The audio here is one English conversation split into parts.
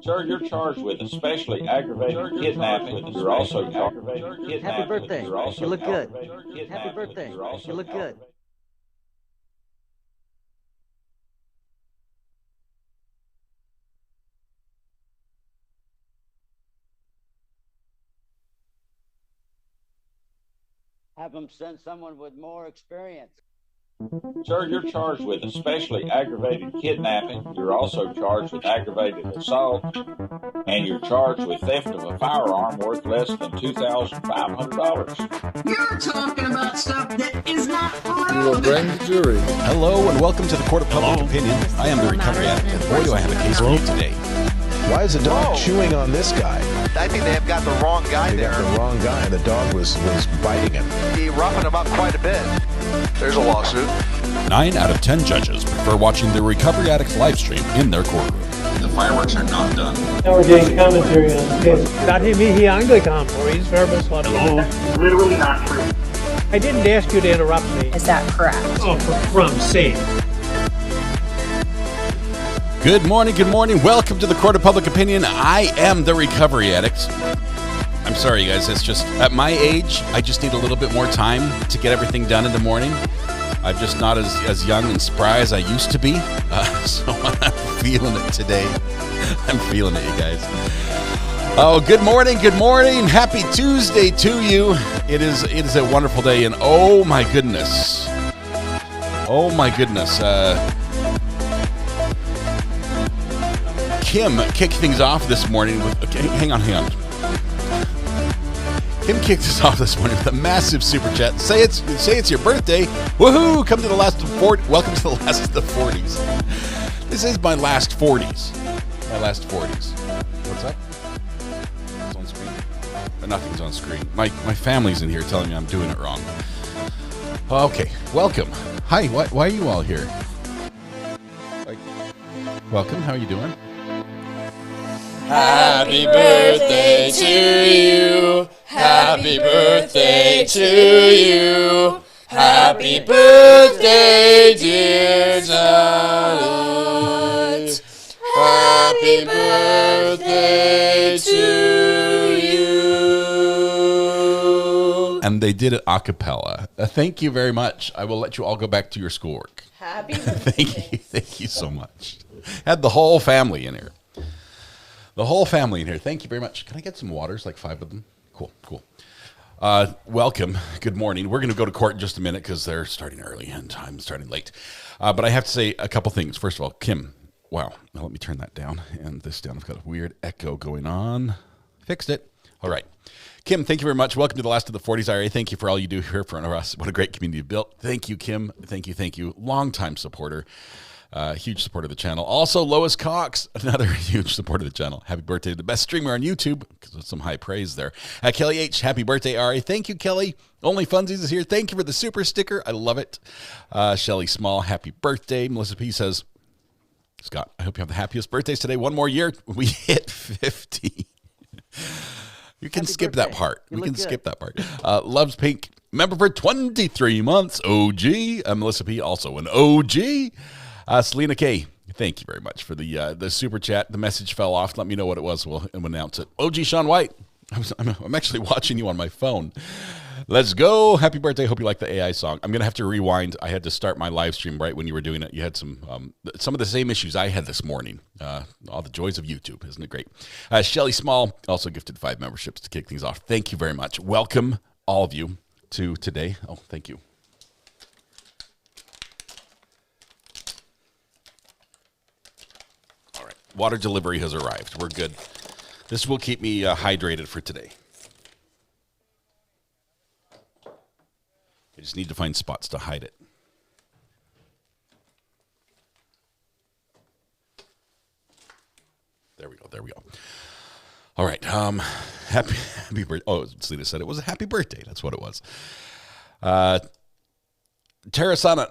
Sir, you're charged with especially aggravated kidnapping. You're also aggravated kidnapping. Happy birthday. You're also You look good. aggravated Happy kidnapping. birthday. You're also You look good. aggravated- Have them send someone with more experience. Sir, you're charged with especially aggravated kidnapping. You're also charged with aggravated assault. And you're charged with theft of a firearm worth less than $2,500. You're talking about stuff that is not You will bring the jury. Hello and welcome to the Court of Public Opinion. I am the Recovery Addict, and boy do I have a case for you today. Why is the dog chewing on this guy? I think they have got the wrong guy They there. got the wrong guy, and the dog was biting him. He roughing him up quite a bit. There's a lawsuit. 9 out of 10 judges prefer watching the Recovery Addict live stream in their courtroom. The fireworks are not done. Now we're getting commentary on this. Dati mihi Anglican for his service on Literally not true. I didn't ask you to interrupt me. Is that correct? Oh, for crumb's sake. Good morning, good morning. Welcome to the Court of Public Opinion. I am the Recovery Addict. I'm sorry, you guys. It's just, at my age, I just need a little bit more time to get everything done in the morning. I'm just not as young and spry as I used to be. So I'm feeling it today. I'm feeling it, you guys. Oh, good morning, good morning. Happy Tuesday to you. It is a wonderful day, and oh my goodness. Oh my goodness. Kim kicked things off this morning with, okay, hang on. Kim kicked us off this morning with a massive super chat. Say it's your birthday. Woohoo! Welcome to the last of the 40s. This is my last 40s. My last 40s. What's up? It's on screen. Nothing's on screen. My family's in here telling me I'm doing it wrong. Okay, welcome. Hi, why are you all here? Welcome, how are you doing? Happy birthday to you. Happy birthday to you. Happy birthday, dear Janet. Happy birthday to you. And they did it a cappella. Thank you very much. I will let you all go back to your schoolwork. Happy birthday. Thank you so much. Had the whole family in here. The whole family in here. Thank you very much. Can I get some waters, like 5 of them? Cool. Welcome. Good morning. We're going to go to court in just a minute because they're starting early and I'm starting late. But I have to say a couple things. First of all, Kim, wow. Now let me turn that down and this down. I've got a weird echo going on. Fixed it. All right. Kim, thank you very much. Welcome to the last of the 40s IRA. Thank you for all you do here for us. What a great community you built. Thank you, Kim. Thank you. Longtime supporter. Huge supporter of the channel. Also, Lois Cox, another huge supporter of the channel. Happy birthday to the best streamer on YouTube, because of some high praise there. Kelly H, happy birthday, RA. Thank you, Kelly. Only Funsies is here. Thank you for the super sticker. I love it. Shelly Small, happy birthday. Melissa P says, Scott, I hope you have the happiest birthdays today. One more year, we hit 50. You can skip that part. We can skip that part. Loves Pink, member for 23 months. OG. Melissa P, also an OG. Selena K, thank you very much for the super chat. The message fell off. Let me know what it was. We'll announce it. OG Sean White, I'm actually watching you on my phone. Let's go. Happy birthday. Hope you like the AI song. I'm going to have to rewind. I had to start my live stream right when you were doing it. You had some of the same issues I had this morning. All the joys of YouTube. Isn't it great? Shelly Small also gifted 5 memberships to kick things off. Thank you very much. Welcome, all of you, to today. Oh, thank you. Water delivery has arrived. We're good. This will keep me hydrated for today. I just need to find spots to hide it. There we go. All right. Happy birthday. Oh, Selena said it was a happy birthday. That's what it was. Tarasanon.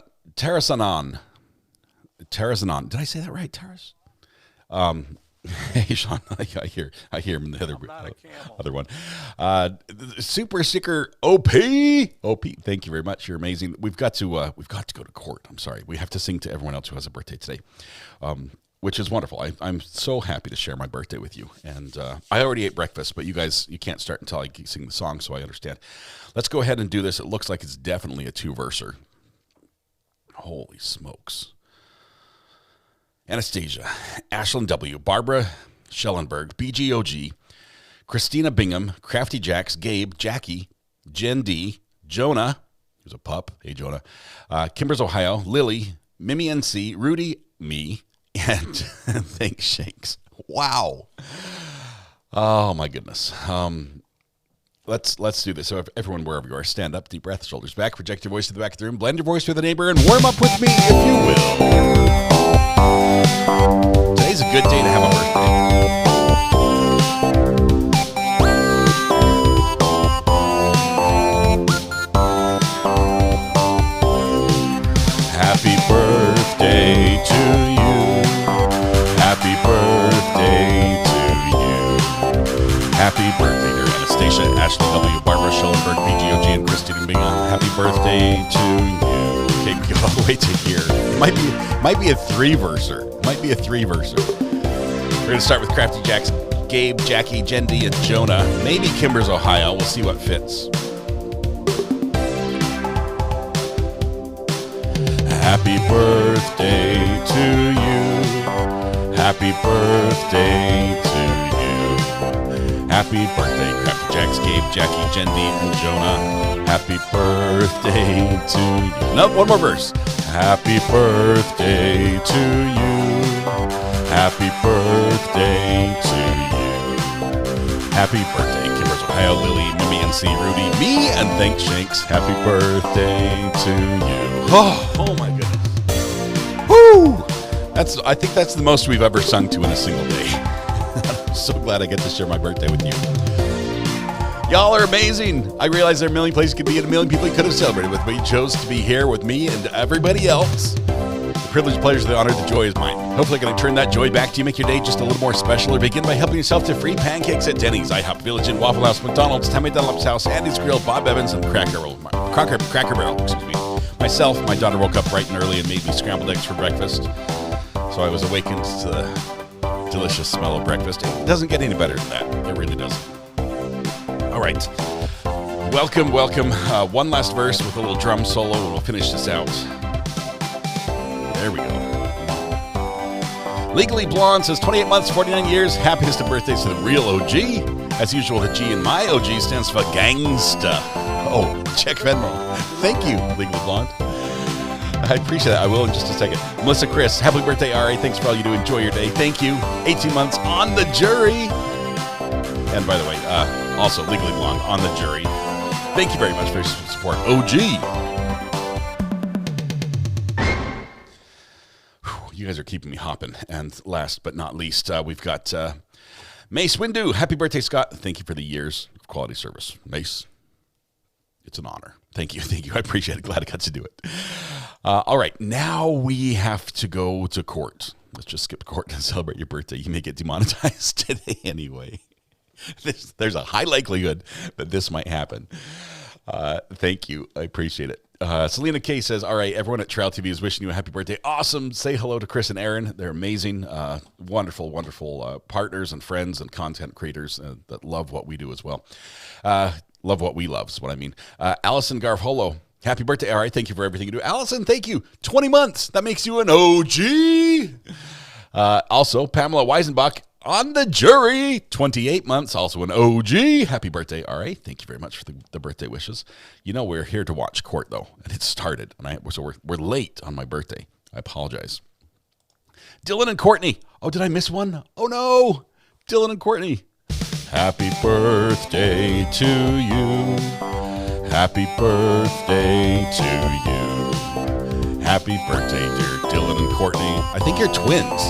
Did I say that right, Taras? Hey Sean, I hear him in the other one. Super sticker OP. Thank you very much. You're amazing. We've got to go to court. I'm sorry. We have to sing to everyone else who has a birthday today. which is wonderful. I'm so happy to share my birthday with you. And I already ate breakfast, but you guys, you can't start until I sing the song, so I understand. Let's go ahead and do this. It looks like it's definitely a 2-verser. Holy smokes. Anastasia, Ashlyn W., Barbara Schellenberg, BGOG, Christina Bingham, Crafty Jacks, Gabe, Jackie, Jen D., Jonah, who's a pup, hey Jonah, Kimbers, Ohio, Lily, Mimi NC, Rudy, me, and thanks Shanks. Wow. Oh my goodness. Let's do this. So everyone, wherever you are, stand up, deep breath, shoulders back, project your voice to the back of the room, blend your voice with a neighbor, and warm up with me if you will. Today's a good day to have a birthday. Happy birthday to you. Happy birthday to you. Happy birthday, dear Anastasia, Ashley W., Barbara Schellenberg, BGOG, and Christine Bingham. Happy birthday to you. Okay, go wait to hear. It might be a 3-verser. Might be a 3-verser. We're going to start with Crafty Jacks, Gabe, Jackie, Jen D., and Jonah. Maybe Kimbers, Ohio. We'll see what fits. Happy birthday to you. Happy birthday to you. Happy birthday, Crafty Jacks, Gabe, Jackie, Jen D., and Jonah. Happy birthday to you. No, one more verse. Happy birthday to you. Happy birthday to you. Happy birthday, Kimbers, Ohio, Lily, Mimi, NC, Rudy, me, and thanks Shanks. Happy birthday to you. Oh my goodness. Woo! I think that's the most we've ever sung to in a single day. I'm so glad I get to share my birthday with you. Y'all are amazing. I realize there are a million places you could be and a million people you could have celebrated with, but you chose to be here with me and everybody else. The privilege, the pleasure, the honor, the joy is mine. Hopefully I can turn that joy back to you, make your day just a little more special, or begin by helping yourself to free pancakes at Denny's, IHOP, Village Inn, Waffle House, McDonald's, Tammy Dunlap's House, Andy's Grill, Bob Evans, and Cracker Barrel. Myself, my daughter woke up bright and early and made me scrambled eggs for breakfast. So I was awakened to the delicious smell of breakfast. It doesn't get any better than that. It really doesn't. All right. Welcome. One last verse with a little drum solo, and we'll finish this out. There we go. Legally Blonde says 28 months, 49 years. Happiest of birthdays to the real OG. As usual, the G in my OG stands for gangsta. Oh, check Venmo. Thank you, Legally Blonde. I appreciate that. I will in just a second. Melissa Chris, happy birthday, RA. Thanks for all you do. Enjoy your day. Thank you. 18 months on the jury. And by the way, also Legally Blonde on the jury. Thank you very much for your support. OG. You guys are keeping me hopping. And last but not least, we've got Mace Windu. Happy birthday, Scott. Thank you for the years of quality service. Mace, it's an honor. Thank you. I appreciate it. Glad I got to do it. All right. Now we have to go to court. Let's just skip court and celebrate your birthday. You may get demonetized today anyway. There's a high likelihood that this might happen. Thank you. I appreciate it. Selena K says, all right, everyone at Trail TV is wishing you a happy birthday. Awesome. Say hello to Chris and Aaron. They're amazing, wonderful partners and friends and content creators that love what we do as well. Love what we love is what I mean. Allison Garfolo, happy birthday. All right, thank you for everything you do. Allison, thank you. 20 months. That makes you an OG. Also, Pamela Weisenbach on the jury, 28 months, also an OG. Happy birthday, RA. Thank you very much for the birthday wishes. You know, we're here to watch court, though, and it started, so we're late on my birthday. I apologize. Dylan and Courtney. Oh, did I miss one? Oh, no. Dylan and Courtney. Happy birthday to you. Happy birthday to you. Happy birthday, dear Dylan and Courtney. I think you're twins.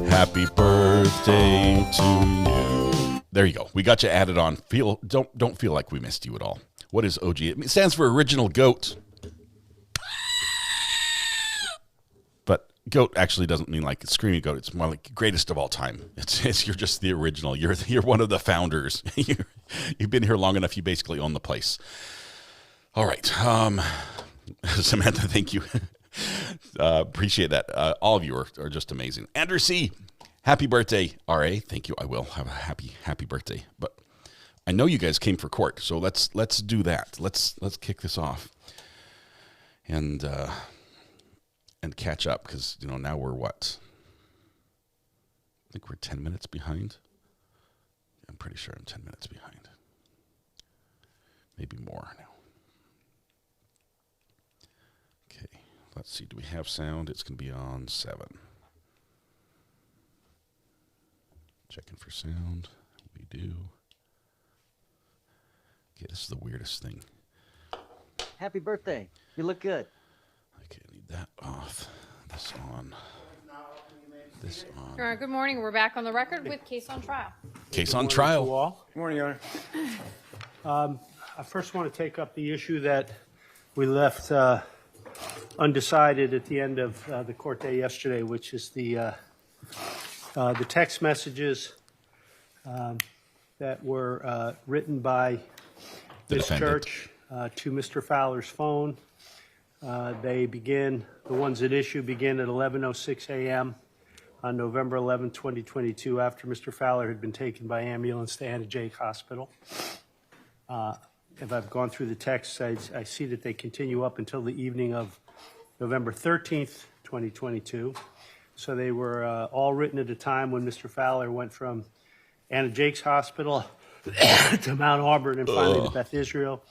Happy birthday to you. There you go. We got you added on. Don't feel like we missed you at all. What is OG? It stands for original goat. But goat actually doesn't mean like screaming goat. It's more like greatest of all time. It's you're just the original. You're one of the founders. You've been here long enough. You basically own the place. All right. Samantha, thank you. Appreciate that. All of you are just amazing. Andrew C., happy birthday, R.A. Thank you. I will have a happy birthday. But I know you guys came for court, so let's do that. Let's kick this off and catch up, because now we're what? I think we're 10 minutes behind. I'm pretty sure I'm 10 minutes behind. Maybe more now. Okay, let's see. Do we have sound? It's going to be on 7. Checking for sound. We do. Okay, this is the weirdest thing. Happy birthday. You look good. Okay, I need that off. This on. This on. All right, good morning. We're back on the record with Case on Trial. Case on trial. Good morning, Your Honor. I first want to take up the issue that we left undecided at the end of the court day yesterday, which is the text messages that were written by Ms. Church to Mr. Fowler's phone. The ones at issue begin at 11:06 a.m. on November 11, 2022, after Mr. Fowler had been taken by ambulance to Anna Jake Hospital. If I've gone through the texts, I see that they continue up until the evening of November 13th, 2022. So they were all written at a time when Mr. Fowler went from Anna Jake's Hospital to Mount Auburn and finally to Beth Israel.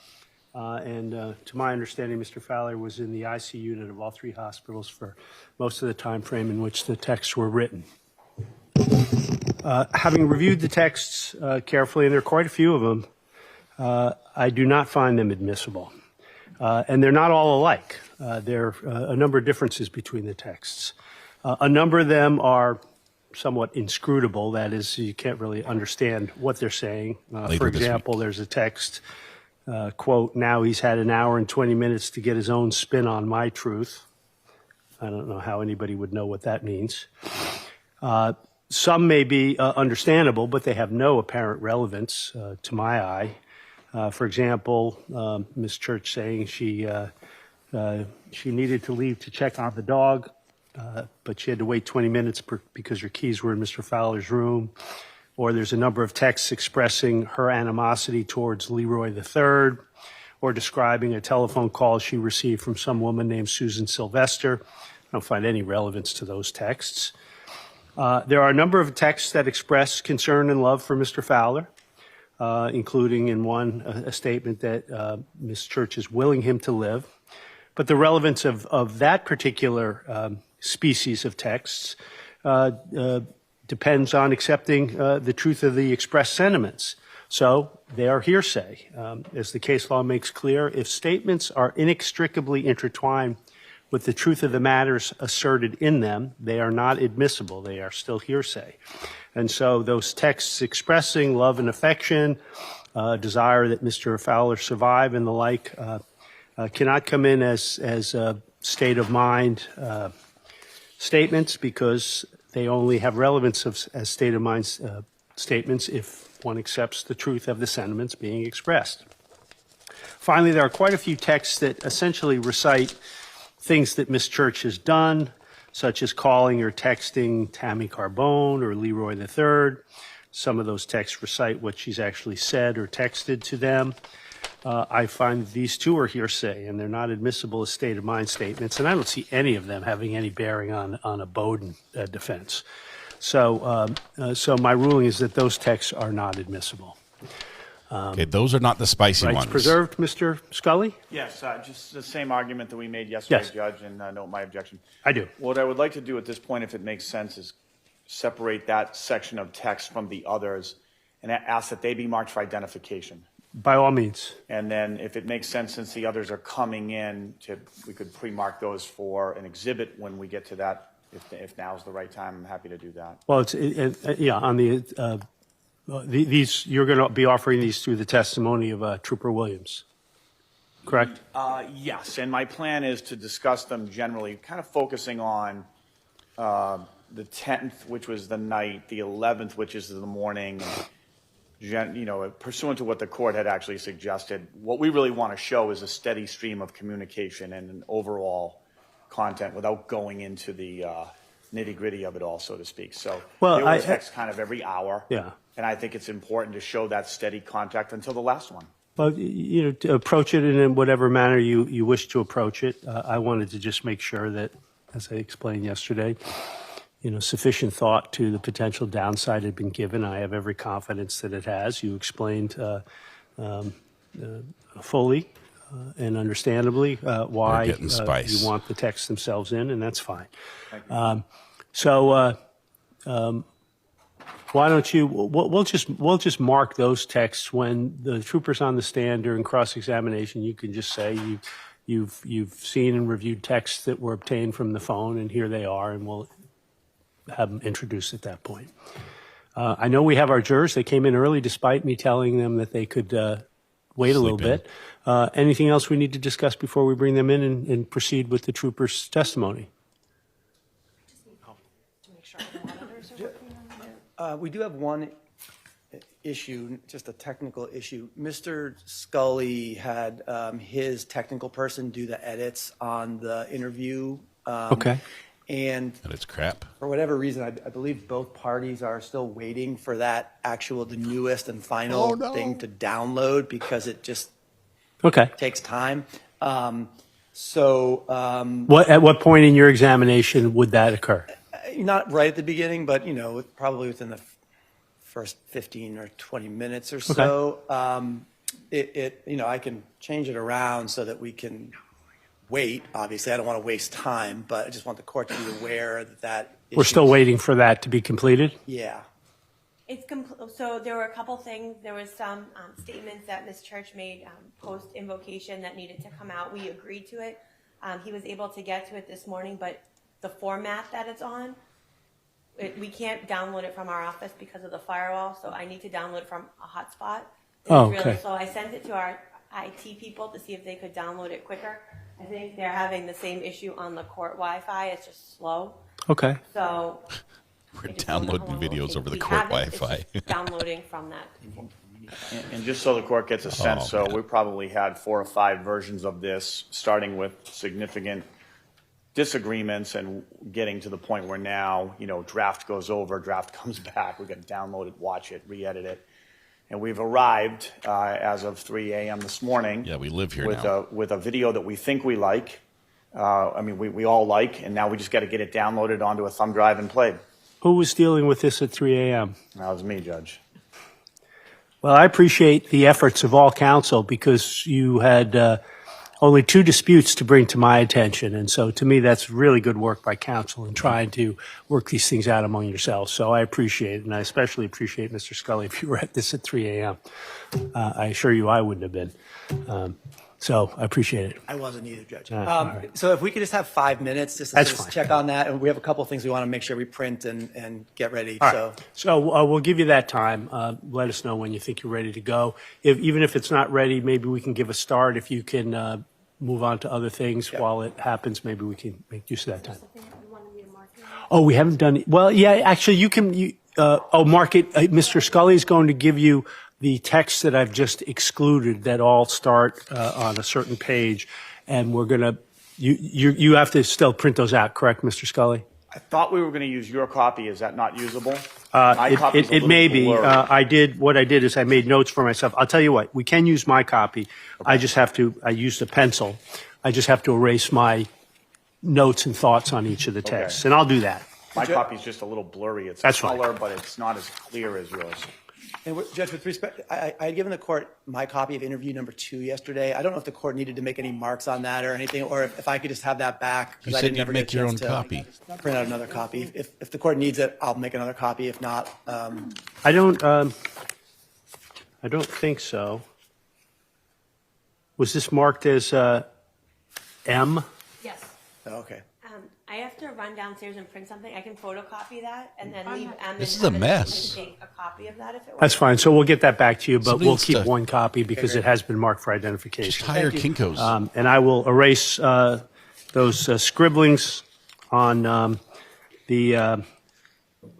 And to my understanding, Mr. Fowler was in the IC unit of all 3 hospitals for most of the time frame in which the texts were written. Having reviewed the texts carefully, and there are quite a few of them, I do not find them admissible. And they're not all alike. There are a number of differences between the texts. A number of them are somewhat inscrutable. That is, you can't really understand what they're saying. For example, there's a text, quote, "Now he's had an hour and 20 minutes to get his own spin on my truth." I don't know how anybody would know what that means. Some may be understandable, but they have no apparent relevance to my eye. For example, Ms. Church saying she needed to leave to check on the dog, but she had to wait 20 minutes because her keys were in Mr. Fowler's room. Or there's a number of texts expressing her animosity towards Leroy III, or describing a telephone call she received from some woman named Susan Sylvester. I don't find any relevance to those texts. There are a number of texts that express concern and love for Mr. Fowler, including in one a statement that Ms. Church is willing him to live. But the relevance of that particular species of texts depends on accepting the truth of the expressed sentiments. So they are hearsay. As the case law makes clear, if statements are inextricably intertwined with the truth of the matters asserted in them, they are not admissible. They are still hearsay. And so those texts expressing love and affection, desire that Mr. Fowler survive and the like, cannot come in as state of mind statements, because they only have relevance as state of mind statements if one accepts the truth of the sentiments being expressed. Finally, there are quite a few texts that essentially recite things that Ms. Church has done, such as calling or texting Tammy Carbone or Leroy III. Some of those texts recite what she's actually said or texted to them. I find these two are hearsay, and they're not admissible as state of mind statements, and I don't see any of them having any bearing on a Bowden defense. So my ruling is that those texts are not admissible. Okay, those are not the spicy rights ones. Preserved, Mr. Scully? Yes, just the same argument that we made yesterday, Yes. Judge, and note my objection. I do. What I would like to do at this point, if it makes sense, is separate that section of text from the others and ask that they be marked for identification. By all means. And then if it makes sense, since the others are coming in, we could pre-mark those for an exhibit when we get to that. If now's the right time, I'm happy to do that. Well, on these, you're going to be offering these through the testimony of Trooper Williams, correct? Yes, and my plan is to discuss them generally, kind of focusing on the 10th, which was the night, the 11th, which is the morning, pursuant to what the court had actually suggested. What we really want to show is a steady stream of communication and an overall content without going into the nitty-gritty of it all, so to speak. So Well, they will text kind of every hour. Yeah. And I think it's important to show that steady contact until the last one. Well, to approach it in whatever manner you wish to approach it. I wanted to just make sure that, as I explained yesterday, sufficient thought to the potential downside had been given. I have every confidence that it has. You explained fully and understandably why you want the texts themselves in, and that's fine. Why don't you? We'll just mark those texts when the trooper's on the stand during cross-examination. You can just say you've seen and reviewed texts that were obtained from the phone, and here they are, and we'll have them introduced at that point. I know we have our jurors. They came in early, despite me telling them that they could wait a little bit. Anything else we need to discuss before we bring them in and proceed with the trooper's testimony? We do have one issue, just a technical issue. Mr. Scully had his technical person do the edits on the interview. Okay. And it's crap. For whatever reason, I believe both parties are still waiting for the newest and final thing to download because it just takes time. At what point in your examination would that occur? Not right at the beginning, but probably within the first 15 or 20 minutes or so. I can change it around so that we can wait. Obviously, I don't want to waste time, but I just want the court to be aware that we're still waiting for that to be completed. Yeah. So there were a couple things. There was some statements that Ms. Church made post invocation that needed to come out. We agreed to it. He was able to get to it this morning, but the format that it's on, we can't download it from our office because of the firewall. So I need to download it from a hotspot. So I sent it to our IT people to see if they could download it quicker. I think they're having the same issue on the court Wi-Fi. It's just slow. Okay. So we're downloading videos over the court Wi-Fi. Downloading from that. And just so the court gets a sense, we probably had 4 or 5 versions of this, starting with significant disagreements and getting to the point where now, draft goes over, draft comes back. We're going to download it, watch it, re-edit it. And we've arrived as of 3 a.m. this morning. Yeah, we live here now. With a video that we think we like. We all like, and now we just got to get it downloaded onto a thumb drive and played. Who was dealing with this at 3 a.m.? That was me, Judge. Well, I appreciate the efforts of all counsel because you had only 2 disputes to bring to my attention. And so to me, that's really good work by counsel in trying to work these things out among yourselves. So I appreciate it. And I especially appreciate Mr. Scully if you were at this at 3 a.m. I assure you I wouldn't have been. So I appreciate it. I wasn't either, Judge. Right. So if we could just have 5 minutes just to check on that. And we have a couple of things we want to make sure we print and get ready. So we'll give you that time. Let us know when you think you're ready to go. Even if it's not ready, maybe we can give a start. If you can move on to other things while it happens, maybe we can make use of that time. Oh, we haven't done it. Well, yeah, actually, you can. Mark it. Mr. Scully is going to give you the text that I've just excluded that all start on a certain page, and we're gonna. You have to still print those out, correct, Mr. Scully? I thought we were going to use your copy. Is that not usable? It may be. What I did is I made notes for myself. I'll tell you what. We can use my copy. Okay. I used a pencil. I just have to erase my notes and thoughts on each of the texts, and I'll do that. My copy is just a little blurry. It's color, but it's not as clear as yours. And Judge, with respect, I had given the court my copy of interview number 2 yesterday. I don't know if the court needed to make any marks on that or anything, or if I could just have that back. You said you'd make your own copy. Print out another copy. If the court needs it, I'll make another copy. If not, I don't think so. Was this marked as M? Yes. Okay. I have to run downstairs and print something. I can photocopy that and then leave M. This is a mess. Take a copy of that if it works. That's fine. So we'll get that back to you, but we'll keep one copy because it has been marked for identification. Just hire Kinko's. And I will erase those scribblings on the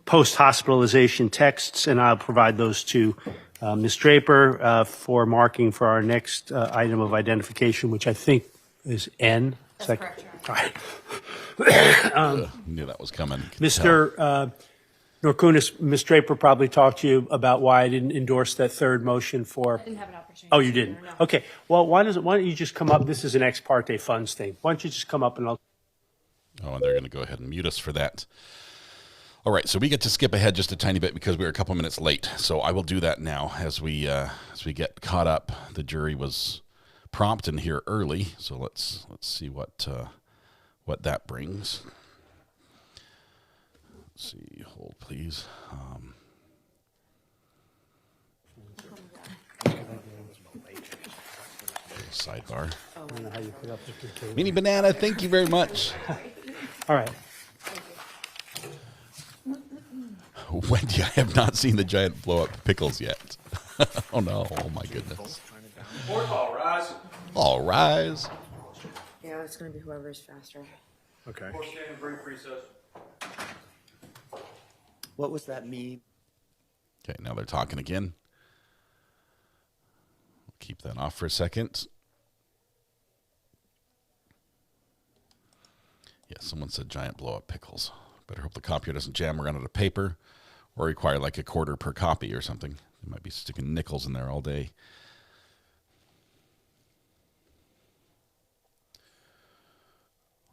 post-hospitalization texts, and I'll provide those to Ms. Draper for marking for our next item of identification, which I think is N. That's correct, Your Honor. Right. Knew that was coming. Mr. Norkunis, Ms. Draper probably talked to you about why I didn't endorse that third motion for. I didn't have an opportunity. Oh, you didn't? No. Okay. Well, why don't you just come up? This is an ex parte funds thing. Why don't you just come up and I'll. Oh, and they're going to go ahead and mute us for that. All right, so we get to skip ahead just a tiny bit because we were a couple minutes late. So I will do that now as we get caught up. The jury was prompt and here early, so let's see what that brings. Let's see, hold please. Sidebar. Mini Banana, thank you very much. All right. Wendy, I have not seen the giant blow up Pickles yet. Oh no, oh my goodness. All rise. All rise. Yeah, it's going to be whoever's faster. Okay. Brief recess. What was that mean? Okay, now they're talking again. Keep that off for a second. Yeah, someone said giant blow up Pickles. Better hope the copier doesn't jam around out of paper or require like a quarter per copy or something. They might be sticking nickels in there all day.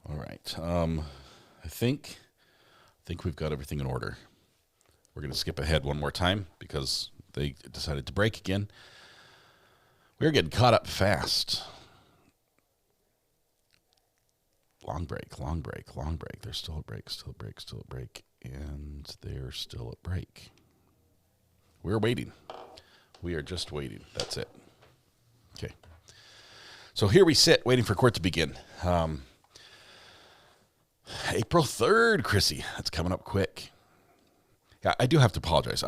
All right. I think we've got everything in order. We're going to skip ahead one more time because they decided to break again. We're getting caught up fast. Long break, long break, long break. There's still a break, still a break, still a break. And they're still at break. We're waiting. We are just waiting. That's it. Okay. So here we sit, waiting for court to begin. April 3rd, Chrissy. That's coming up quick. Yeah, I do have to apologize.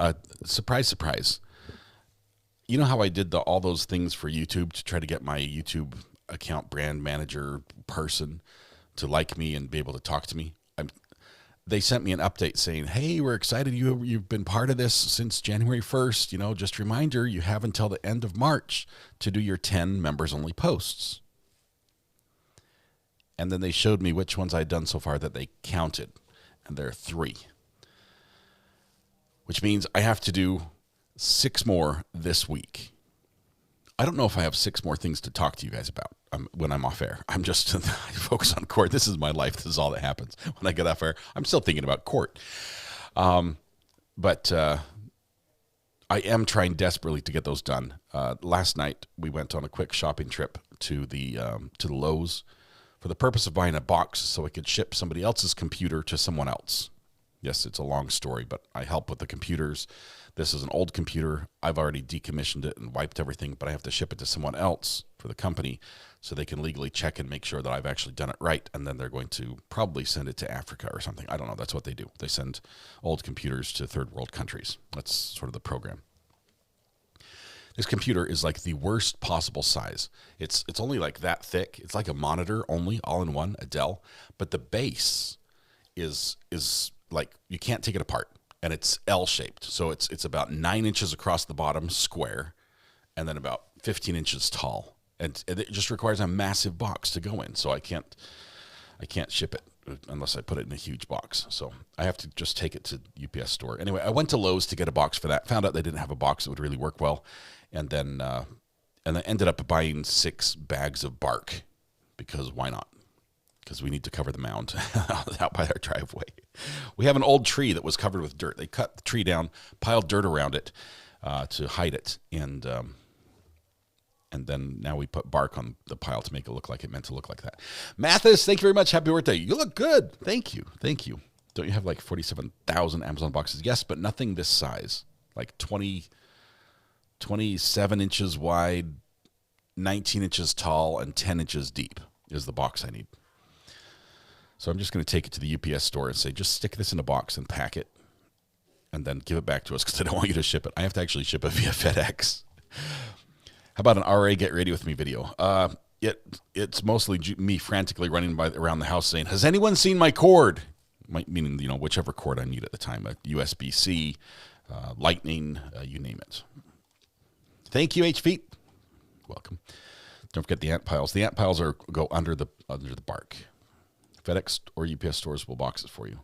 Surprise, surprise. You know how I did all those things for YouTube to try to get my YouTube account brand manager person to like me and be able to talk to me? They sent me an update saying, hey, we're excited you've been part of this since January 1st. You know, just a reminder, you have until the end of March to do your 10 members-only posts. And then they showed me which ones I'd done so far that they counted, and there are 3. Which means I have to do 6 more this week. I don't know if I have 6 more things to talk to you guys about when I'm off air. I'm just I focus on court. This is my life. This is all that happens. When I get off air, I'm still thinking about court. But I am trying desperately to get those done. Last night, we went on a quick shopping trip to the Lowe's for the purpose of buying a box so I could ship somebody else's computer to someone else. Yes, it's a long story, but I help with the computers. This is an old computer. I've already decommissioned it and wiped everything, but I have to ship it to someone else for the company so they can legally check and make sure that I've actually done it right, and then they're going to probably send it to Africa or something. I don't know. That's what they do. They send old computers to third world countries. That's sort of the program. This computer is like the worst possible size. It's only like that thick. It's like a monitor only, all in one, a Dell, but the base is like you can't take it apart. And it's L-shaped, so it's about 9 inches across the bottom, square, and then about 15 inches tall. And it just requires a massive box to go in, so I can't ship it unless I put it in a huge box. So I have to just take it to UPS store. Anyway, I went to Lowe's to get a box for that. Found out they didn't have a box that would really work well, and then I ended up buying 6 bags of bark because why not? Because we need to cover the mound out by our driveway. We have an old tree that was covered with dirt. They cut the tree down, piled dirt around it to hide it, and then now we put bark on the pile to make it look like it meant to look like that. Mathis, thank you very much. Happy birthday. You look good. Thank you. Thank you. Don't you have like 47,000 Amazon boxes? Yes, but nothing this size. Like 27 inches wide, 19 inches tall, and 10 inches deep is the box I need. So I'm just going to take it to the UPS store and say, just stick this in a box and pack it and then give it back to us because I don't want you to ship it. I have to actually ship it via FedEx. How about an RA Get Ready With Me video? It's mostly me frantically running around the house saying, has anyone seen my cord? Meaning, you know, whichever cord I need at the time, a USB-C, Lightning, you name it. Thank you, H-Feet. Welcome. Don't forget the ant piles. The ant piles go under the bark. FedEx or UPS stores will box it for you.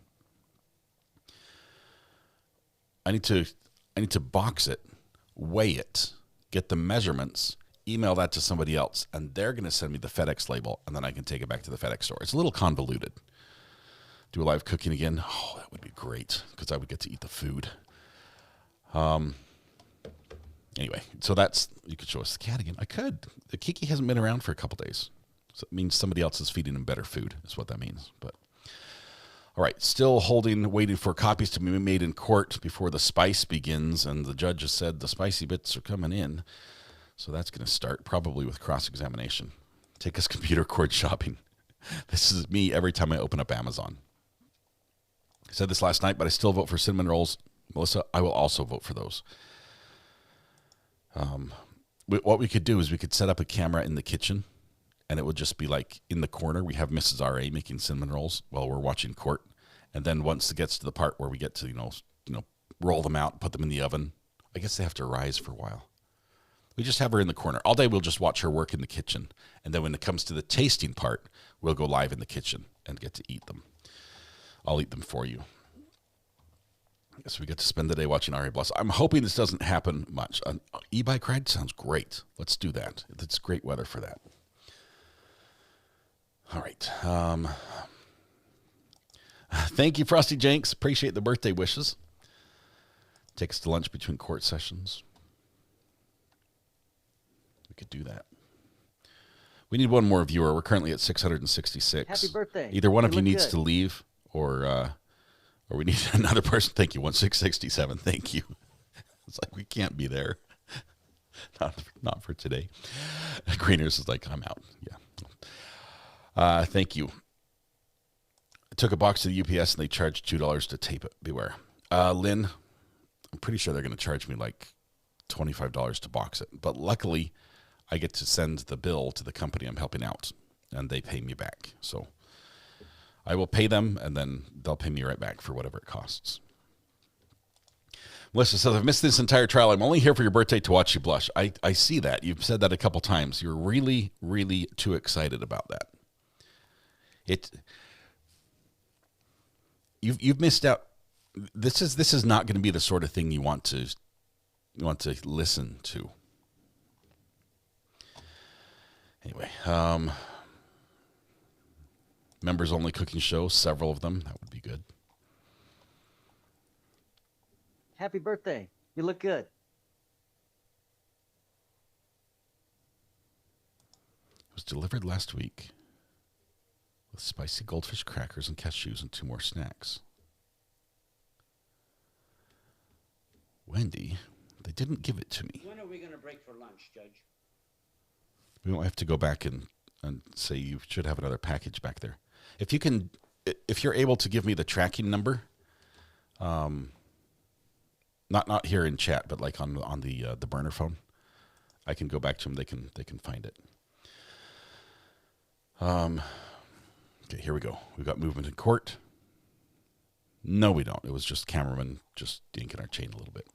I need to box it, weigh it, get the measurements, email that to somebody else, and they're going to send me the FedEx label, and then I can take it back to the FedEx store. It's a little convoluted. Do a live cooking again? Oh, that would be great, because I would get to eat the food. Anyway, so that's, you could show us the cat again. I could. The Kiki hasn't been around for a couple days. So it means somebody else is feeding him better food, is what that means. But all right, still waiting for copies to be made in court before the spice begins, and the judge has said the spicy bits are coming in. So that's going to start probably with cross-examination. Take us computer cord shopping. This is me every time I open up Amazon. I said this last night, but I still vote for cinnamon rolls. Melissa, I will also vote for those. What we could do is we could set up a camera in the kitchen, and it would just be like in the corner. We have Mrs. R.A. making cinnamon rolls while we're watching court. And then once it gets to the part where we get to, roll them out, put them in the oven, I guess they have to rise for a while. We just have her in the corner. All day we'll just watch her work in the kitchen. And then when it comes to the tasting part, we'll go live in the kitchen and get to eat them. I'll eat them for you. I guess we get to spend the day watching Ari Bless. I'm hoping this doesn't happen much. E-bike ride sounds great. Let's do that. It's great weather for that. All right. Thank you, Frosty Jenks. Appreciate the birthday wishes. Take us to lunch between court sessions. We could do that. We need one more viewer. We're currently at 666. Happy birthday. Either one of you needs good. to leave, or we need another person. Thank you. 1667. Thank you. It's like we can't be there. Not for today. Greeners is like, I'm out. Yeah. Thank you. I took a box to the UPS and they charged $2 to tape it. Beware. Lynn, I'm pretty sure they're going to charge me like $25 to box it. But luckily, I get to send the bill to the company I'm helping out, and they pay me back. So I will pay them, and then they'll pay me right back for whatever it costs. Melissa says, I've missed this entire trial. I'm only here for your birthday to watch you blush. I see that. You've said that a couple times. You're really, really too excited about that. You've missed out. This is not going to be the sort of thing you want to listen to. Anyway, members only cooking shows, several of them. That would be good. Happy birthday. You look good. It was delivered last week with spicy goldfish crackers and cashews and 2 more snacks. Wendy, they didn't give it to me. When are we going to break for lunch, Judge? We won't have to go back and say you should have another package back there. If you're able to give me the tracking number, not here in chat, but like on the burner phone, I can go back to them. They can find it. Okay, here we go. We've got movement in court. No, we don't. It was just cameraman just dinking our chain a little bit.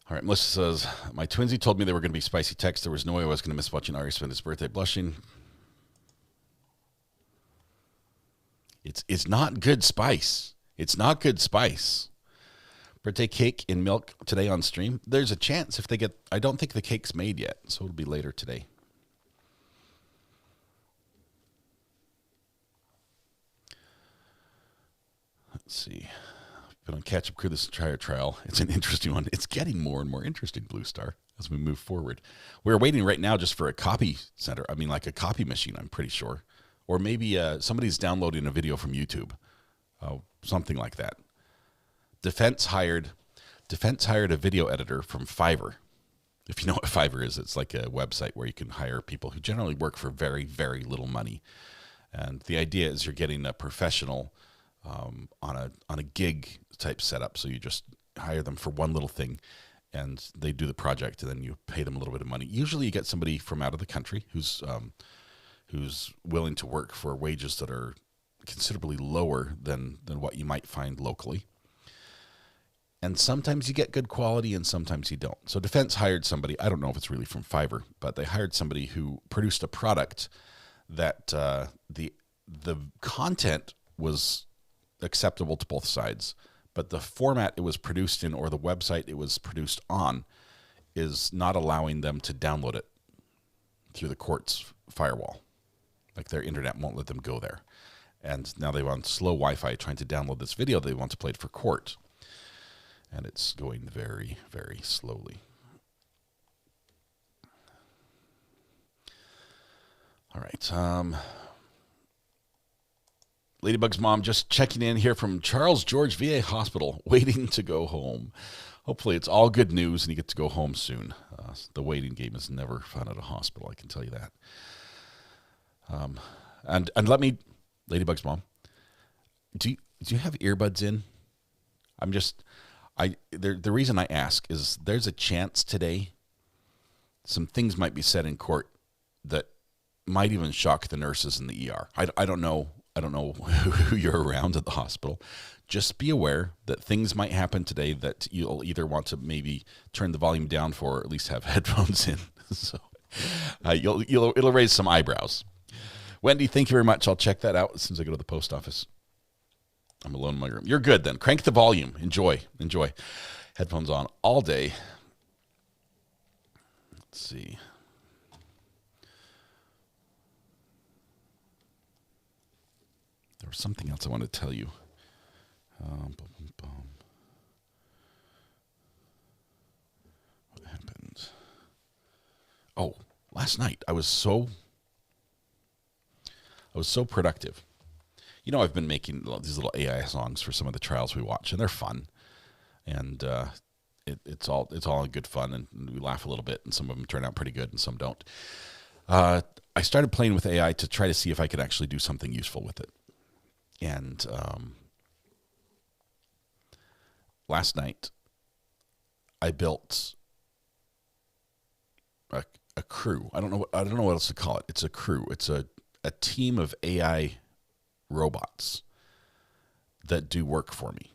All right, Melissa says, my twinsy told me they were going to be spicy texts. There was no way I was going to miss watching Ari spend his birthday blushing. It's not good spice. It's not good spice. Birthday cake in milk today on stream. There's a chance if they get, I don't think the cake's made yet, so it'll be later today. Let's see. I've been on Catch Up Crew this entire trial. It's an interesting one. It's getting more and more interesting, Blue Star, as we move forward. We're waiting right now just for a copy center. I mean, like a copy machine, I'm pretty sure. Or maybe somebody's downloading a video from YouTube. Something like that. Defense hired a video editor from Fiverr. If you know what Fiverr is, it's like a website where you can hire people who generally work for very, very little money. And the idea is you're getting a professional on a gig type setup. So you just hire them for one little thing, and they do the project, and then you pay them a little bit of money. Usually you get somebody from out of the country who's willing to work for wages that are considerably lower than what you might find locally. And sometimes you get good quality and sometimes you don't. So Defense hired somebody, I don't know if it's really from Fiverr, but they hired somebody who produced a product that the content was acceptable to both sides, but the format it was produced in or the website it was produced on is not allowing them to download it through the court's firewall. Like their internet won't let them go there. And now they want slow Wi-Fi trying to download this video they want to play it for court. And it's going very, very slowly. All right. Ladybug's mom just checking in here from Charles George VA Hospital, waiting to go home. Hopefully it's all good news and you get to go home soon. The waiting game is never fun at a hospital, I can tell you that. And let me, Ladybug's mom, do you have earbuds in? The reason I ask is there's a chance today some things might be said in court that might even shock the nurses in the ER. I don't know who you're around at the hospital. Just be aware that things might happen today that you'll either want to maybe turn the volume down for, or at least have headphones in. So it'll raise some eyebrows. Wendy, thank you very much. I'll check that out as soon as I go to the post office. I'm alone in my room. You're good then. Crank the volume. Enjoy. Headphones on all day. Let's see. There was something else I wanted to tell you. What happened? Oh, last night I was so productive. You know, I've been making these little AI songs for some of the trials we watch, and they're fun. And it's all in good fun, and we laugh a little bit, and some of them turn out pretty good, and some don't. I started playing with AI to try to see if I could actually do something useful with it. And last night, I built a crew. I don't know what else to call it. It's a crew. It's a team of AI robots that do work for me,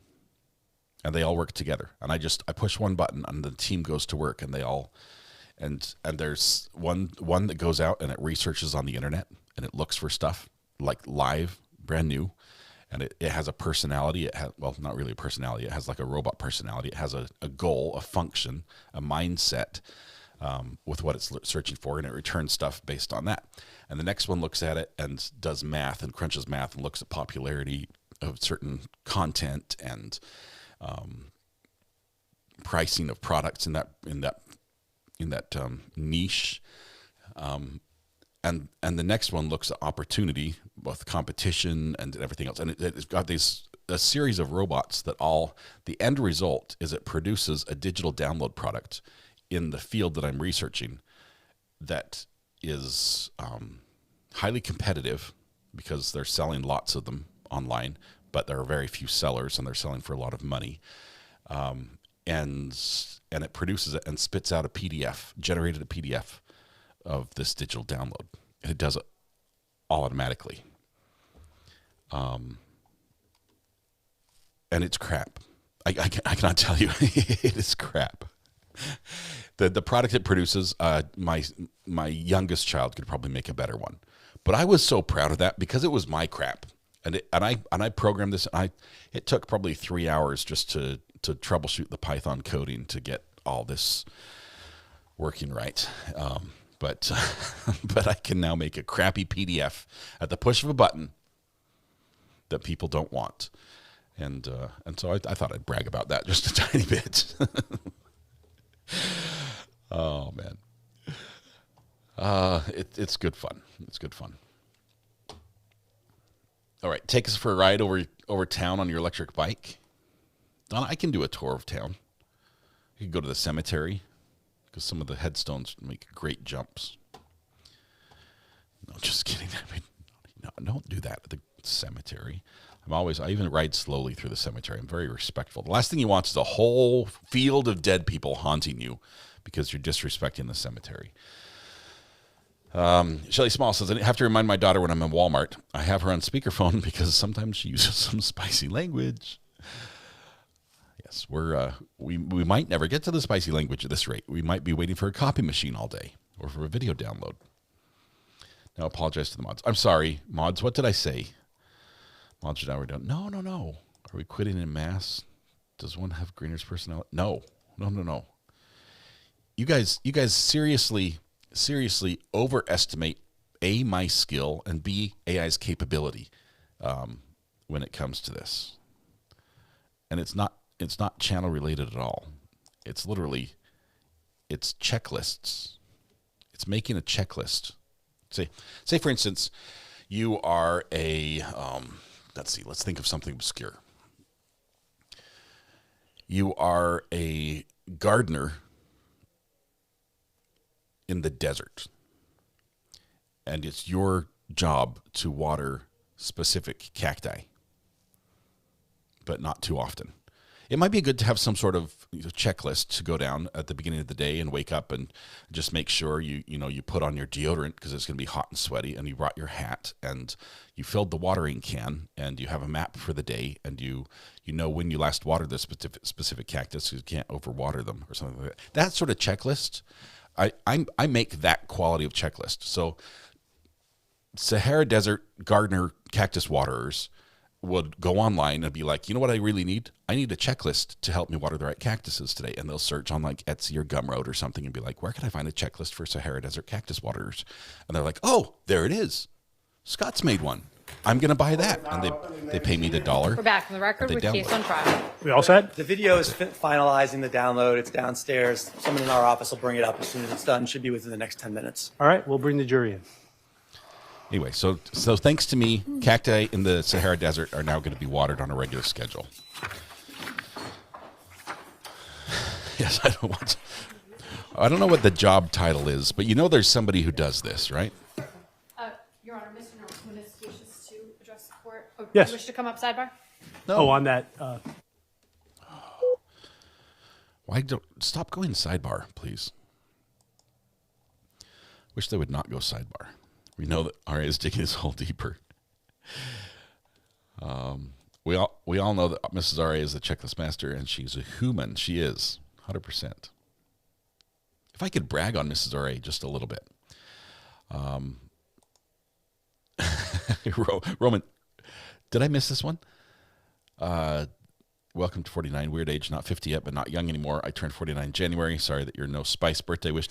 and they all work together. And I push one button, and the team goes to work, and they all and there's one that goes out and it researches on the internet, and it looks for stuff like live, brand new. And it has a personality. It has, well, not really a personality. It has like a robot personality. It has a goal, a function, a mindset with what it's searching for, and it returns stuff based on that. And the next one looks at it and does math and crunches math and looks at popularity of certain content and pricing of products in that niche. And the next one looks at opportunity, both competition and everything else. And it's got a series of robots that the end result is it produces a digital download product in the field that I'm researching that is highly competitive because they're selling lots of them online, but there are very few sellers and they're selling for a lot of money. And it produces it and spits out generated a PDF of this digital download. And it does it all automatically. And it's crap. I cannot tell you. It is crap. The product it produces, my youngest child could probably make a better one. But I was so proud of that because it was my crap. And I programmed this. It took probably 3 hours just to troubleshoot the Python coding to get all this working right. But I can now make a crappy PDF at the push of a button that people don't want. And so I thought I'd brag about that just a tiny bit. Oh, man. It's good fun. It's good fun. All right, take us for a ride over town on your electric bike. Donna, I can do a tour of town. You can go to the cemetery because some of the headstones make great jumps. No, just kidding. I mean, no, don't do that at the cemetery. I even ride slowly through the cemetery. I'm very respectful. The last thing you want is a whole field of dead people haunting you because you're disrespecting the cemetery. Shelly Small says, I have to remind my daughter when I'm in Walmart. I have her on speakerphone because sometimes she uses some spicy language. Yes, we might never get to the spicy language at this rate. We might be waiting for a copy machine all day or for a video download. Now apologize to the mods. I'm sorry, mods. What did I say? Mods are now we're done. No. Are we quitting in mass? Does one have Greener's personality? No. You guys seriously overestimate A, my skill, and B, AI's capability when it comes to this. And it's not channel related at all. It's literally, it's checklists. It's making a checklist. Say for instance, you are a, let's think of something obscure. You are a gardener in the desert, and it's your job to water specific cacti, but not too often. It might be good to have some sort of checklist to go down at the beginning of the day and wake up and just make sure you put on your deodorant because it's going to be hot and sweaty, and you brought your hat and you filled the watering can, and you have a map for the day, and you know when you last watered this specific cactus, so you can't overwater them or something like that. That sort of checklist, I make that quality of checklist. So Sahara Desert gardener cactus waterers would go online and be like, you know what I really need? I need a checklist to help me water the right cactuses today. And they'll search on like Etsy or Gumroad or something and be like, where can I find a checklist for Sahara Desert cactus waterers? And they're like, oh, there it is. Scott's made one. I'm going to buy that. And they pay me the $1. We're back on the record with Case on Trial. We all set? The video is finalizing the download. It's downstairs. Someone in our office will bring it up as soon as it's done. Should be within the next 10 minutes. All right, we'll bring the jury in. Anyway, so thanks to me, cacti in the Sahara Desert are now going to be watered on a regular schedule. Yes, I don't know what the job title is, but you know there's somebody who does this, right? Your Honor, Mr. Norman wishes to address the court. Yes. Do you wish to come up sidebar? No. Oh, on that. Why don't stop going sidebar, please? Wish they would not go sidebar. We know that RA is digging this hole deeper. We all know that Mrs. RA is the checklist master, and she's a human. She is 100%. If I could brag on Mrs. RA just a little bit, Roman, did I miss this one? Welcome to 49. Weird age, not 50 yet, but not young anymore. I turned 49 in January. Sorry that your no spice birthday wish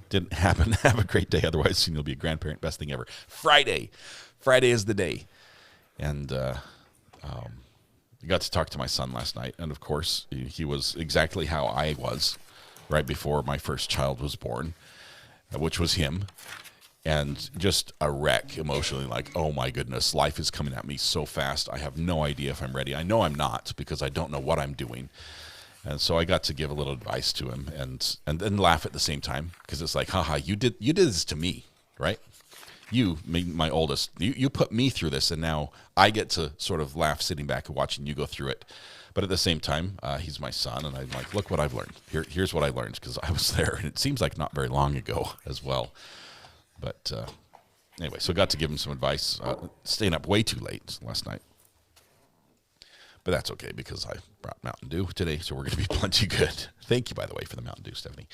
didn't happen. Have a great day. Otherwise, soon you'll be a grandparent. Best thing ever. Friday is the day. And I got to talk to my son last night. And of course, he was exactly how I was right before my first child was born, which was him. And just a wreck emotionally, like, oh my goodness, life is coming at me so fast. I have no idea if I'm ready. I know I'm not because I don't know what I'm doing. And so I got to give a little advice to him and then laugh at the same time because it's like, haha, you did this to me, right? You, my oldest, you put me through this, and now I get to sort of laugh sitting back and watching you go through it. But at the same time, he's my son, and I'm like, look what I've learned. Here's what I learned because I was there, and it seems like not very long ago as well. But anyway, so I got to give him some advice, staying up way too late last night. But that's okay because I brought Mountain Dew today, so we're going to be plenty good. Thank you, by the way, for the Mountain Dew, Stephanie.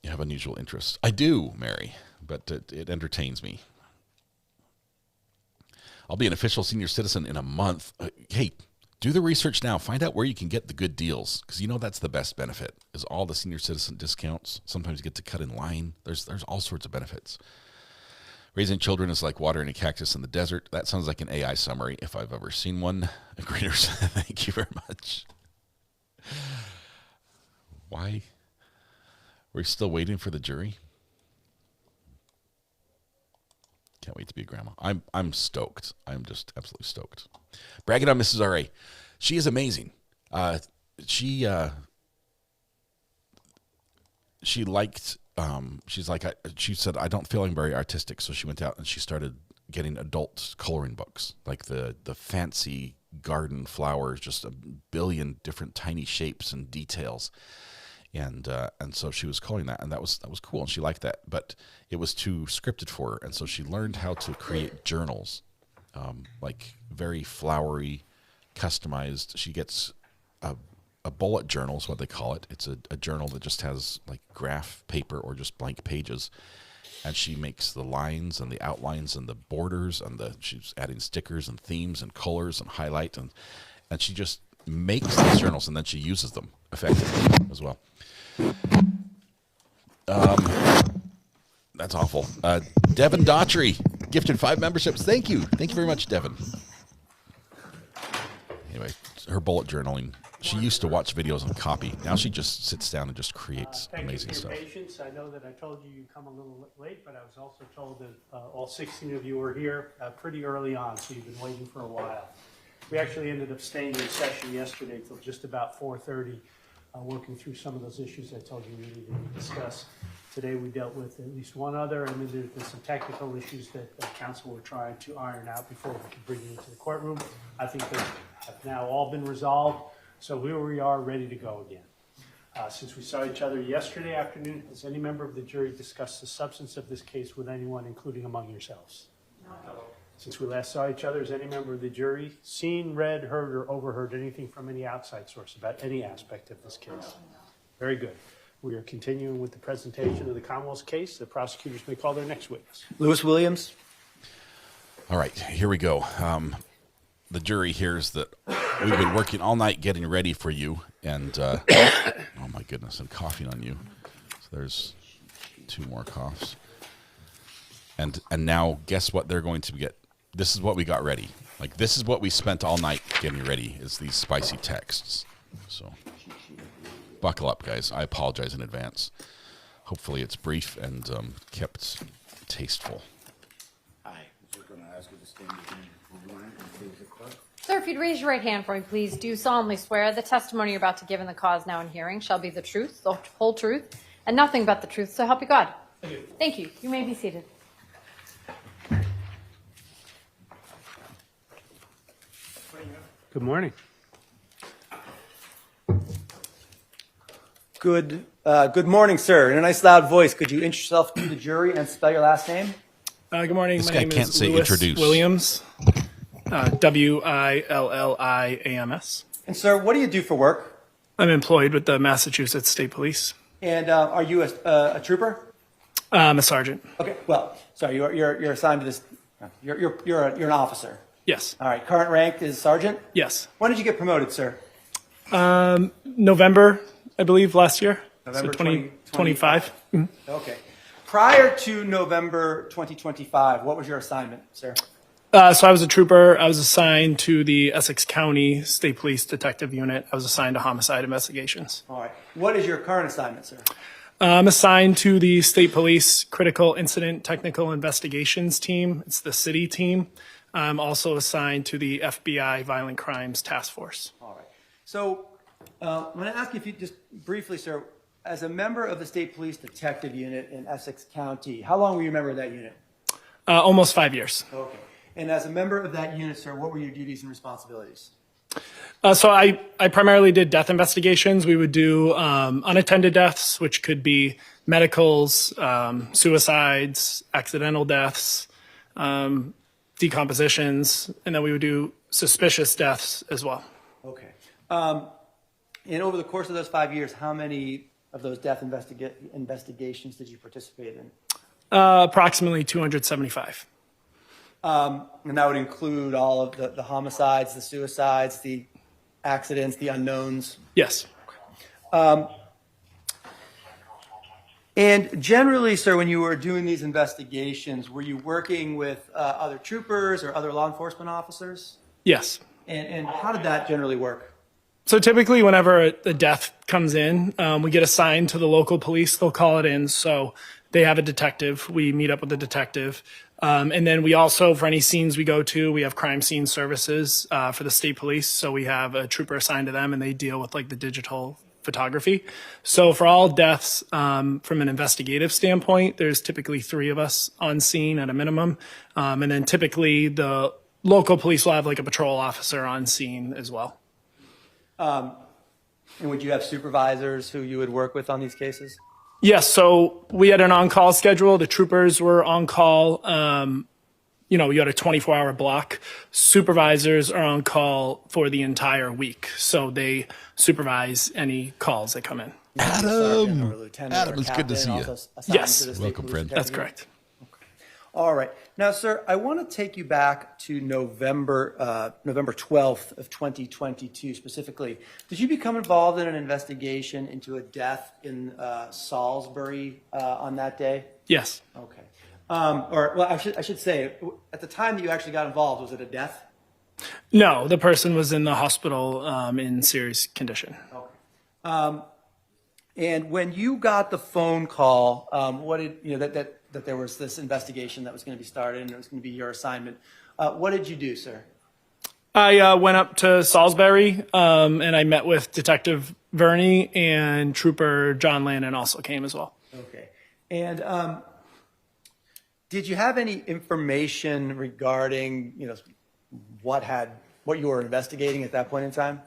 You have unusual interests. I do, Mary, but it entertains me. I'll be an official senior citizen in a month. Hey, do the research now. Find out where you can get the good deals because you know that's the best benefit is all the senior citizen discounts. Sometimes you get to cut in line. There's all sorts of benefits. Raising children is like watering a cactus in the desert. That sounds like an AI summary if I've ever seen one. Greeters, thank you very much. Why? We're still waiting for the jury? Can't wait to be a grandma. I'm stoked. I'm just absolutely stoked. Bragging on Mrs. R.A. She is amazing. She liked... she said, I don't feel I'm very artistic. So she went out and she started getting adult coloring books, like the fancy garden flowers, just a billion different tiny shapes and details. And so she was coloring that, and that was cool. And she liked that, but it was too scripted for her. And so she learned how to create journals, like very flowery, customized. She gets a bullet journal is what they call it. It's a journal that just has like graph paper or just blank pages. And she makes the lines and the outlines and the borders and she's adding stickers and themes and colors and highlight and she just makes these journals and then she uses them effectively as well. That's awful. Devin Daughtry gifted 5 memberships. Thank you very much, Devin. Anyway, her bullet journaling. She used to watch videos and copy. Now she just sits down and just creates amazing stuff. Thank you for your patience. I know that I told you you'd come a little late, but I was also told that all 16 of you were here pretty early on, so you've been waiting for a while. We actually ended up staying in session yesterday till just about 4:30, working through some of those issues I told you we needed to discuss. Today we dealt with at least one other, and then there's some technical issues that council were trying to iron out before we could bring you into the courtroom. I think they have now all been resolved. So here we are, ready to go again. Since we saw each other yesterday afternoon, has any member of the jury discussed the substance of this case with anyone, including among yourselves? No. Since we last saw each other, has any member of the jury seen, read, heard, or overheard anything from any outside source about any aspect of this case? Very good. We are continuing with the presentation of the Commonwealth's case. The prosecutors may call their next witness. Lewis Williams. All right, here we go. The jury hears that we've been working all night getting ready for you, and oh my goodness, I'm coughing on you. So there's 2 more coughs, and now guess what they're going to get? This is what we got ready. Like this is what we spent all night getting ready. Is these spicy texts. So buckle up, guys. I apologize in advance. Hopefully it's brief and kept tasteful. Hi, we're going to ask you to stand again. Sir, if you'd raise your right hand for me, please. Do you solemnly swear the testimony you're about to give in the cause now in hearing shall be the truth, the whole truth, and nothing but the truth, so help you God? I do. Thank you. You may be seated. Good morning. Good morning, sir. In a nice loud voice, could you introduce yourself to the jury and spell your last name? Good morning. This My guy name can't is say Lewis introduce. Williams. Williams. And sir, what do you do for work? I'm employed with the Massachusetts State Police. And are you a trooper? I'm a sergeant. Okay. Well, sorry, you're assigned to this. You're an officer. Yes. All right. Current rank is sergeant. Yes. When did you get promoted, sir? November, I believe, last year. November so 2025. Okay. Prior to November 2025, what was your assignment, sir? So I was a trooper. I was assigned to the Essex County State Police Detective Unit. I was assigned to homicide investigations. All right. What is your current assignment, sir? I'm assigned to the State Police Critical Incident Technical Investigations Team. It's the city team. I'm also assigned to the FBI Violent Crimes Task Force. All right. So I'm going to ask you if you just briefly, sir, as a member of the State Police Detective Unit in Essex County, how long were you a member of that unit? Almost 5 years. Okay. And as a member of that unit, sir, what were your duties and responsibilities? So I primarily did death investigations. We would do unattended deaths, which could be medicals, suicides, accidental deaths, decompositions, and then we would do suspicious deaths as well. Okay. And over the course of those 5 years, how many of those death investigations did you participate in? Approximately 275. And that would include all of the homicides, the suicides, the accidents, the unknowns? Yes. And generally, sir, when you were doing these investigations, were you working with other troopers or other law enforcement officers? Yes. And how did that generally work? So typically whenever a death comes in, we get assigned to the local police. They'll call it in. So they have a detective. We meet up with the detective. And then we also, for any scenes we go to, we have crime scene services for the state police. So we have a trooper assigned to them, and they deal with like the digital photography. So for all deaths, from an investigative standpoint, there's typically 3 of us on scene at a minimum. And then typically the local police will have like a patrol officer on scene as well. And would you have supervisors who you would work with on these cases? Yes, so we had an on-call schedule. The troopers were on call, you got a 24-hour block. Supervisors are on call for the entire week, so they supervise any calls that come in. Adam, it's good to see you. Yes, welcome, friend. That's correct. All right. Now, sir, I want to take you back to November 12th of 2022 specifically. Did you become involved in an investigation into a death in Salisbury on that day? Yes. Okay. I should say, at the time that you actually got involved, was it a death? No, the person was in the hospital in serious condition. Okay. And when you got the phone call, what did that there was this investigation that was going to be started and it was going to be your assignment? What did you do, sir? I went up to Salisbury and I met with Detective Verney, and Trooper John Lannon also came as well. Okay. And did you have any information regarding what you were investigating at that point in time?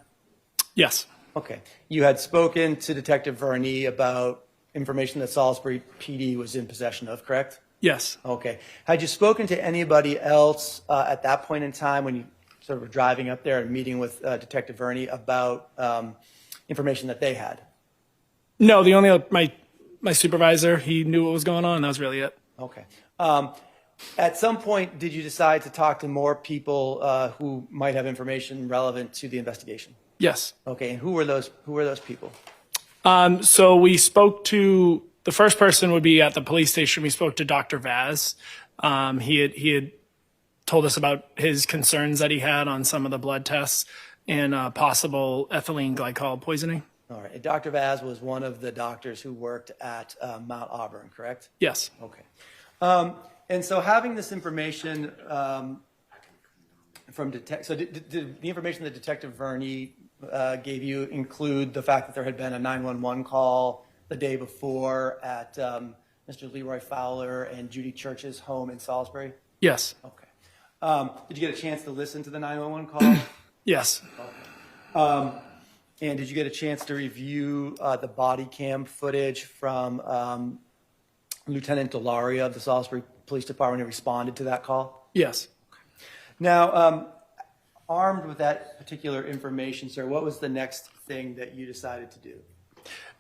Yes. Okay. You had spoken to Detective Verney about information that Salisbury PD was in possession of, correct? Yes. Okay. Had you spoken to anybody else at that point in time when you sort of were driving up there and meeting with Detective Verney about information that they had? No, the only my supervisor, he knew what was going on, and that was really it. Okay. At some point, did you decide to talk to more people who might have information relevant to the investigation? Yes. Okay. And who were those people? So we spoke to, the first person would be at the police station. We spoke to Dr. Vaz. He had told us about his concerns that he had on some of the blood tests and possible ethylene glycol poisoning. All right. And Dr. Vaz was one of the doctors who worked at Mount Auburn, correct? Yes. Okay. And so having this information from did the information that Detective Verney gave you include the fact that there had been a 911 call the day before at Mr. Leroy Fowler and Judy Church's home in Salisbury? Yes. Okay. Did you get a chance to listen to the 911 call? Yes. Okay. And did you get a chance to review the body cam footage from Lieutenant Delaria of the Salisbury Police Department who responded to that call? Yes. Now, armed with that particular information, sir, what was the next thing that you decided to do?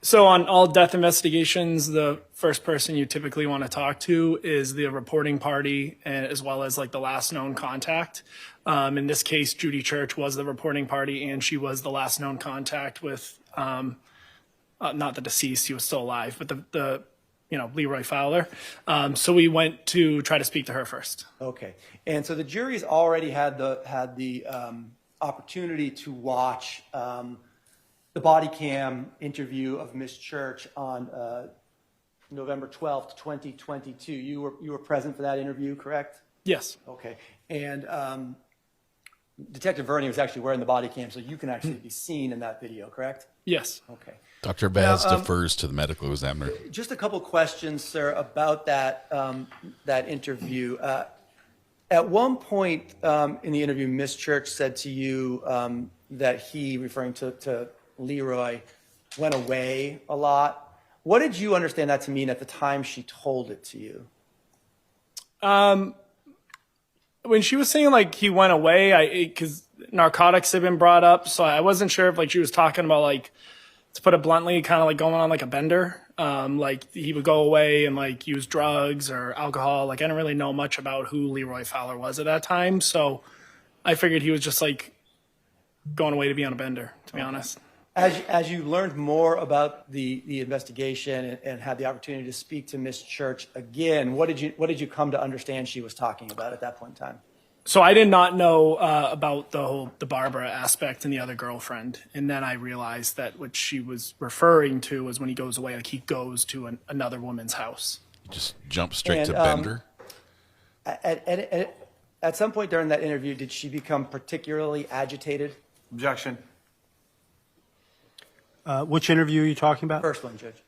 So on all death investigations, the first person you typically want to talk to is the reporting party, as well as like the last known contact. In this case, Judy Church was the reporting party, and she was the last known contact with, not the deceased, he was still alive, but the Leroy Fowler. So we went to try to speak to her first. Okay. And so the jury's already had the opportunity to watch the body cam interview of Miss Church on November 12th, 2022. You were present for that interview, correct? Yes. Okay. And Detective Verney was actually wearing the body cam, so you can actually be seen in that video, correct? Yes. Okay. Dr. Baz defers to the medical examiner. Just a couple questions, sir, about that interview. At one point in the interview, Miss Church said to you that he, referring to Leroy, went away a lot. What did you understand that to mean at the time she told it to you? When she was saying like he went away, because narcotics had been brought up, so I wasn't sure if like she was talking about like, to put it bluntly, kind of like going on like a bender. Like he would go away and like use drugs or alcohol. Like I didn't really know much about who Leroy Fowler was at that time, so I figured he was just like going away to be on a bender, to be honest. As you learned more about the investigation and had the opportunity to speak to Miss Church again, what did you come to understand she was talking about at that point in time? So I did not know about the Barbara aspect and the other girlfriend, and then I realized that what she was referring to was when he goes away, like he goes to another woman's house. Just jump straight to Bender. At some point during that interview, did she become particularly agitated? Objection. Which interview are you talking about? First one, Judge.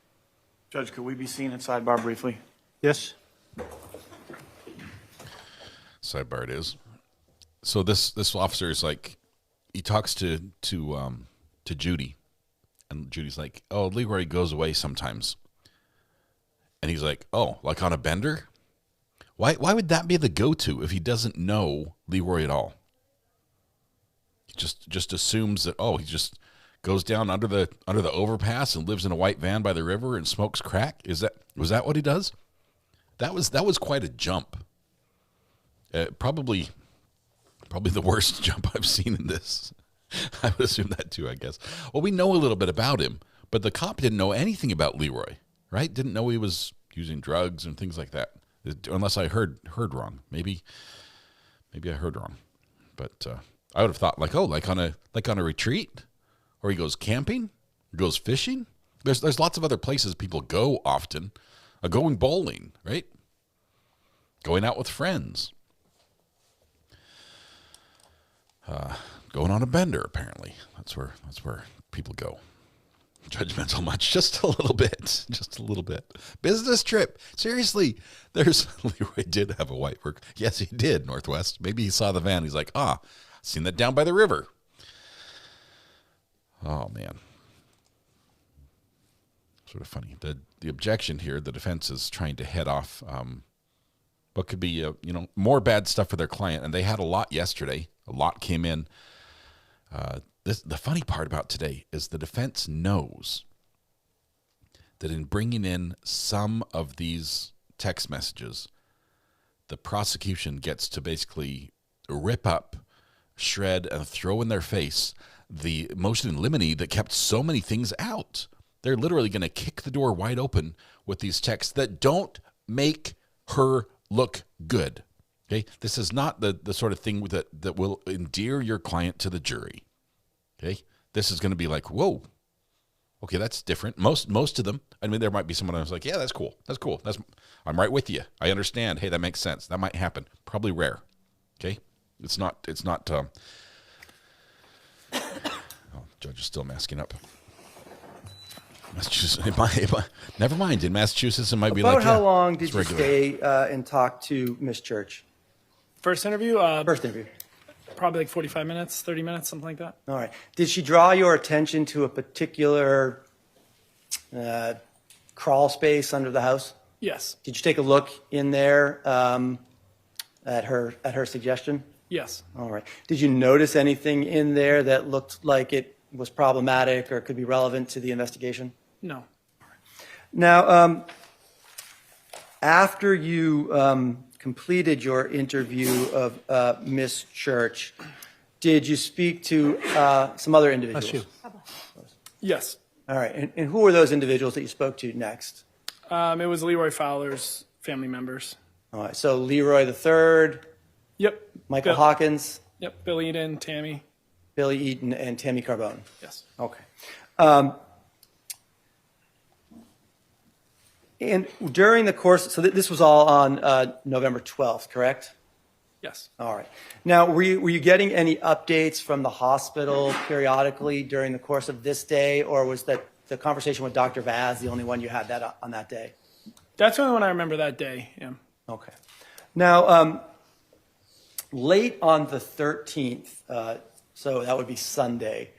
Judge, could we be seen at sidebar briefly? Yes. Sidebar it is. So this officer is like, he talks to Judy, and Judy's like, "Oh, Leroy goes away sometimes," and he's like, "Oh, like on a bender? Why would that be the go-to if he doesn't know Leroy at all? He just assumes that, he just goes down under the overpass and lives in a white van by the river and smokes crack. Was that what he does? That was quite a jump. Probably the worst jump I've seen in this. I would assume that too, I guess. Well, we know a little bit about him, but the cop didn't know anything about Leroy, right? Didn't know he was using drugs and things like that. Unless I heard wrong. Maybe I heard wrong. But I would have thought like on a retreat, or he goes camping, or goes fishing. There's lots of other places people go often. Going bowling, right? Going out with friends. Going on a bender, apparently. That's where people go. Judgmental much, just a little bit. Business trip. Seriously, Leroy did have a white work. Yes, he did, Northwest. Maybe he saw the van. He's like, seen that down by the river. Oh, man. Sort of funny. The objection here, the defense is trying to head off what could be, more bad stuff for their client. And they had a lot yesterday. A lot came in. The funny part about today is the defense knows that in bringing in some of these text messages, the prosecution gets to basically rip up, shred, and throw in their face the motion in limine that kept so many things out. They're literally going to kick the door wide open with these texts that don't make her look good. Okay, this is not the sort of thing that will endear your client to the jury. Okay, this is going to be like, whoa, okay, that's different. Most of them, I mean, there might be someone who's like, yeah, that's cool. I'm right with you. I understand. Hey, that makes sense. That might happen. Probably rare. Okay, it's not. Judge is still masking up. Massachusetts, never mind. In Massachusetts, it might be like. About how long did you stay and talk to Miss Church? First interview? First interview. Probably like 45 minutes, 30 minutes, something like that. All right. Did she draw your attention to a particular crawl space under the house? Yes. Did you take a look in there at her suggestion? Yes. All right. Did you notice anything in there that looked like it was problematic or could be relevant to the investigation? No. Now, after you completed your interview of Miss Church, did you speak to some other individuals? Yes. All right. And who were those individuals that you spoke to next? It was Leroy Fowler's family members. All right. So Leroy the third. Yep. Michael Hawkins. Yep. Billy Eden, Tammy. Billy Eaton and Tammy Carbone. Yes. Okay. And during the course, so this was all on November 12th, correct? Yes. All right. Now, were you getting any updates from the hospital periodically during the course of this day, or was that the conversation with Dr. Vaz the only one you had that on that day? That's the only one I remember that day, yeah. Okay. Now, late on the 13th, so that would be Sunday,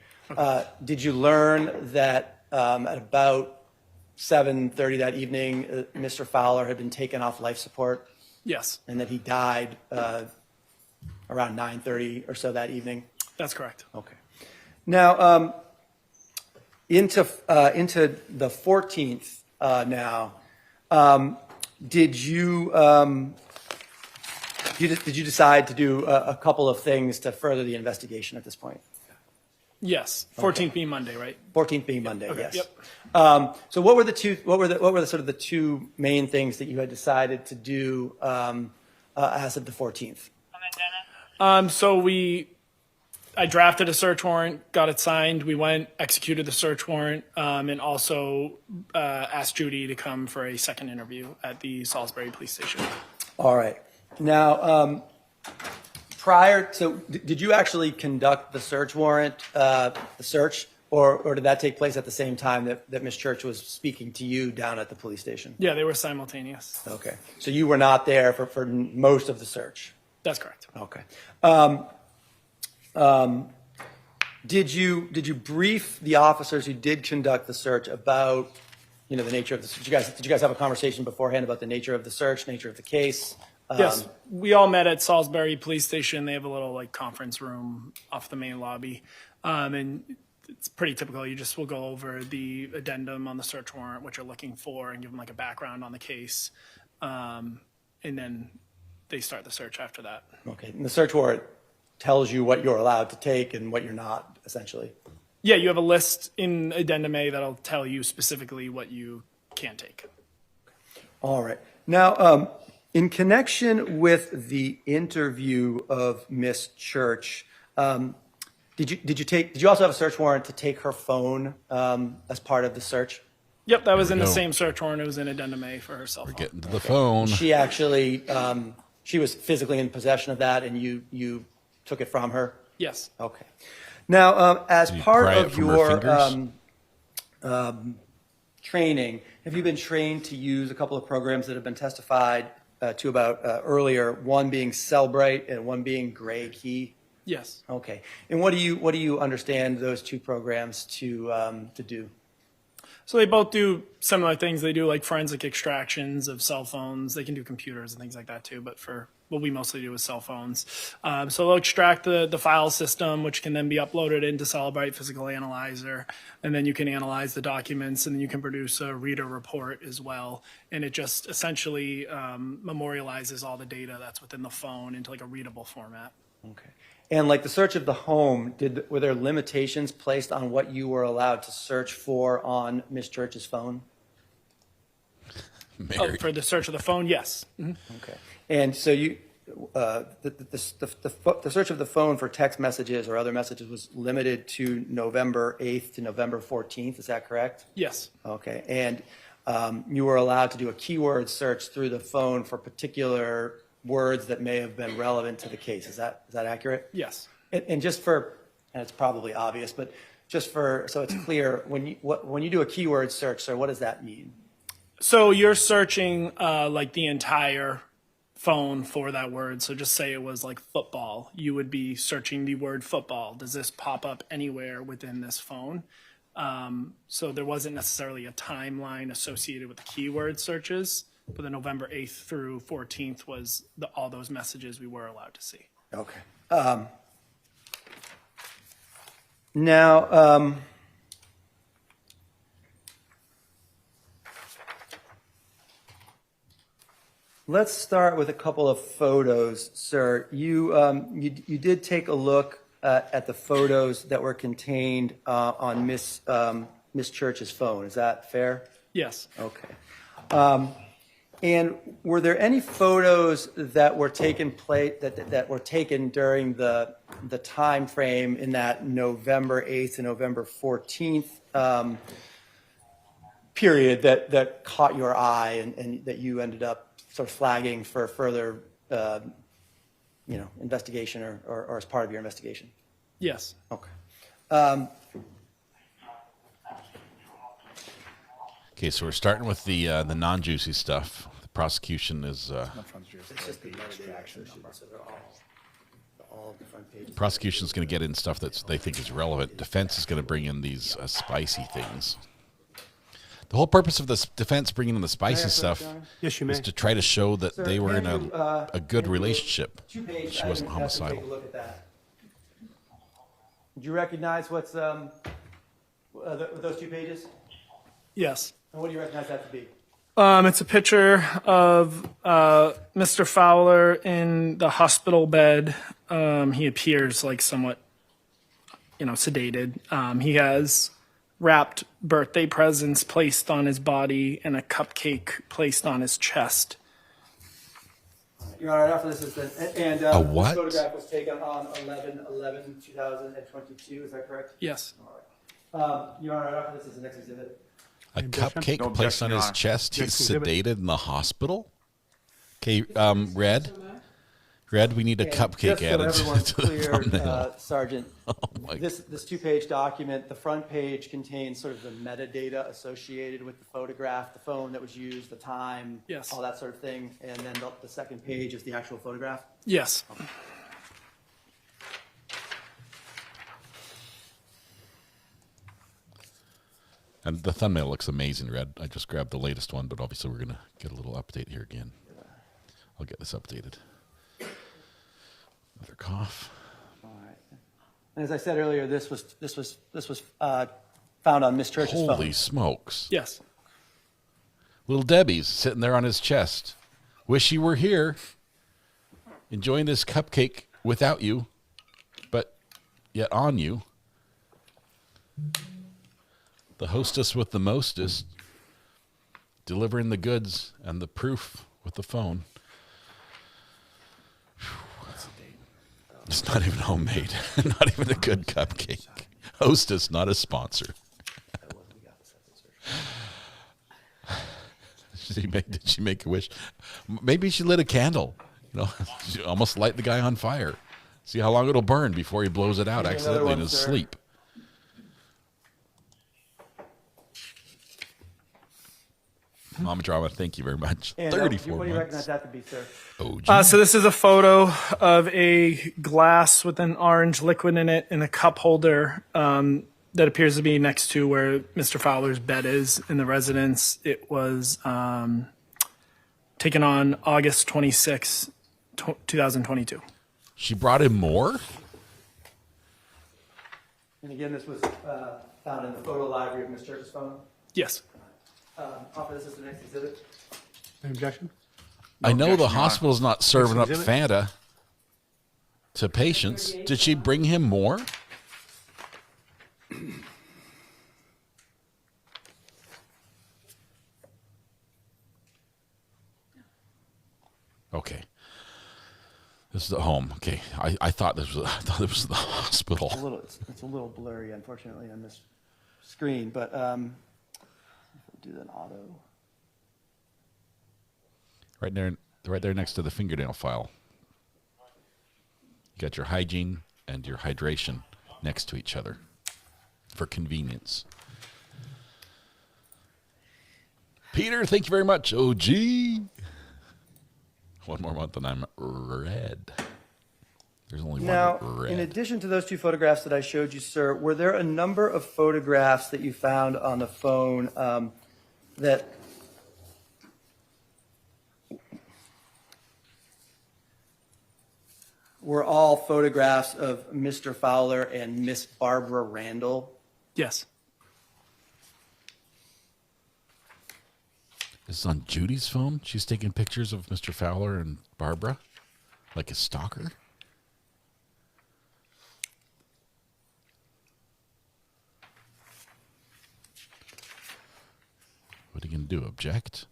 did you learn that at about 7:30 that evening, Mr. Fowler had been taken off life support? Yes. And that he died around 9:30 or so that evening? That's correct. Okay. Now, into the 14th now, did you decide to do a couple of things to further the investigation at this point? Yes. 14th being Monday, right? 14th being Monday, okay. yes. Yep. So what were the sort of the two main things that you had decided to do as of the 14th? I drafted a search warrant, got it signed. We went, executed the search warrant, and also asked Judy to come for a second interview at the Salisbury Police Station. All right. Now, did you actually conduct the search warrant, the search, or did that take place at the same time that Ms. Church was speaking to you down at the police station? Yeah, they were simultaneous. Okay. So you were not there for most of the search? That's correct. Okay. Did you brief the officers who did conduct the search about, the nature of the search? Did you guys have a conversation beforehand about the nature of the search, nature of the case? Yes, we all met at Salisbury Police Station. They have a little like conference room off the main lobby, and it's pretty typical. You just will go over the addendum on the search warrant, what you're looking for, and give them like a background on the case, and then they start the search after that. Okay, and the search warrant tells you what you're allowed to take and what you're not, essentially. Yeah, you have a list in Addendum A that'll tell you specifically what you can take. All right. Now, in connection with the interview of Miss Church, did you also have a search warrant to take her phone as part of the search? Yep, that was in the same search warrant. It was in Addendum A for her cell phone. We're getting to the phone. She actually, she was physically in possession of that, and you took it from her? Yes. Okay. Now, as part pry it of from her your training, have you been trained to use a couple of programs that have been testified to about earlier, one being Cellbrite and one being Gray Key? Yes. Okay. And what do you understand those two programs to do? So they both do similar things. They do like forensic extractions of cell phones. They can do computers and things like that too, but for what we mostly do is cell phones. So they'll extract the file system, which can then be uploaded into Cellbrite Physical Analyzer, and then you can analyze the documents, and then you can produce a reader report as well. And it just essentially memorializes all the data that's within the phone into like a readable format. Okay. And like the search of the home, were there limitations placed on what you were allowed to search for on Miss Church's phone? Oh, for the search of the phone, yes. Mm-hmm. Okay. And so you, the search of the phone for text messages or other messages was limited to November 8th to November 14th. Is that correct? Yes. Okay. And you were allowed to do a keyword search through the phone for particular words that may have been relevant to the case. Is that accurate? Yes. And just for, and it's probably obvious, but just for, so it's clear, when you do a keyword search, sir, what does that mean? So you're searching like the entire phone for that word. So just say it was like football. You would be searching the word football. Does this pop up anywhere within this phone? So there wasn't necessarily a timeline associated with the keyword searches, but the November 8th through 14th was all those messages we were allowed to see. Okay. Now, let's start with a couple of photos, sir. You did take a look at the photos that were contained on Miss Church's phone. Is that fair? Yes. Okay. And were there any photos that were taken that were taken during the time frame in that November 8th and November 14th period that caught your eye and that you ended up sort of flagging for further investigation or as part of your investigation? Yes. Okay. Okay, so we're starting with the non-juicy stuff. The prosecution is prosecution's going to get in stuff that they think is relevant. Defense is going to bring in these spicy things. The whole purpose of this defense bringing in the spicy stuff is to try to show that they were in a good relationship. She wasn't homicidal. Do you recognize what's those 2 pages? Yes. And what do you recognize that to be? It's a picture of Mr. Fowler in the hospital bed. He appears like somewhat, sedated. He has wrapped birthday presents placed on his body and a cupcake placed on his chest. Your Honor, after this is a what? This photograph was taken on 11/11/2022. Is that correct? Yes. All right. Your Honor, after this is the next exhibit. A cupcake placed on his chest. He's sedated in the hospital. Okay, Red, we need a cupcake added to the thumbnail. Sergeant, this 2-page document, the front page contains sort of the metadata associated with the photograph, the phone that was used, the time, yes, all that sort of thing, and then the second page is the actual photograph? Yes. Okay. And the thumbnail looks amazing, Red. I just grabbed the latest one, but obviously we're going to get a little update here again. I'll get this updated. Another cough. All right. And as I said earlier, this was found on Miss Church's phone. Holy smokes. Yes. Little Debbie's sitting there on his chest. Wish you were here, enjoying this cupcake without you, but yet on you. The hostess with the mostest, delivering the goods and the proof with the phone. It's not even homemade. Not even a good cupcake. Hostess, not a sponsor. Did she make a wish? Maybe she lit a candle. You know, she almost light the guy on fire. See how long it'll burn before he blows it out accidentally in his sleep. Mama Drama, thank you very much. And 34 what do you months. recognize that to be, sir? Oh, So this is a photo of a glass with an orange liquid in it and a cup holder that appears to be next to where Mr. Fowler's bed is in the residence. It was taken on August 26, 2022. She brought him more? And again, this was found in the photo library of Miss Church's phone. Yes. Offer this as the next exhibit. Any objection? I know the hospital's not serving up exhibit. Fanta to patients. Did she bring him more? Okay. This is the home. Okay. I thought this was it was the hospital. It's a little blurry, unfortunately, on this screen, but we'll do an auto. Right there next to the fingernail file. You got your hygiene and your hydration next to each other for convenience. Peter, thank you very much. OG. One more month and I'm red. There's only Now, one red. in addition to those two photographs that I showed you, sir, were there a number of photographs that you found on the phone that were all photographs of Mr. Fowler and Miss Barbara Randall? Yes. This is on Judy's phone. She's taking pictures of Mr. Fowler and Barbara, like a stalker. What are you going to do, object?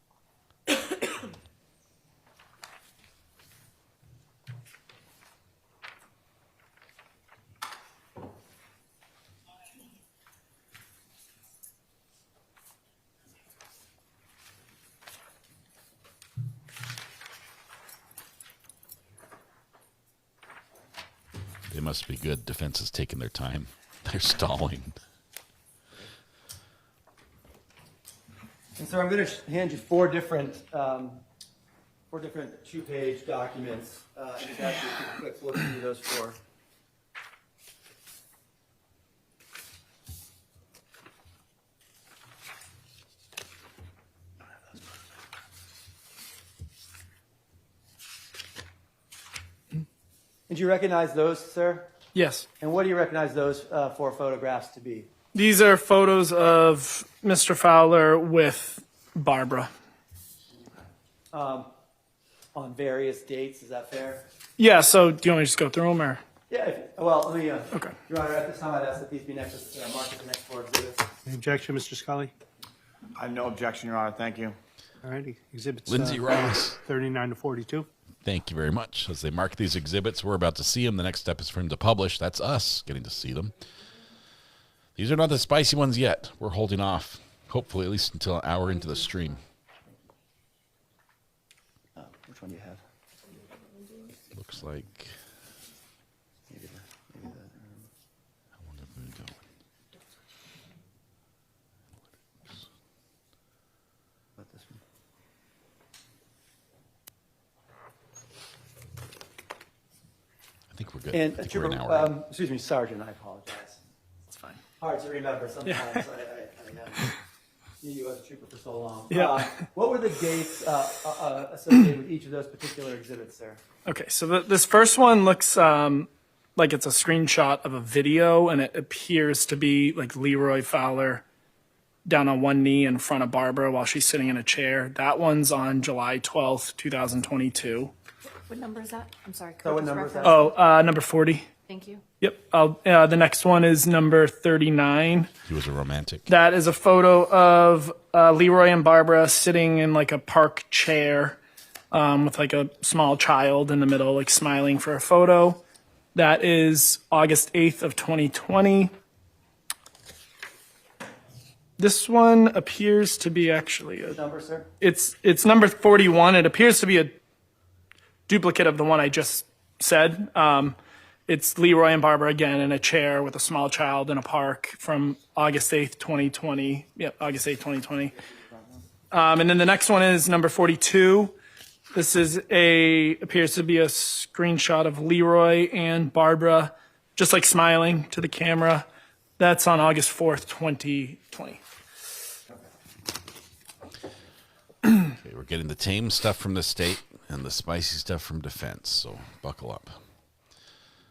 They must be good. Defense is taking their time. They're stalling. And so I'm going to hand you four different two-page documents, and just ask you to take a quick look through those four. Did you recognize those, sir? Yes. And what do you recognize those four photographs to be? These are photos of Mr. Fowler with Barbara. On various dates, is that fair? Yeah, so do you want me to just go through them? Or? Yeah, well, let me, Okay. Your Honor, at this time I'd ask that these be marked as the next four exhibits. Any objection, Mr. Scully? I have no objection, Your Honor. Thank you. All righty. Exhibits Lindsay Ross. 39 to 42. Thank you very much. As they mark these exhibits, we're about to see them. The next step is for him to publish. That's us getting to see them. These are not the spicy ones yet. We're holding off, hopefully at least until an hour into the stream. Which one do you have? Looks like... Maybe that. How long have we been going? About this one. I think we're good. And I think we're an Trooper, hour in. excuse me, Sergeant, I apologize. It's fine. Hard to remember sometimes. You as a trooper for so long. Yeah. What were the dates associated with each of those particular exhibits there? Okay, so this first one looks like it's a screenshot of a video, and it appears to be like Leroy Fowler down on one knee in front of Barbara while she's sitting in a chair. That one's on July 12th, 2022. What number is that? I'm sorry. So what number is that? Oh, number 40. Thank you. Yep. The next one is number 39. He was a romantic. That is a photo of Leroy and Barbara sitting in like a park chair with like a small child in the middle, like smiling for a photo. That is August 8th of 2020. This one appears to be actually a number, sir? It's number 41. It appears to be a duplicate of the one I just said. It's Leroy and Barbara again in a chair with a small child in a park from August 8th, 2020. Yep, August 8th, 2020. And then the next one is number 42. This appears to be a screenshot of Leroy and Barbara just like smiling to the camera. That's on August 4th, 2020. Okay, we're getting the tame stuff from the state and the spicy stuff from defense, so buckle up.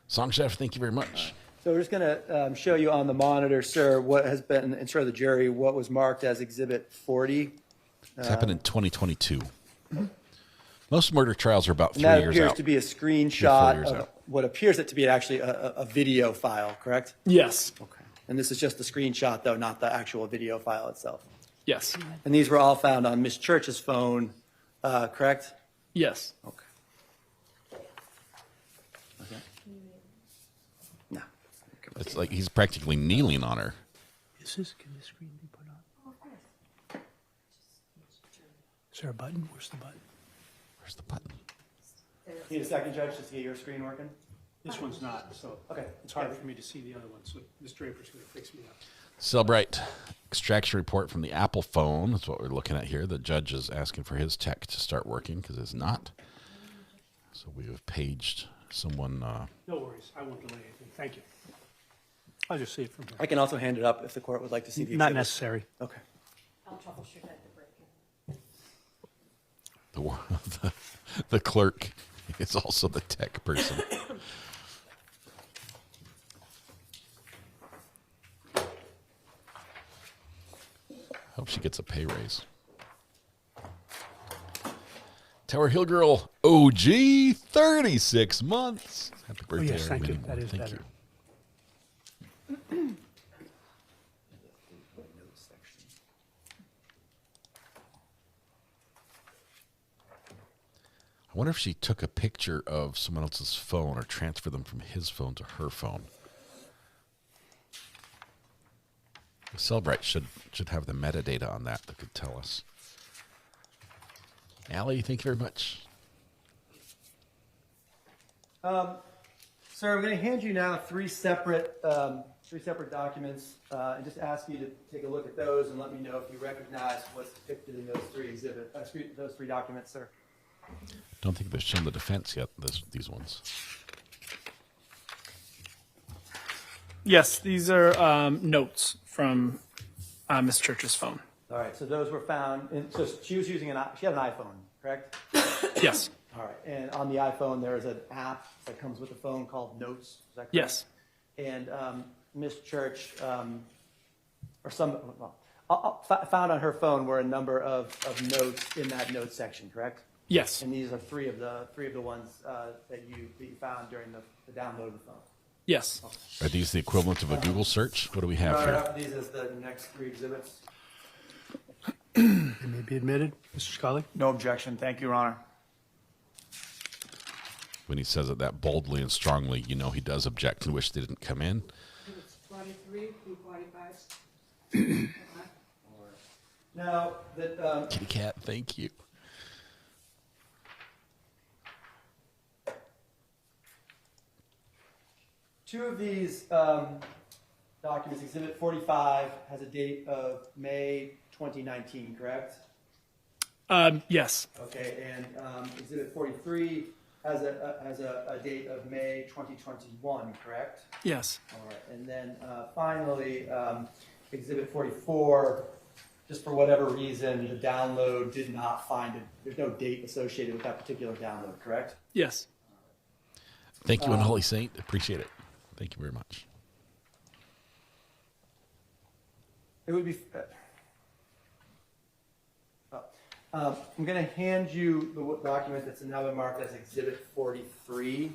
Song Chef, thank you very much. So we're just going to show you on the monitor, sir, what has been, and show the jury what was marked as Exhibit 40. It's happened in 2022. Most murder trials are about 3 that years appears out. to be a screenshot of what appears it to be actually a video file, correct? Yes. Okay. And this is just the screenshot, though, not the actual video file itself. Yes. And these were all found on Miss Church's phone, correct? Yes. Okay. Okay. No. It's like he's practically kneeling on her. Can the screen be put on? Is there a button? Where's the button? Where's the button? Need a second, Judge, to see your screen working? This one's not, so Okay. it's hard for me to see the other one. So Ms. Draper's going to fix me up. Cellbrite extraction report from the Apple phone. That's what we're looking at here. The judge is asking for his tech to start working because it's not. So we have paged someone. No worries. I won't delay anything. Thank you. I'll just see it from here. I can also hand it up if the court would like to see the Not exhibit. necessary. Okay. I'll troubleshoot at the break. The clerk is also the tech person. Hope she gets a pay raise. Tower Hill Girl OG, 36 months. Happy birthday. Yes, thank you. Minnie Moore. That is Thank better. you. I wonder if she took a picture of someone else's phone or transferred them from his phone to her phone. Cellbrite should have the metadata on that could tell us. Allie, thank you very much. Sir, I'm going to hand you now three separate documents and just ask you to take a look at those and let me know if you recognize what's depicted in those three documents, sir. Don't think they've shown the defense yet, these ones. Yes, these are notes from Miss Church's phone. All right, so those were found. So she was using she had an iPhone, correct? Yes. All right, and on the iPhone there is an app that comes with the phone called Notes. Is that correct? Yes. And Miss Church, found on her phone were a number of notes in that notes section, correct? Yes. And these are three of the ones that you found during the download of the phone. Yes. Okay. Are these the equivalent of a Google search? What do we have here? These are the next three exhibits. They may be admitted. Mr. Scully? No objection. Thank you, Your Honor. When he says it that boldly and strongly, you know he does object and wish they didn't come in. It's 43 through 45. Now, that Kitty cat, thank you. two of these documents, Exhibit 45 has a date of May 2019, correct? Yes. Okay, and Exhibit 43 has a date of May 2021, correct? Yes. All right, and then finally, Exhibit 44 just for whatever reason, the download did not find it. There's no date associated with that particular download, correct? Yes. Thank you, Unholy Saint. Appreciate it. Thank you very much. It would be. I'm going to hand you the document that's now been marked as Exhibit 43.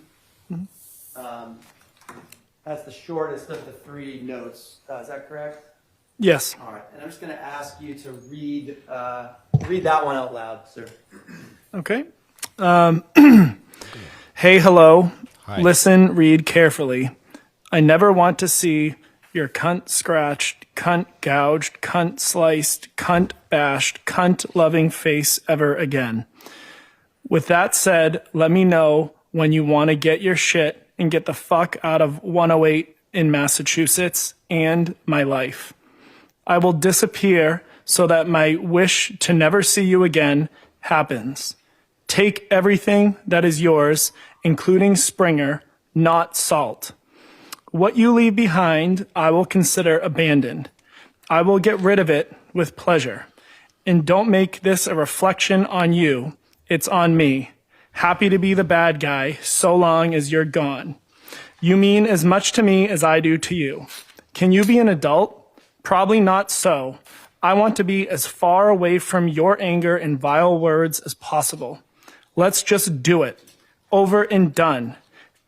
That's the shortest of the 3 notes. Is that correct? Yes. All right. And I'm just going to ask you to read that one out loud, sir. Okay. Hey, hello. Hi. Listen, read carefully. I never want to see your cunt scratched, cunt gouged, cunt sliced, cunt bashed, cunt loving face ever again. With that said, let me know when you want to get your shit and get the fuck out of 108 in Massachusetts and my life. I will disappear so that my wish to never see you again happens. Take everything that is yours, including Springer, not Salt. What you leave behind, I will consider abandoned. I will get rid of it with pleasure. And don't make this a reflection on you. It's on me. Happy to be the bad guy so long as you're gone. You mean as much to me as I do to you. Can you be an adult? Probably not so. I want to be as far away from your anger and vile words as possible. Let's just do it. Over and done.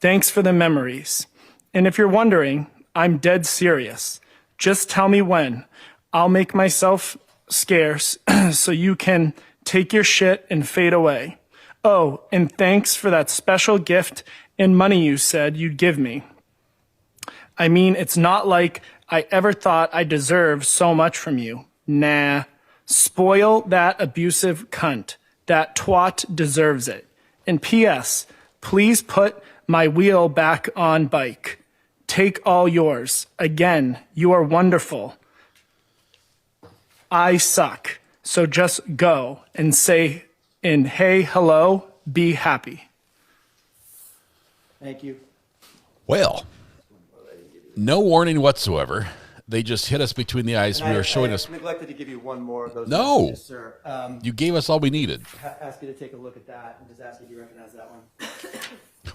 Thanks for the memories. And if you're wondering, I'm dead serious. Just tell me when. I'll make myself scarce so you can take your shit and fade away. Oh, and thanks for that special gift and money you said you'd give me. I mean, it's not like I ever thought I deserved so much from you. Nah. Spoil that abusive cunt. That twat deserves it. And P.S. Please put my wheel back on bike. Take all yours. Again, you are wonderful. I suck. So just go and say in hey, hello, be happy. Thank you. Well, no warning whatsoever. They just hit us between the eyes. And We are showing us. I neglected to give you one more of those. No. messages, sir. You gave us all we needed. Ask you to take a look at that and just ask if you recognize that one.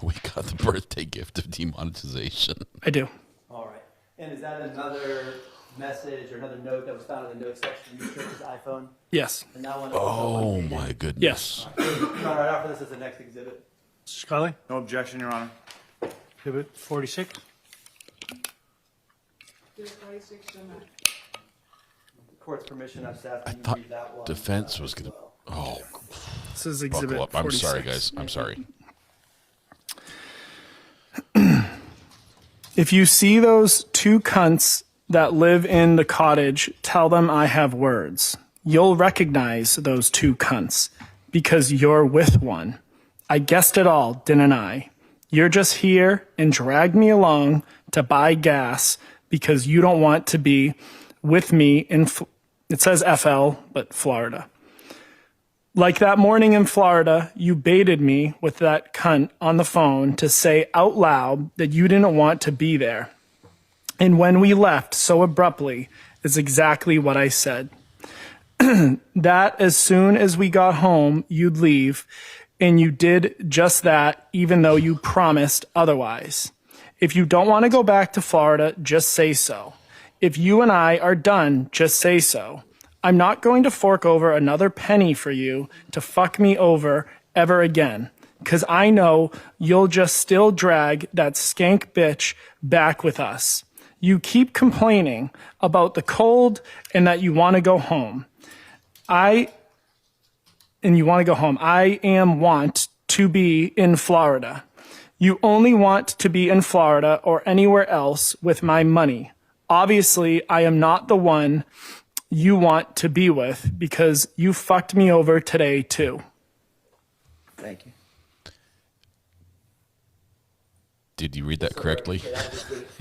We got the birthday gift of demonetization. I do. All right. And is that another message or another note that was found in the notes section of your church's iPhone? Yes. And that one. Oh, my goodness. Yes. All right, after this is the next exhibit. Scully? No objection, Your Honor. Exhibit 46. With the court's permission, I've staffed I you to thought read that one. defense was going to. Oh. This is Buckle exhibit up. I'm 46. sorry, guys. I'm sorry. If you see those 2 cunts that live in the cottage, tell them I have words. You'll recognize those 2 cunts because you're with one. I guessed it all, didn't I? You're just here and dragged me along to buy gas because you don't want to be with me in, it says FL, but Florida. Like that morning in Florida, you baited me with that cunt on the phone to say out loud that you didn't want to be there. And when we left so abruptly is exactly what I said. That as soon as we got home, you'd leave, and you did just that even though you promised otherwise. If you don't want to go back to Florida, just say so. If you and I are done, just say so. I'm not going to fork over another penny for you to fuck me over ever again, because I know you'll just still drag that skank bitch back with us. You keep complaining about the cold and that you want to go home. I am want to be in Florida. You only want to be in Florida or anywhere else with my money. Obviously, I am not the one you want to be with because you fucked me over today too. Thank you. Did you read that correctly?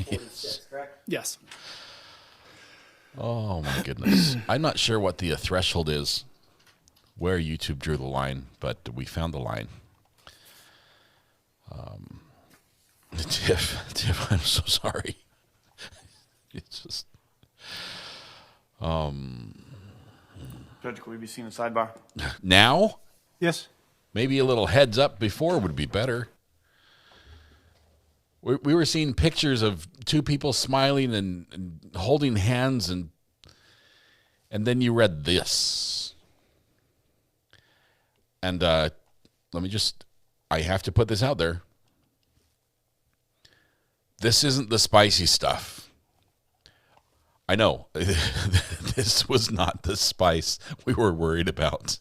Yes. Yes. Oh my goodness. I'm not sure what the threshold is where YouTube drew the line, but we found the line. Tiff, I'm so sorry. It's just, Judge, could we be seen in sidebar? Now? Yes. Maybe a little heads up before would be better. We were seeing pictures of two people smiling and holding hands, and then you read this. And let me I have to put this out there. This isn't the spicy stuff. I know. This was not the spice we were worried about.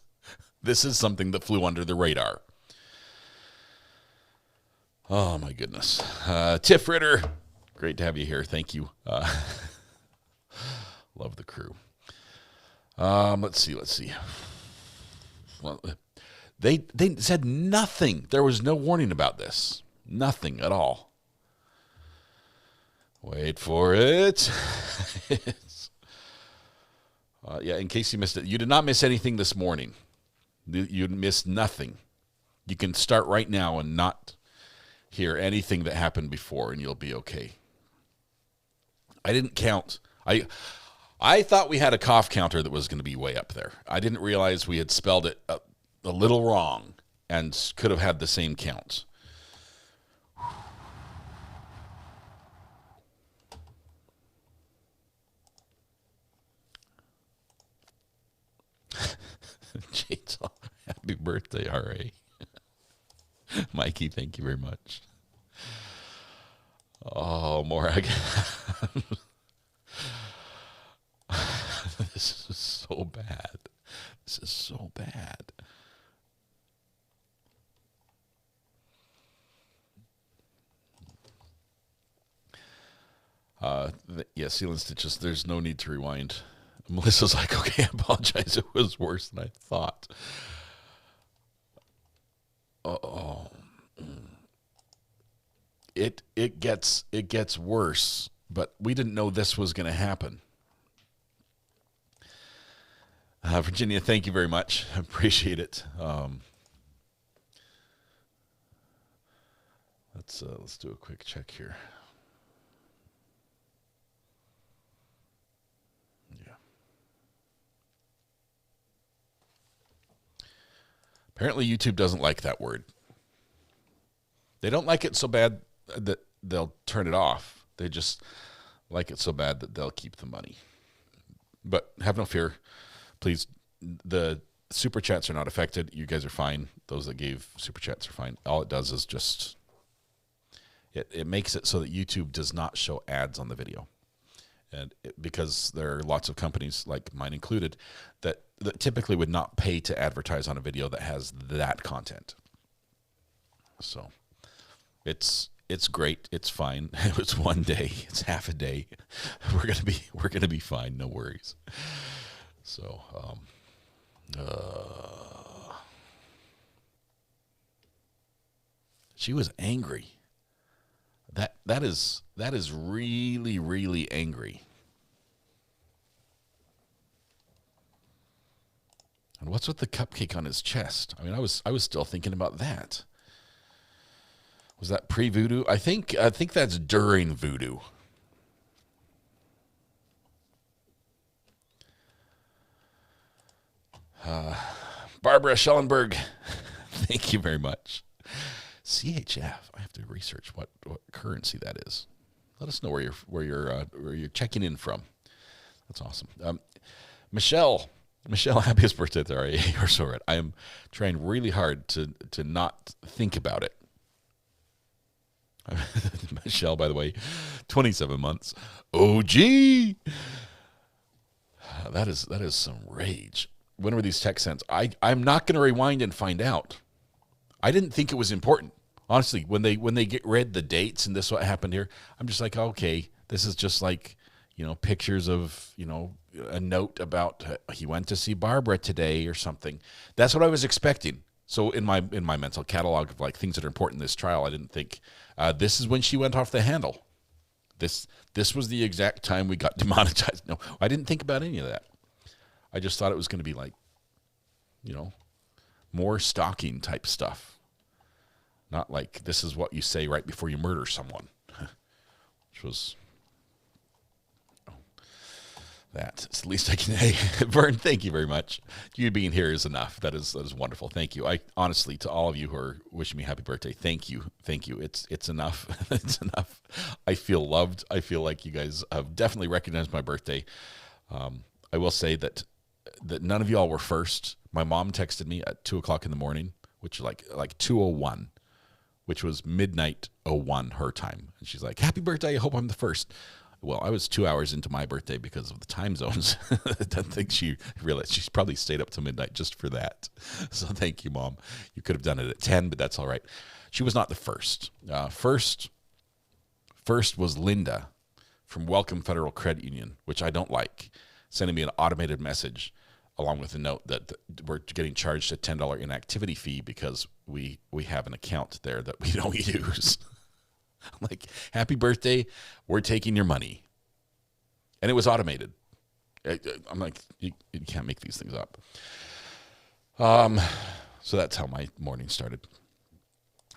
This is something that flew under the radar. Oh, my goodness. Tiff Ritter, great to have you here. Thank you. Love the crew. Let's see. Well, they said nothing. There was no warning about this. Nothing at all. Wait for it. Yeah, in case you missed it. You did not miss anything this morning. You missed nothing. You can start right now and not hear anything that happened before, and you'll be okay. I didn't count. I thought we had a cough counter that was going to be way up there. I didn't realize we had spelled it a little wrong and could have had the same count. Chainsaw, happy birthday, R.A. Mikey, thank you very much. Oh, Morag. This is so bad. This is so bad. Yeah, seal and stitches. There's no need to rewind. Melissa's like, okay, I apologize. It was worse than I thought. It gets worse, but we didn't know this was going to happen. Virginia, thank you very much. I appreciate it. Let's do a quick check here. Yeah. Apparently YouTube doesn't like that word. They don't like it so bad that they'll turn it off. They just like it so bad that they'll keep the money. But have no fear. Please, the super chats are not affected. You guys are fine. Those that gave super chats are fine. All it does is just, it makes it so that YouTube does not show ads on the video. And because there are lots of companies, like mine included, that typically would not pay to advertise on a video that has that content. So it's great. It's fine. It was one day. It's half a day. We're gonna be fine. No worries. So she was angry. That is really, really angry. And what's with the cupcake on his chest? I mean, I was still thinking about that. Was that pre-voodoo? I think that's during voodoo. Barbara Schellenberg, thank you very much. CHF. I have to research what currency that is. Let us know where you're checking in from. That's awesome. Michelle, happiest birthday there. You're so right. I am trying really hard to not think about it. Michelle, by the way, 27 months. OG. That is some rage. When were these texts sent? I'm not going to rewind and find out. I didn't think it was important. Honestly, when they read the dates and this is what happened here, I'm just like, okay, this is just like, pictures of, a note about he went to see Barbara today or something. That's what I was expecting. So in my mental catalog of like things that are important in this trial, I didn't think this is when she went off the handle. This was the exact time we got demonetized. No, I didn't think about any of that. I just thought it was going to be like, more stalking type stuff. Not like this is what you say right before you murder someone. Which was that. It's the least I can say. Vern, thank you very much. You being here is enough. That is wonderful. Thank you. I honestly, to all of you who are wishing me happy birthday, thank you. Thank you. It's enough. It's enough. I feel loved. I feel like you guys have definitely recognized my birthday. I will say that none of y'all were first. My mom texted me at 2:00 in the morning, which like 2:01, which was midnight 01 her time. And she's like, happy birthday. I hope I'm the first. Well, I was 2 hours into my birthday because of the time zones. I don't think she realized. She's probably stayed up till midnight just for that. So thank you, Mom. You could have done it at 10, but that's all right. She was not the first. First was Linda from Welcome Federal Credit Union, which I don't like, sending me an automated message along with a note that we're getting charged a $10 inactivity fee because we have an account there that we don't use. I'm like, happy birthday, we're taking your money. And it was automated. I'm like, you can't make these things up. So that's how my morning started.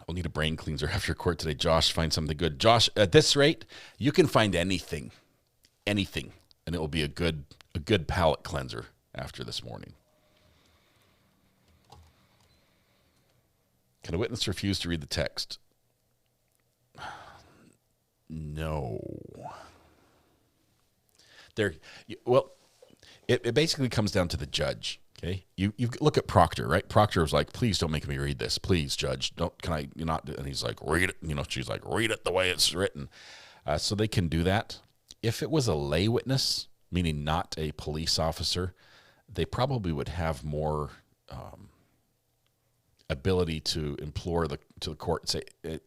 I'll need a brain cleanser after court today. Josh, find something good. Josh, at this rate, you can find anything, and it will be a good palate cleanser after this morning. Can a witness refuse to read the text? No. It basically comes down to the judge. Okay, you look at Proctor, right? Proctor was like, "Please don't make me read this, please, Judge. Can I not?" And he's like, "Read it." She's like, "Read it the way it's written." So they can do that. If it was a lay witness, meaning not a police officer, they probably would have more ability to implore to the court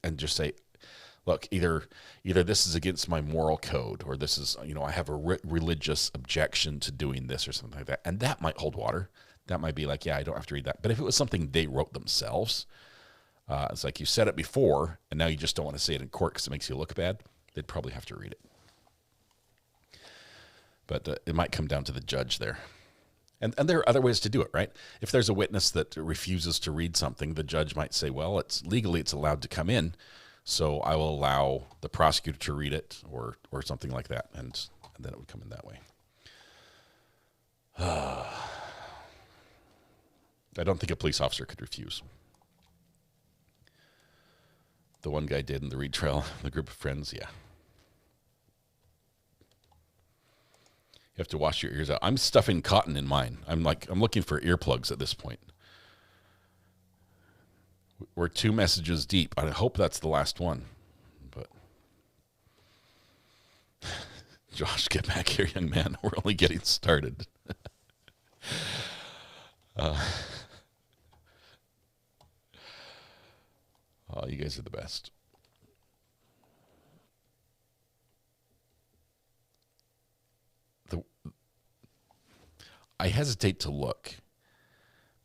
and just say, look, either this is against my moral code, or this is, I have a religious objection to doing this or something like that. And that might hold water. That might be like, yeah, I don't have to read that. But if it was something they wrote themselves, it's like you said it before, and now you just don't want to say it in court because it makes you look bad, they'd probably have to read it. But it might come down to the judge there. And there are other ways to do it, right? If there's a witness that refuses to read something, the judge might say, well, it's allowed to come in, so I will allow the prosecutor to read it or something like that, and then it would come in that way. I don't think a police officer could refuse. The one guy did in the Reed trial, the group of friends, yeah. You have to wash your ears out. I'm stuffing cotton in mine. I'm looking for earplugs at this point. We're 2 messages deep. I hope that's the last one. But Josh, get back here, young man. We're only getting started. Oh, you guys are the best. I hesitate to look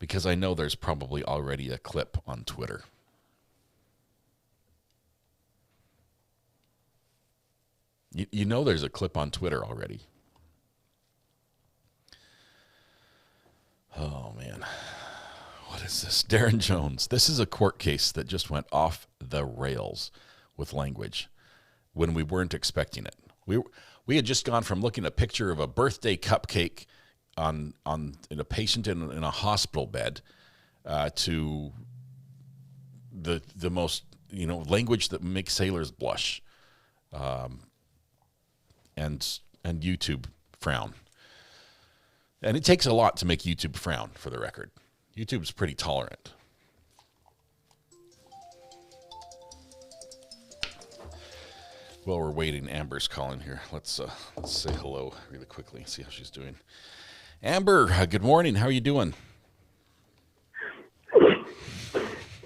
because I know there's probably already a clip on Twitter. You know there's a clip on Twitter already. Oh, man. What is this? Darren Jones. This is a court case that just went off the rails with language when we weren't expecting it. We had just gone from looking at a picture of a birthday cupcake on a patient in a hospital bed to the most language that makes sailors blush, and YouTube frown. And it takes a lot to make YouTube frown, for the record. YouTube's pretty tolerant. While we're waiting, Amber's calling here. Let's say hello really quickly, see how she's doing. Amber, good morning. How are you doing?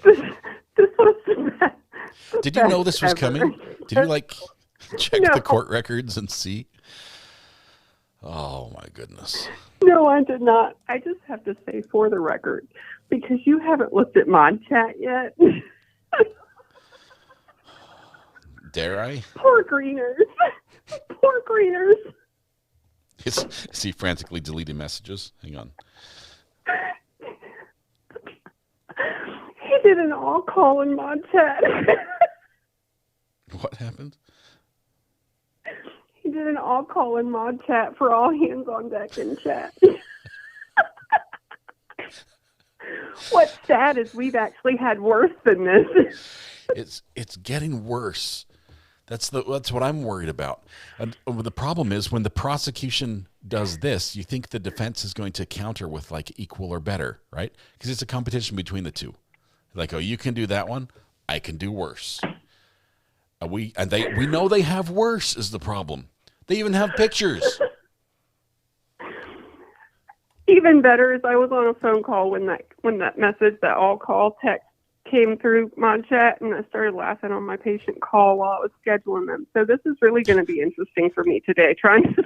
This was the Did you know this was coming? Did you check the court records and see? Oh my goodness. No, I did not. I just have to say for the record, because you haven't looked at mod chat yet. Dare I? Poor greeners. Poor greeners. Is he frantically deleting messages? Hang on. He did an all-call in mod chat. What happened? He did an all-call in mod chat for all hands on deck in chat. What's sad is we've actually had worse than this. It's getting worse. That's what I'm worried about. And the problem is when the prosecution does this, you think the defense is going to counter with like equal or better, right? Because it's a competition between the two. Like, oh, you can do that one, I can do worse. We know they have worse is the problem. They even have pictures. Even better is I was on a phone call when that message, that all call text came through mod chat, and I started laughing on my patient call while I was scheduling them. So this is really going to be interesting for me today, trying to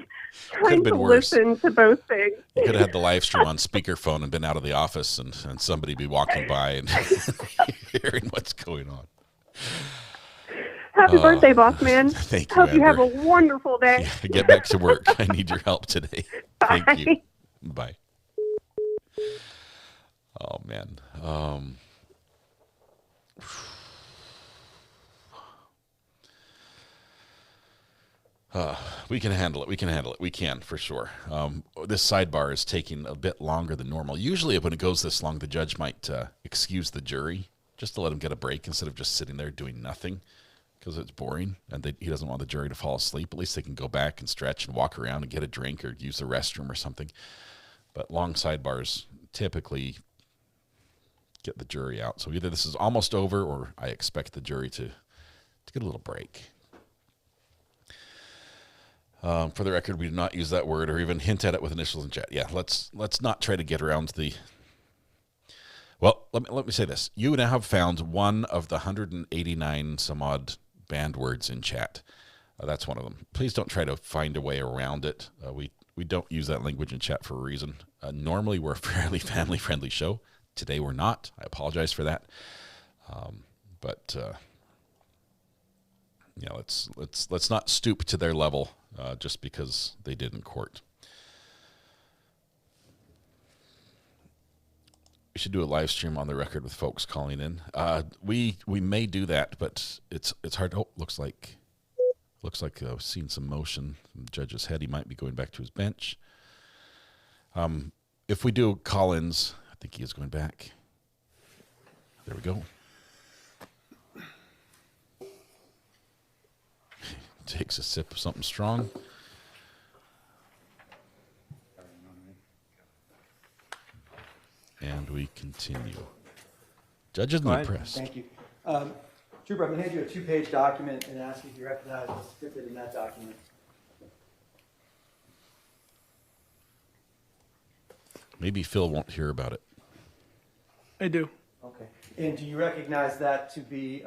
listen to both things. You could have had the live stream on speakerphone and been out of the office, and somebody be walking by and hearing what's going on. Happy birthday, boss man. Thank you, Hope you Amber. have a wonderful day. Yeah, get back to work. I need your help today. Thank you. Bye. Oh, man. We can handle it. We can, for sure. This sidebar is taking a bit longer than normal. Usually when it goes this long, the judge might excuse the jury just to let them get a break instead of just sitting there doing nothing because it's boring and he doesn't want the jury to fall asleep. At least they can go back and stretch and walk around and get a drink or use the restroom or something. But long sidebars typically get the jury out. So either this is almost over or I expect the jury to get a little break. For the record, we do not use that word or even hint at it with initials in chat. Yeah, let's not try to get around the... Well, let me say this. You now have found one of the 189 some odd banned words in chat. That's one of them. Please don't try to find a way around it. We don't use that language in chat for a reason. Normally, we're a fairly family-friendly show. Today, we're not. I apologize for that. Yeah, let's not stoop to their level just because they did in court. We should do a live stream on the record with folks calling in. We may do that, but it's hard. Oh, looks like I've seen some motion from the judge's head. He might be going back to his bench. If we do call-ins, I think he is going back. There we go. Takes a sip of something strong. And we continue. Judge is not pressed. Thank you. Trooper, I'm going to hand you a 2-page document and ask you if you recognize what's scripted in that document. Maybe Phil won't hear about it. I do. Okay. And do you recognize that to be